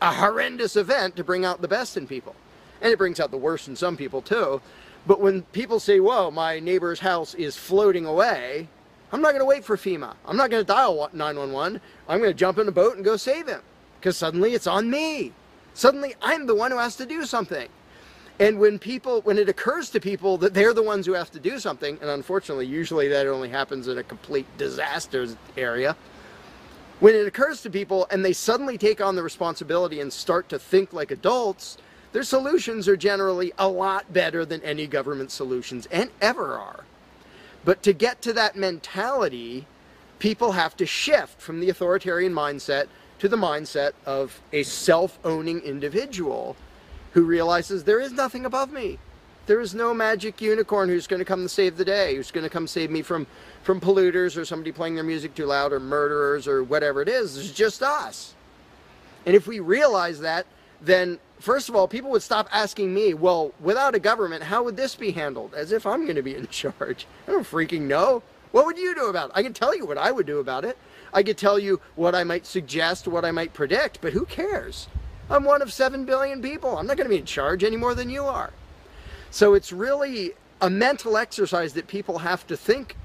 a horrendous event to bring out the best in people. And it brings out the worst in some people too. But when people say, whoa, my neighbor's house is floating away, I'm not going to wait for FEMA. I'm not going to dial 911. I'm going to jump in a boat and go save him. Because suddenly it's on me. Suddenly I'm the one who has to do something. And when it occurs to people that they're the ones who have to do something, and unfortunately, usually that only happens in a complete disaster area, when it occurs to people and they suddenly take on the responsibility and start to think like adults, their solutions are generally a lot better than any government solutions, and ever are. But to get to that mentality, people have to shift from the authoritarian mindset to the mindset of a self-owning individual who realizes there is nothing above me. There is no magic unicorn who's going to come and save the day, who's going to come save me from polluters or somebody playing their music too loud or murderers or whatever it is. It's just us. And if we realize that, then first of all, people would stop asking me, well, without a government, how would this be handled? As if I'm going to be in charge. I don't freaking know. What would you do about it? I can tell you what I would do about it. I could tell you what I might suggest, what I might predict, but who cares? I'm one of 7 billion people. I'm not going to be in charge any more than you are. So it's really a mental exercise that people have to think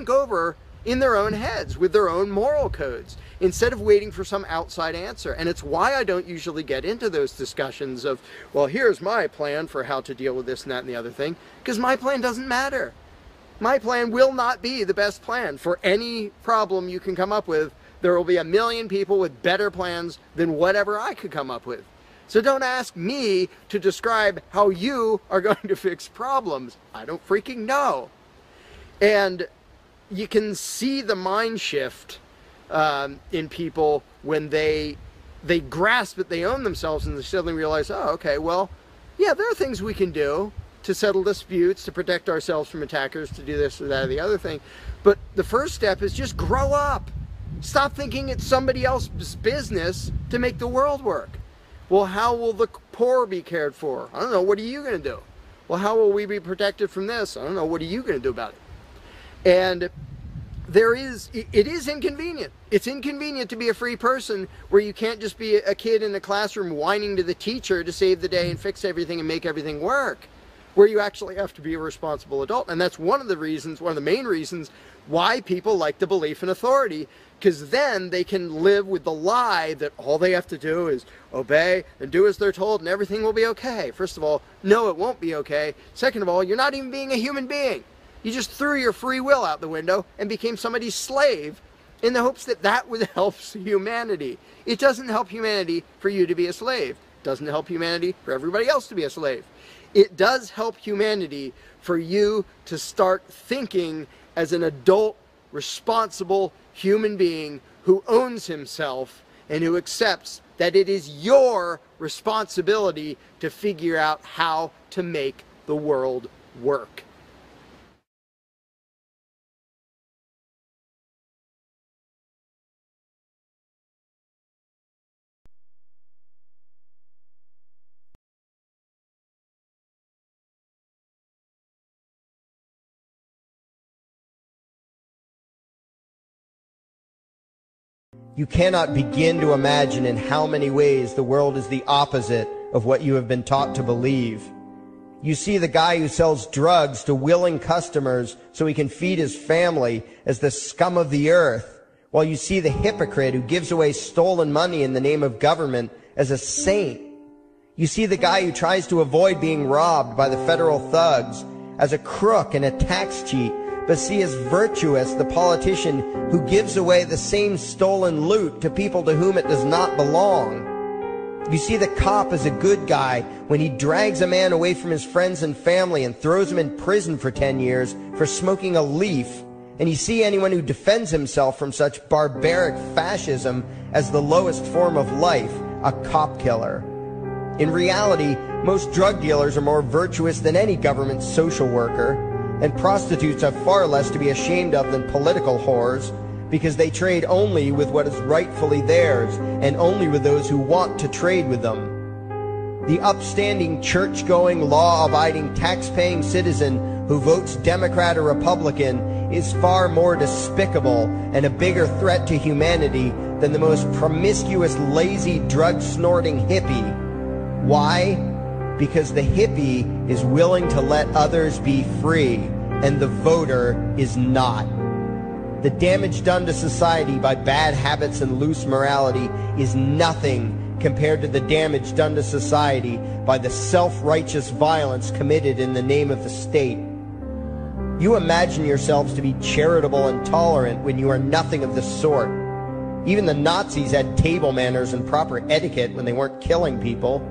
over in their own heads with their own moral codes instead of waiting for some outside answer. And it's why I don't usually get into those discussions of, well, here's my plan for how to deal with this and that and the other thing, because my plan doesn't matter. My plan will not be the best plan for any problem you can come up with. There will be a million people with better plans than whatever I could come up with. So don't ask me to describe how you are going to fix problems. I don't freaking know. And you can see the mind shift in people when they grasp that they own themselves and they suddenly realize, oh, okay, well, yeah, there are things we can do to settle disputes, to protect ourselves from attackers, to do this or that or the other thing. But the first step is just grow up. Stop thinking it's somebody else's business to make the world work. Well, how will the poor be cared for? I don't know. What are you going to do? Well, how will we be protected from this? I don't know. What are you going to do about it? And it is inconvenient. It's inconvenient to be a free person where you can't just be a kid in the classroom whining to the teacher to save the day and fix everything and make everything work, where you actually have to be a responsible adult. And that's one of the reasons, one of the main reasons why people like the belief in authority, because then they can live with the lie that all they have to do is obey and do as they're told and everything will be okay. First of all, no, it won't be okay. Second of all, you're not even being a human being. You just threw your free will out the window and became somebody's slave in the hopes that that would help humanity. It doesn't help humanity for you to be a slave. It doesn't help humanity for everybody else to be a slave. It does help humanity for you to start thinking as an adult, responsible human being who owns himself and who accepts that it is your responsibility to figure out how to make the world work. You cannot begin to imagine in how many ways the world is the opposite of what you have been taught to believe. You see the guy who sells drugs to willing customers so he can feed his family as the scum of the earth, while you see the hypocrite who gives away stolen money in the name of government as a saint. You see the guy who tries to avoid being robbed by the federal thugs as a crook and a tax cheat, but see as virtuous the politician who gives away the same stolen loot to people to whom it does not belong. You see the cop as a good guy when he drags a man away from his friends and family and throws him in prison for 10 years for smoking a leaf. And you see anyone who defends himself from such barbaric fascism as the lowest form of life, a cop killer. In reality, most drug dealers are more virtuous than any government social worker, and prostitutes have far less to be ashamed of than political whores, because they trade only with what is rightfully theirs, and only with those who want to trade with them. The upstanding, church-going, law-abiding, tax-paying citizen who votes Democrat or Republican is far more despicable and a bigger threat to humanity than the most promiscuous, lazy, drug-snorting hippie. Why? Because the hippie is willing to let others be free, and the voter is not. The damage done to society by bad habits and loose morality is nothing compared to the damage done to society by the self-righteous violence committed in the name of the state. You imagine yourselves to be charitable and tolerant when you are nothing of the sort. Even the Nazis had table manners and proper etiquette when they weren't killing people.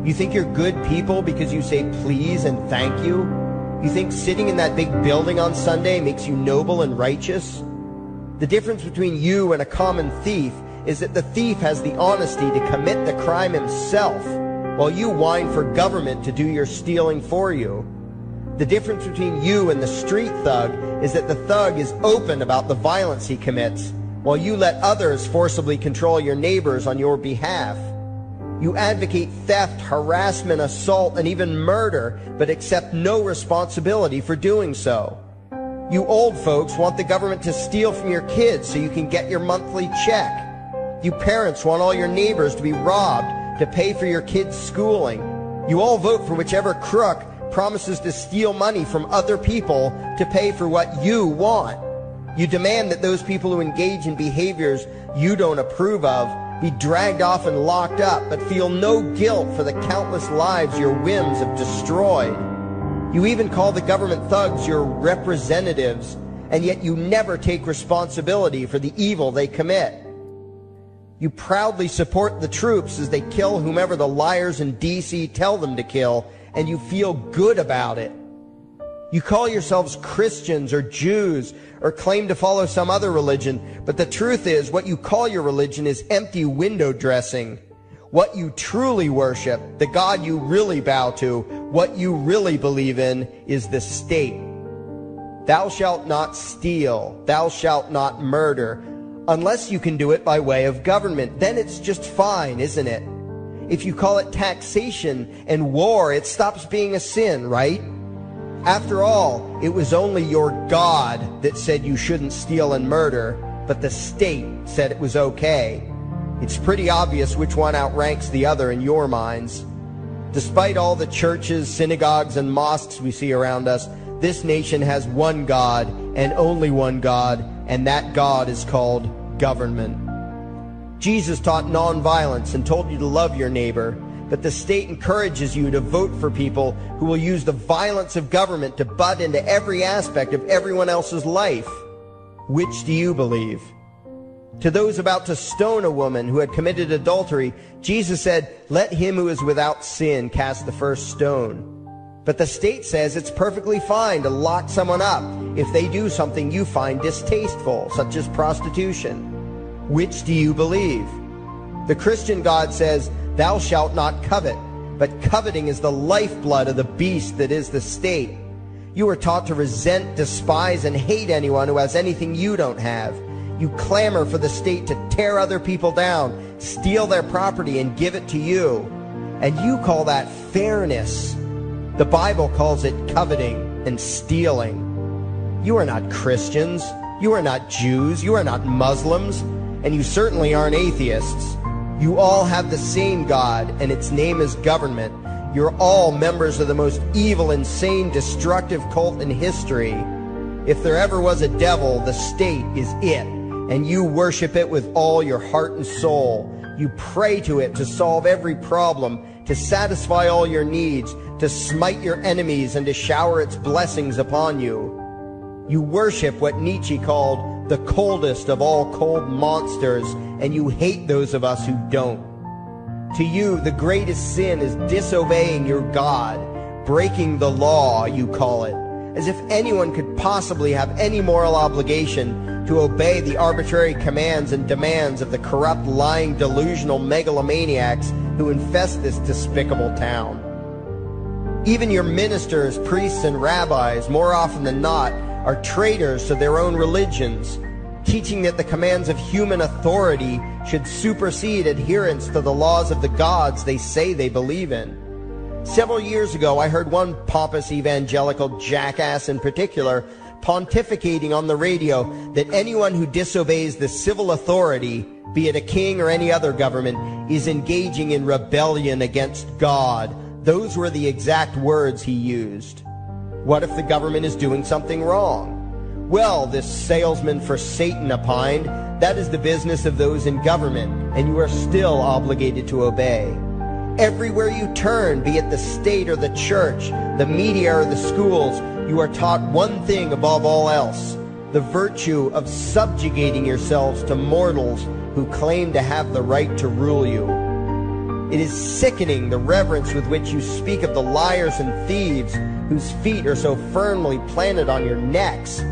You think you're good people because you say please and thank you? You think sitting in that big building on Sunday makes you noble and righteous? The difference between you and a common thief is that the thief has the honesty to commit the crime himself, while you whine for government to do your stealing for you. The difference between you and the street thug is that the thug is open about the violence he commits, while you let others forcibly control your neighbors on your behalf. You advocate theft, harassment, assault, and even murder, but accept no responsibility for doing so. You old folks want the government to steal from your kids so you can get your monthly check. You parents want all your neighbors to be robbed to pay for your kids' schooling. You all vote for whichever crook promises to steal money from other people to pay for what you want. You demand that those people who engage in behaviors you don't approve of be dragged off and locked up, but feel no guilt for the countless lives your whims have destroyed. You even call the government thugs your representatives, and yet you never take responsibility for the evil they commit. You proudly support the troops as they kill whomever the liars in D.C. tell them to kill, and you feel good about it. You call yourselves Christians or Jews or claim to follow some other religion, but the truth is what you call your religion is empty window dressing. What you truly worship, the God you really bow to, what you really believe in is the state. Thou shalt not steal, thou shalt not murder, unless you can do it by way of government. Then it's just fine, isn't it? If you call it taxation and war, it stops being a sin, right? After all, it was only your God that said you shouldn't steal and murder, but the state said it was okay. It's pretty obvious which one outranks the other in your minds. Despite all the churches, synagogues, and mosques we see around us, this nation has one God and only one God, and that God is called government. Jesus taught nonviolence and told you to love your neighbor, but the state encourages you to vote for people who will use the violence of government to butt into every aspect of everyone else's life. Which do you believe? To those about to stone a woman who had committed adultery, Jesus said, "Let him who is without sin cast the first stone." But the state says it's perfectly fine to lock someone up if they do something you find distasteful, such as prostitution. Which do you believe? The Christian God says, "Thou shalt not covet," but coveting is the lifeblood of the beast that is the state. You are taught to resent, despise, and hate anyone who has anything you don't have. You clamor for the state to tear other people down, steal their property, and give it to you. And you call that fairness. The Bible calls it coveting and stealing. You are not Christians. You are not Jews. You are not Muslims. And you certainly aren't atheists. You all have the same God, and its name is government. You're all members of the most evil, insane, destructive cult in history. If there ever was a devil, the state is it, and you worship it with all your heart and soul. You pray to it to solve every problem, to satisfy all your needs, to smite your enemies, and to shower its blessings upon you. You worship what Nietzsche called the coldest of all cold monsters, and you hate those of us who don't. To you, the greatest sin is disobeying your God, breaking the law, you call it, as if anyone could possibly have any moral obligation to obey the arbitrary commands and demands of the corrupt, lying, delusional megalomaniacs who infest this despicable town. Even your ministers, priests, and rabbis, more often than not, are traitors to their own religions, teaching that the commands of human authority should supersede adherence to the laws of the gods they say they believe in. Several years ago, I heard one pompous evangelical jackass in particular pontificating on the radio that anyone who disobeys the civil authority, be it a king or any other government, is engaging in rebellion against God. Those were the exact words he used. What if the government is doing something wrong? Well, this salesman for Satan opined, that is the business of those in government, and you are still obligated to obey. Everywhere you turn, be it the state or the church, the media or the schools, you are taught one thing above all else, the virtue of subjugating yourselves to mortals who claim to have the right to rule you. It is sickening the reverence with which you speak of the liars and thieves whose feet are so firmly planted on your necks.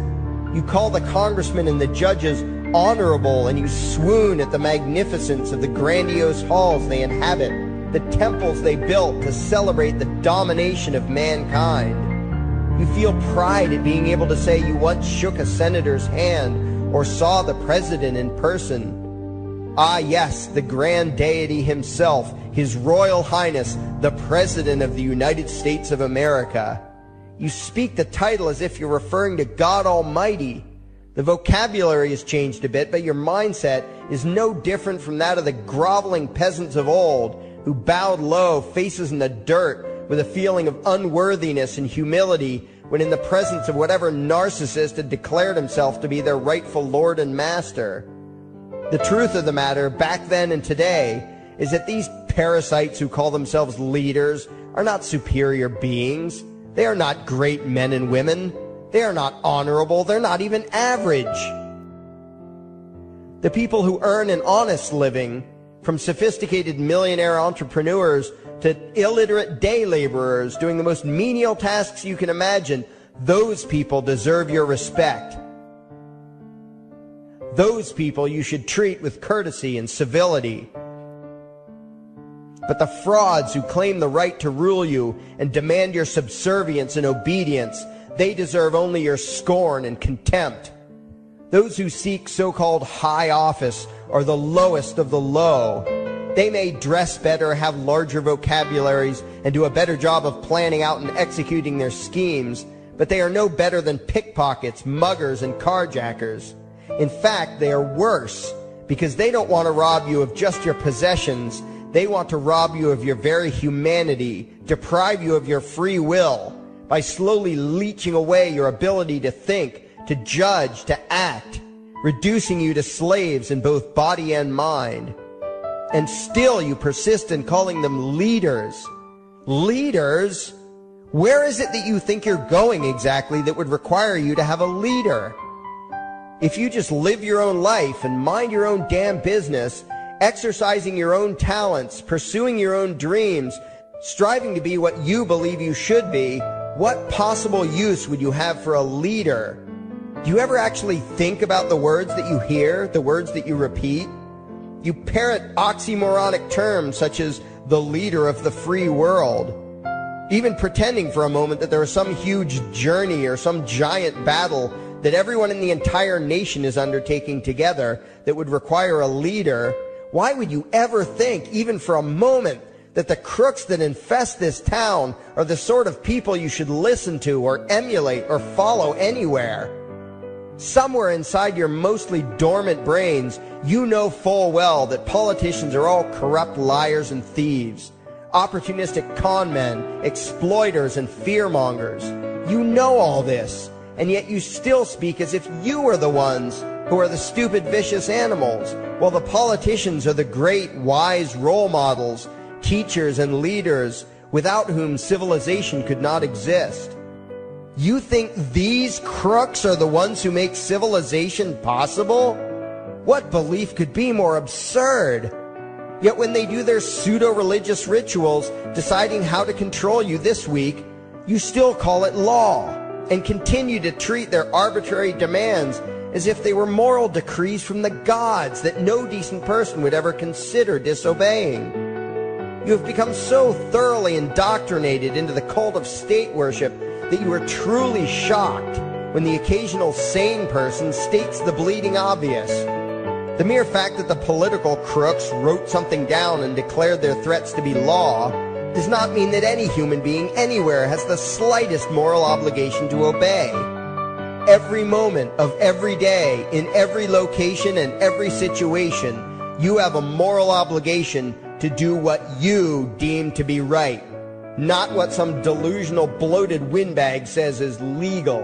You call the congressmen and the judges honorable, and you swoon at the magnificence of the grandiose halls they inhabit, the temples they built to celebrate the domination of mankind. You feel pride at being able to say you once shook a senator's hand or saw the president in person. Ah, yes, the grand deity himself, His Royal Highness, the President of the United States of America. You speak the title as if you're referring to God Almighty. The vocabulary has changed a bit, but your mindset is no different from that of the groveling peasants of old who bowed low, faces in the dirt, with a feeling of unworthiness and humility when in the presence of whatever narcissist had declared himself to be their rightful lord and master. The truth of the matter, back then and today, is that these parasites who call themselves leaders are not superior beings. They are not great men and women. They are not honorable. They're not even average. The people who earn an honest living, from sophisticated millionaire entrepreneurs to illiterate day laborers doing the most menial tasks you can imagine, those people deserve your respect. Those people you should treat with courtesy and civility. But the frauds who claim the right to rule you and demand your subservience and obedience, they deserve only your scorn and contempt. Those who seek so-called high office are the lowest of the low. They may dress better, have larger vocabularies, and do a better job of planning out and executing their schemes, but they are no better than pickpockets, muggers, and carjackers. In fact, they are worse, because they don't want to rob you of just your possessions. They want to rob you of your very humanity, deprive you of your free will, by slowly leeching away your ability to think, to judge, to act, reducing you to slaves in both body and mind. And still you persist in calling them leaders. Leaders? Where is it that you think you're going exactly that would require you to have a leader? If you just live your own life and mind your own damn business, exercising your own talents, pursuing your own dreams, striving to be what you believe you should be, what possible use would you have for a leader? Do you ever actually think about the words that you hear, the words that you repeat? You parrot oxymoronic terms such as the leader of the free world, even pretending for a moment that there is some huge journey or some giant battle that everyone in the entire nation is undertaking together that would require a leader. Why would you ever think, even for a moment, that the crooks that infest this town are the sort of people you should listen to or emulate or follow anywhere? Somewhere inside your mostly dormant brains, you know full well that politicians are all corrupt liars and thieves, opportunistic con men, exploiters, and fearmongers. You know all this, and yet you still speak as if you are the ones who are the stupid, vicious animals, while the politicians are the great, wise role models, teachers, and leaders without whom civilization could not exist. You think these crooks are the ones who make civilization possible? What belief could be more absurd? Yet when they do their pseudo-religious rituals, deciding how to control you this week, you still call it law, and continue to treat their arbitrary demands as if they were moral decrees from the gods that no decent person would ever consider disobeying. You have become so thoroughly indoctrinated into the cult of state worship that you are truly shocked when the occasional sane person states the bleeding obvious. The mere fact that the political crooks wrote something down and declared their threats to be law does not mean that any human being anywhere has the slightest moral obligation to obey. Every moment of every day, in every location and every situation, you have a moral obligation to do what you deem to be right, not what some delusional bloated windbag says is legal.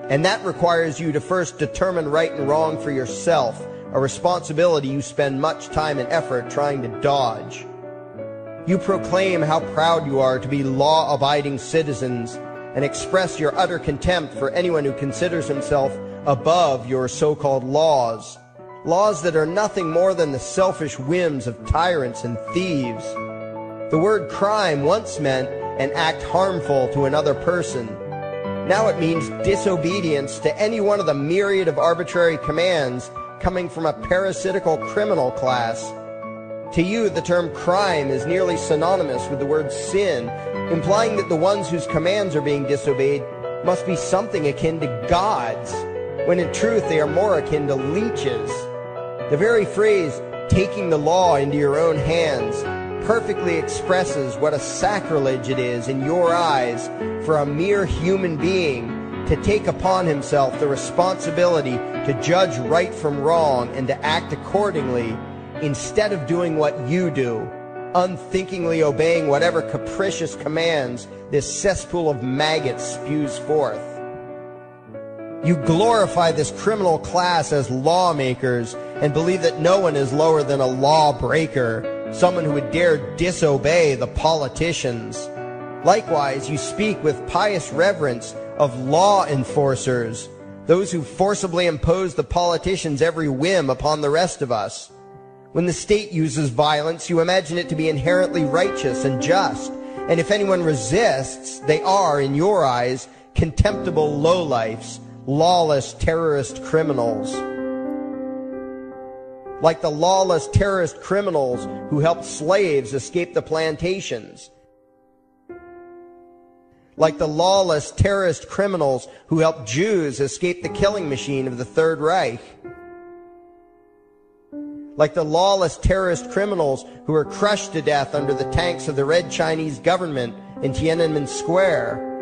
And that requires you to first determine right and wrong for yourself, a responsibility you spend much time and effort trying to dodge. You proclaim how proud you are to be law-abiding citizens and express your utter contempt for anyone who considers himself above your so-called laws. Laws that are nothing more than the selfish whims of tyrants and thieves. The word crime once meant an act harmful to another person. Now it means disobedience to any one of the myriad of arbitrary commands coming from a parasitical criminal class. To you, the term crime is nearly synonymous with the word sin, implying that the ones whose commands are being disobeyed must be something akin to gods, when in truth they are more akin to leeches. The very phrase, taking the law into your own hands, perfectly expresses what a sacrilege it is in your eyes for a mere human being to take upon himself the responsibility to judge right from wrong and to act accordingly, instead of doing what you do, unthinkingly obeying whatever capricious commands this cesspool of maggots spews forth. You glorify this criminal class as lawmakers and believe that no one is lower than a lawbreaker, someone who would dare disobey the politicians. Likewise, you speak with pious reverence of law enforcers, those who forcibly impose the politicians' every whim upon the rest of us. When the state uses violence, you imagine it to be inherently righteous and just, and if anyone resists, they are, in your eyes, contemptible lowlifes, lawless terrorist criminals. Like the lawless terrorist criminals who helped slaves escape the plantations. Like the lawless terrorist criminals who helped Jews escape the killing machine of the Third Reich. Like the lawless terrorist criminals who were crushed to death under the tanks of the Red Chinese government in Tiananmen Square.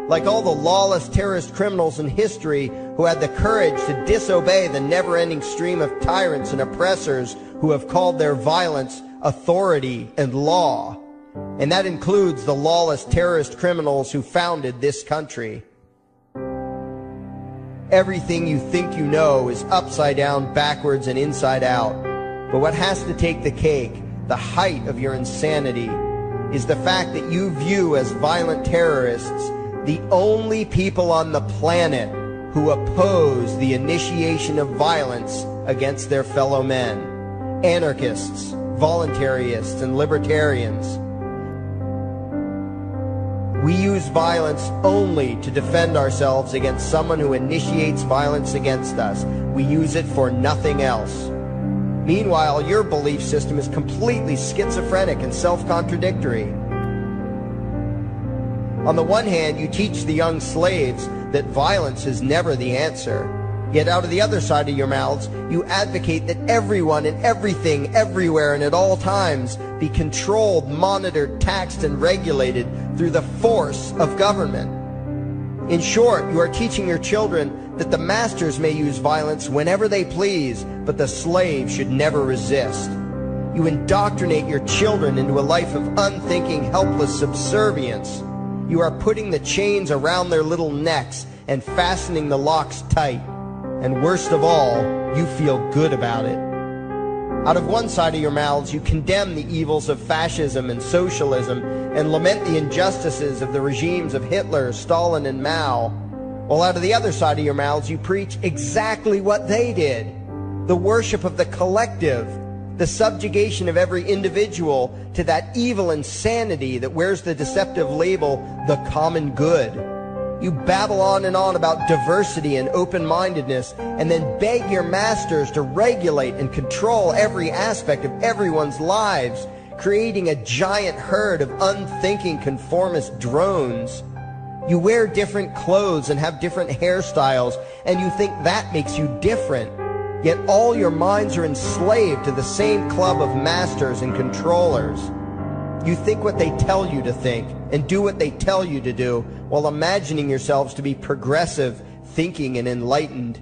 Like all the lawless terrorist criminals in history who had the courage to disobey the never-ending stream of tyrants and oppressors who have called their violence authority and law. And that includes the lawless terrorist criminals who founded this country. Everything you think you know is upside down, backwards, and inside out. But what has to take the cake, the height of your insanity, is the fact that you view as violent terrorists the only people on the planet who oppose the initiation of violence against their fellow men. Anarchists, voluntarists, and libertarians. We use violence only to defend ourselves against someone who initiates violence against us. We use it for nothing else. Meanwhile, your belief system is completely schizophrenic and self-contradictory. On the one hand, you teach the young slaves that violence is never the answer. Yet out of the other side of your mouths, you advocate that everyone and everything, everywhere and at all times be controlled, monitored, taxed, and regulated through the force of government. In short, you are teaching your children that the masters may use violence whenever they please, but the slave should never resist. You indoctrinate your children into a life of unthinking, helpless subservience. You are putting the chains around their little necks and fastening the locks tight. And worst of all, you feel good about it. Out of one side of your mouths, you condemn the evils of fascism and socialism and lament the injustices of the regimes of Hitler, Stalin, and Mao. While out of the other side of your mouths, you preach exactly what they did. The worship of the collective, the subjugation of every individual to that evil insanity that wears the deceptive label, the common good. You babble on and on about diversity and open-mindedness, and then beg your masters to regulate and control every aspect of everyone's lives, creating a giant herd of unthinking conformist drones. You wear different clothes and have different hairstyles, and you think that makes you different. Yet all your minds are enslaved to the same club of masters and controllers. You think what they tell you to think and do what they tell you to do while imagining yourselves to be progressive, thinking, and enlightened.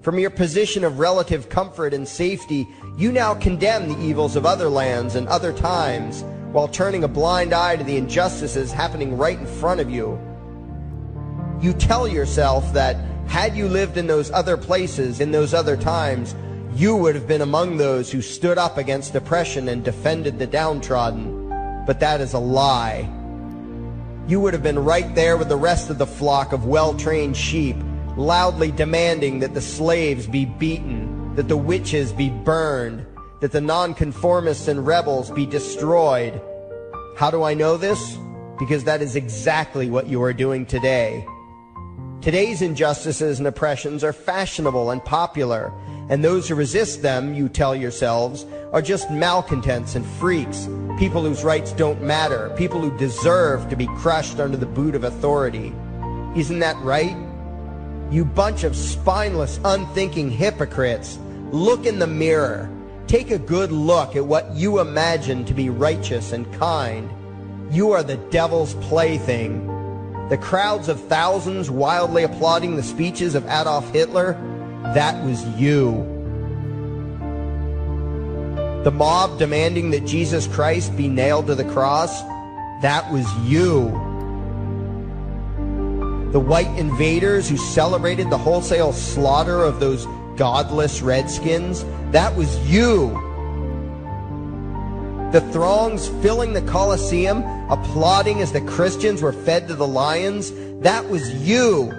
From your position of relative comfort and safety, you now condemn the evils of other lands and other times while turning a blind eye to the injustices happening right in front of you. You tell yourself that had you lived in those other places, in those other times, you would have been among those who stood up against oppression and defended the downtrodden. But that is a lie. You would have been right there with the rest of the flock of well-trained sheep, loudly demanding that the slaves be beaten, that the witches be burned, that the nonconformists and rebels be destroyed. How do I know this? Because that is exactly what you are doing today. Today's injustices and oppressions are fashionable and popular, and those who resist them, you tell yourselves, are just malcontents and freaks, people whose rights don't matter, people who deserve to be crushed under the boot of authority. Isn't that right? You bunch of spineless, unthinking hypocrites, look in the mirror. Take a good look at what you imagine to be righteous and kind. You are the devil's plaything. The crowds of thousands wildly applauding the speeches of Adolf Hitler, that was you. The mob demanding that Jesus Christ be nailed to the cross, that was you. The white invaders who celebrated the wholesale slaughter of those godless redskins, that was you. The throngs filling the Colosseum, applauding as the Christians were fed to the lions, that was you.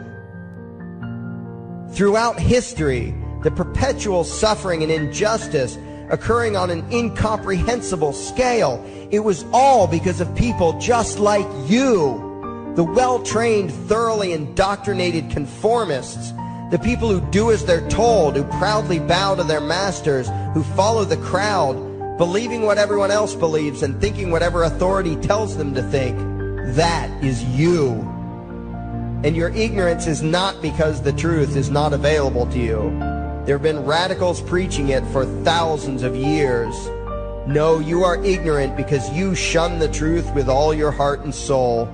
Throughout history, the perpetual suffering and injustice occurring on an incomprehensible scale, it was all because of people just like you. The well-trained, thoroughly indoctrinated conformists, the people who do as they're told, who proudly bow to their masters, who follow the crowd, believing what everyone else believes and thinking whatever authority tells them to think. That is you. And your ignorance is not because the truth is not available to you. There have been radicals preaching it for thousands of years. No, you are ignorant because you shun the truth with all your heart and soul.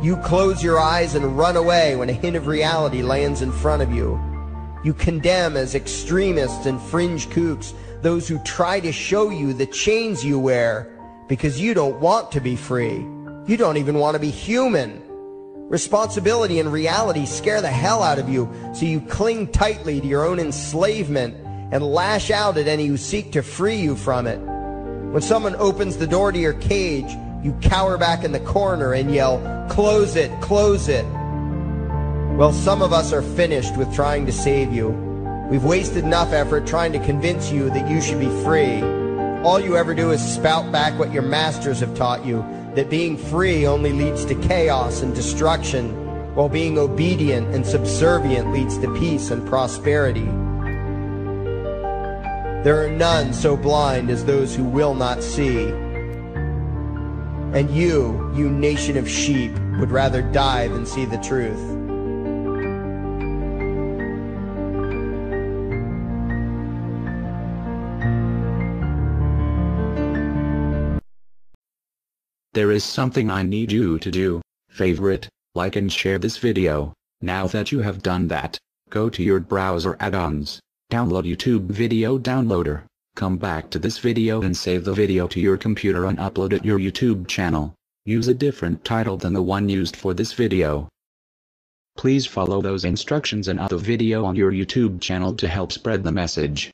You close your eyes and run away when a hint of reality lands in front of you. You condemn as extremists and fringe kooks those who try to show you the chains you wear because you don't want to be free. You don't even want to be human. Responsibility and reality scare the hell out of you, so you cling tightly to your own enslavement and lash out at any who seek to free you from it. When someone opens the door to your cage, you cower back in the corner and yell, "Close it, close it." Well, some of us are finished with trying to save you. We've wasted enough effort trying to convince you that you should be free. All you ever do is spout back what your masters have taught you, that being free only leads to chaos and destruction, while being obedient and subservient leads to peace and prosperity. There are none so blind as those who will not see. And you nation of sheep, would rather die than see the truth. There is something I need you to do. Favorite, like and share this video. Now that you have done that, go to your browser add-ons, download YouTube Video Downloader, come back to this video and save the video to your computer and upload it to your YouTube channel. Use a different title than the one used for this video. Please follow those instructions and add the video on your YouTube channel to help spread the message.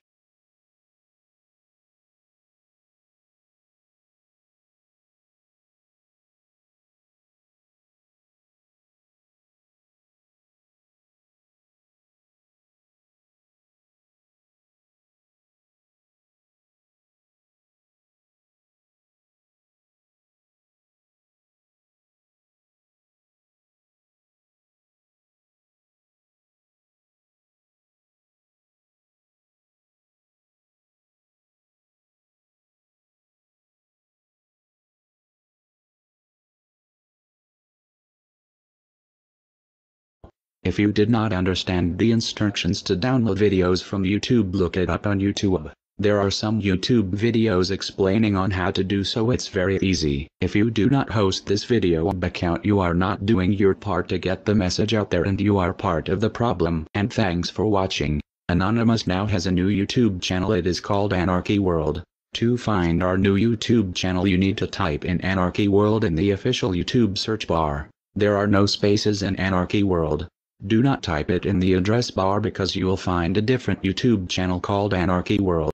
If you did not understand the instructions to download videos from YouTube, look it up on YouTube. There are some YouTube videos explaining on how to do so. It's very easy. If you do not host this video account, you are not doing your part to get the message out there, and you are part of the problem. And thanks for watching. Anonymous now has a new YouTube channel. It is called Anarchy World. To find our new YouTube channel, you need to type in Anarchy World in the official YouTube search bar. There are no spaces in Anarchy World. Do not type it in the address bar because you will find a different YouTube channel called Anarchy World.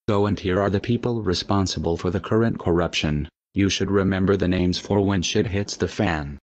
So, and here are the people responsible for the current corruption. You should remember the names for when shit hits the fan.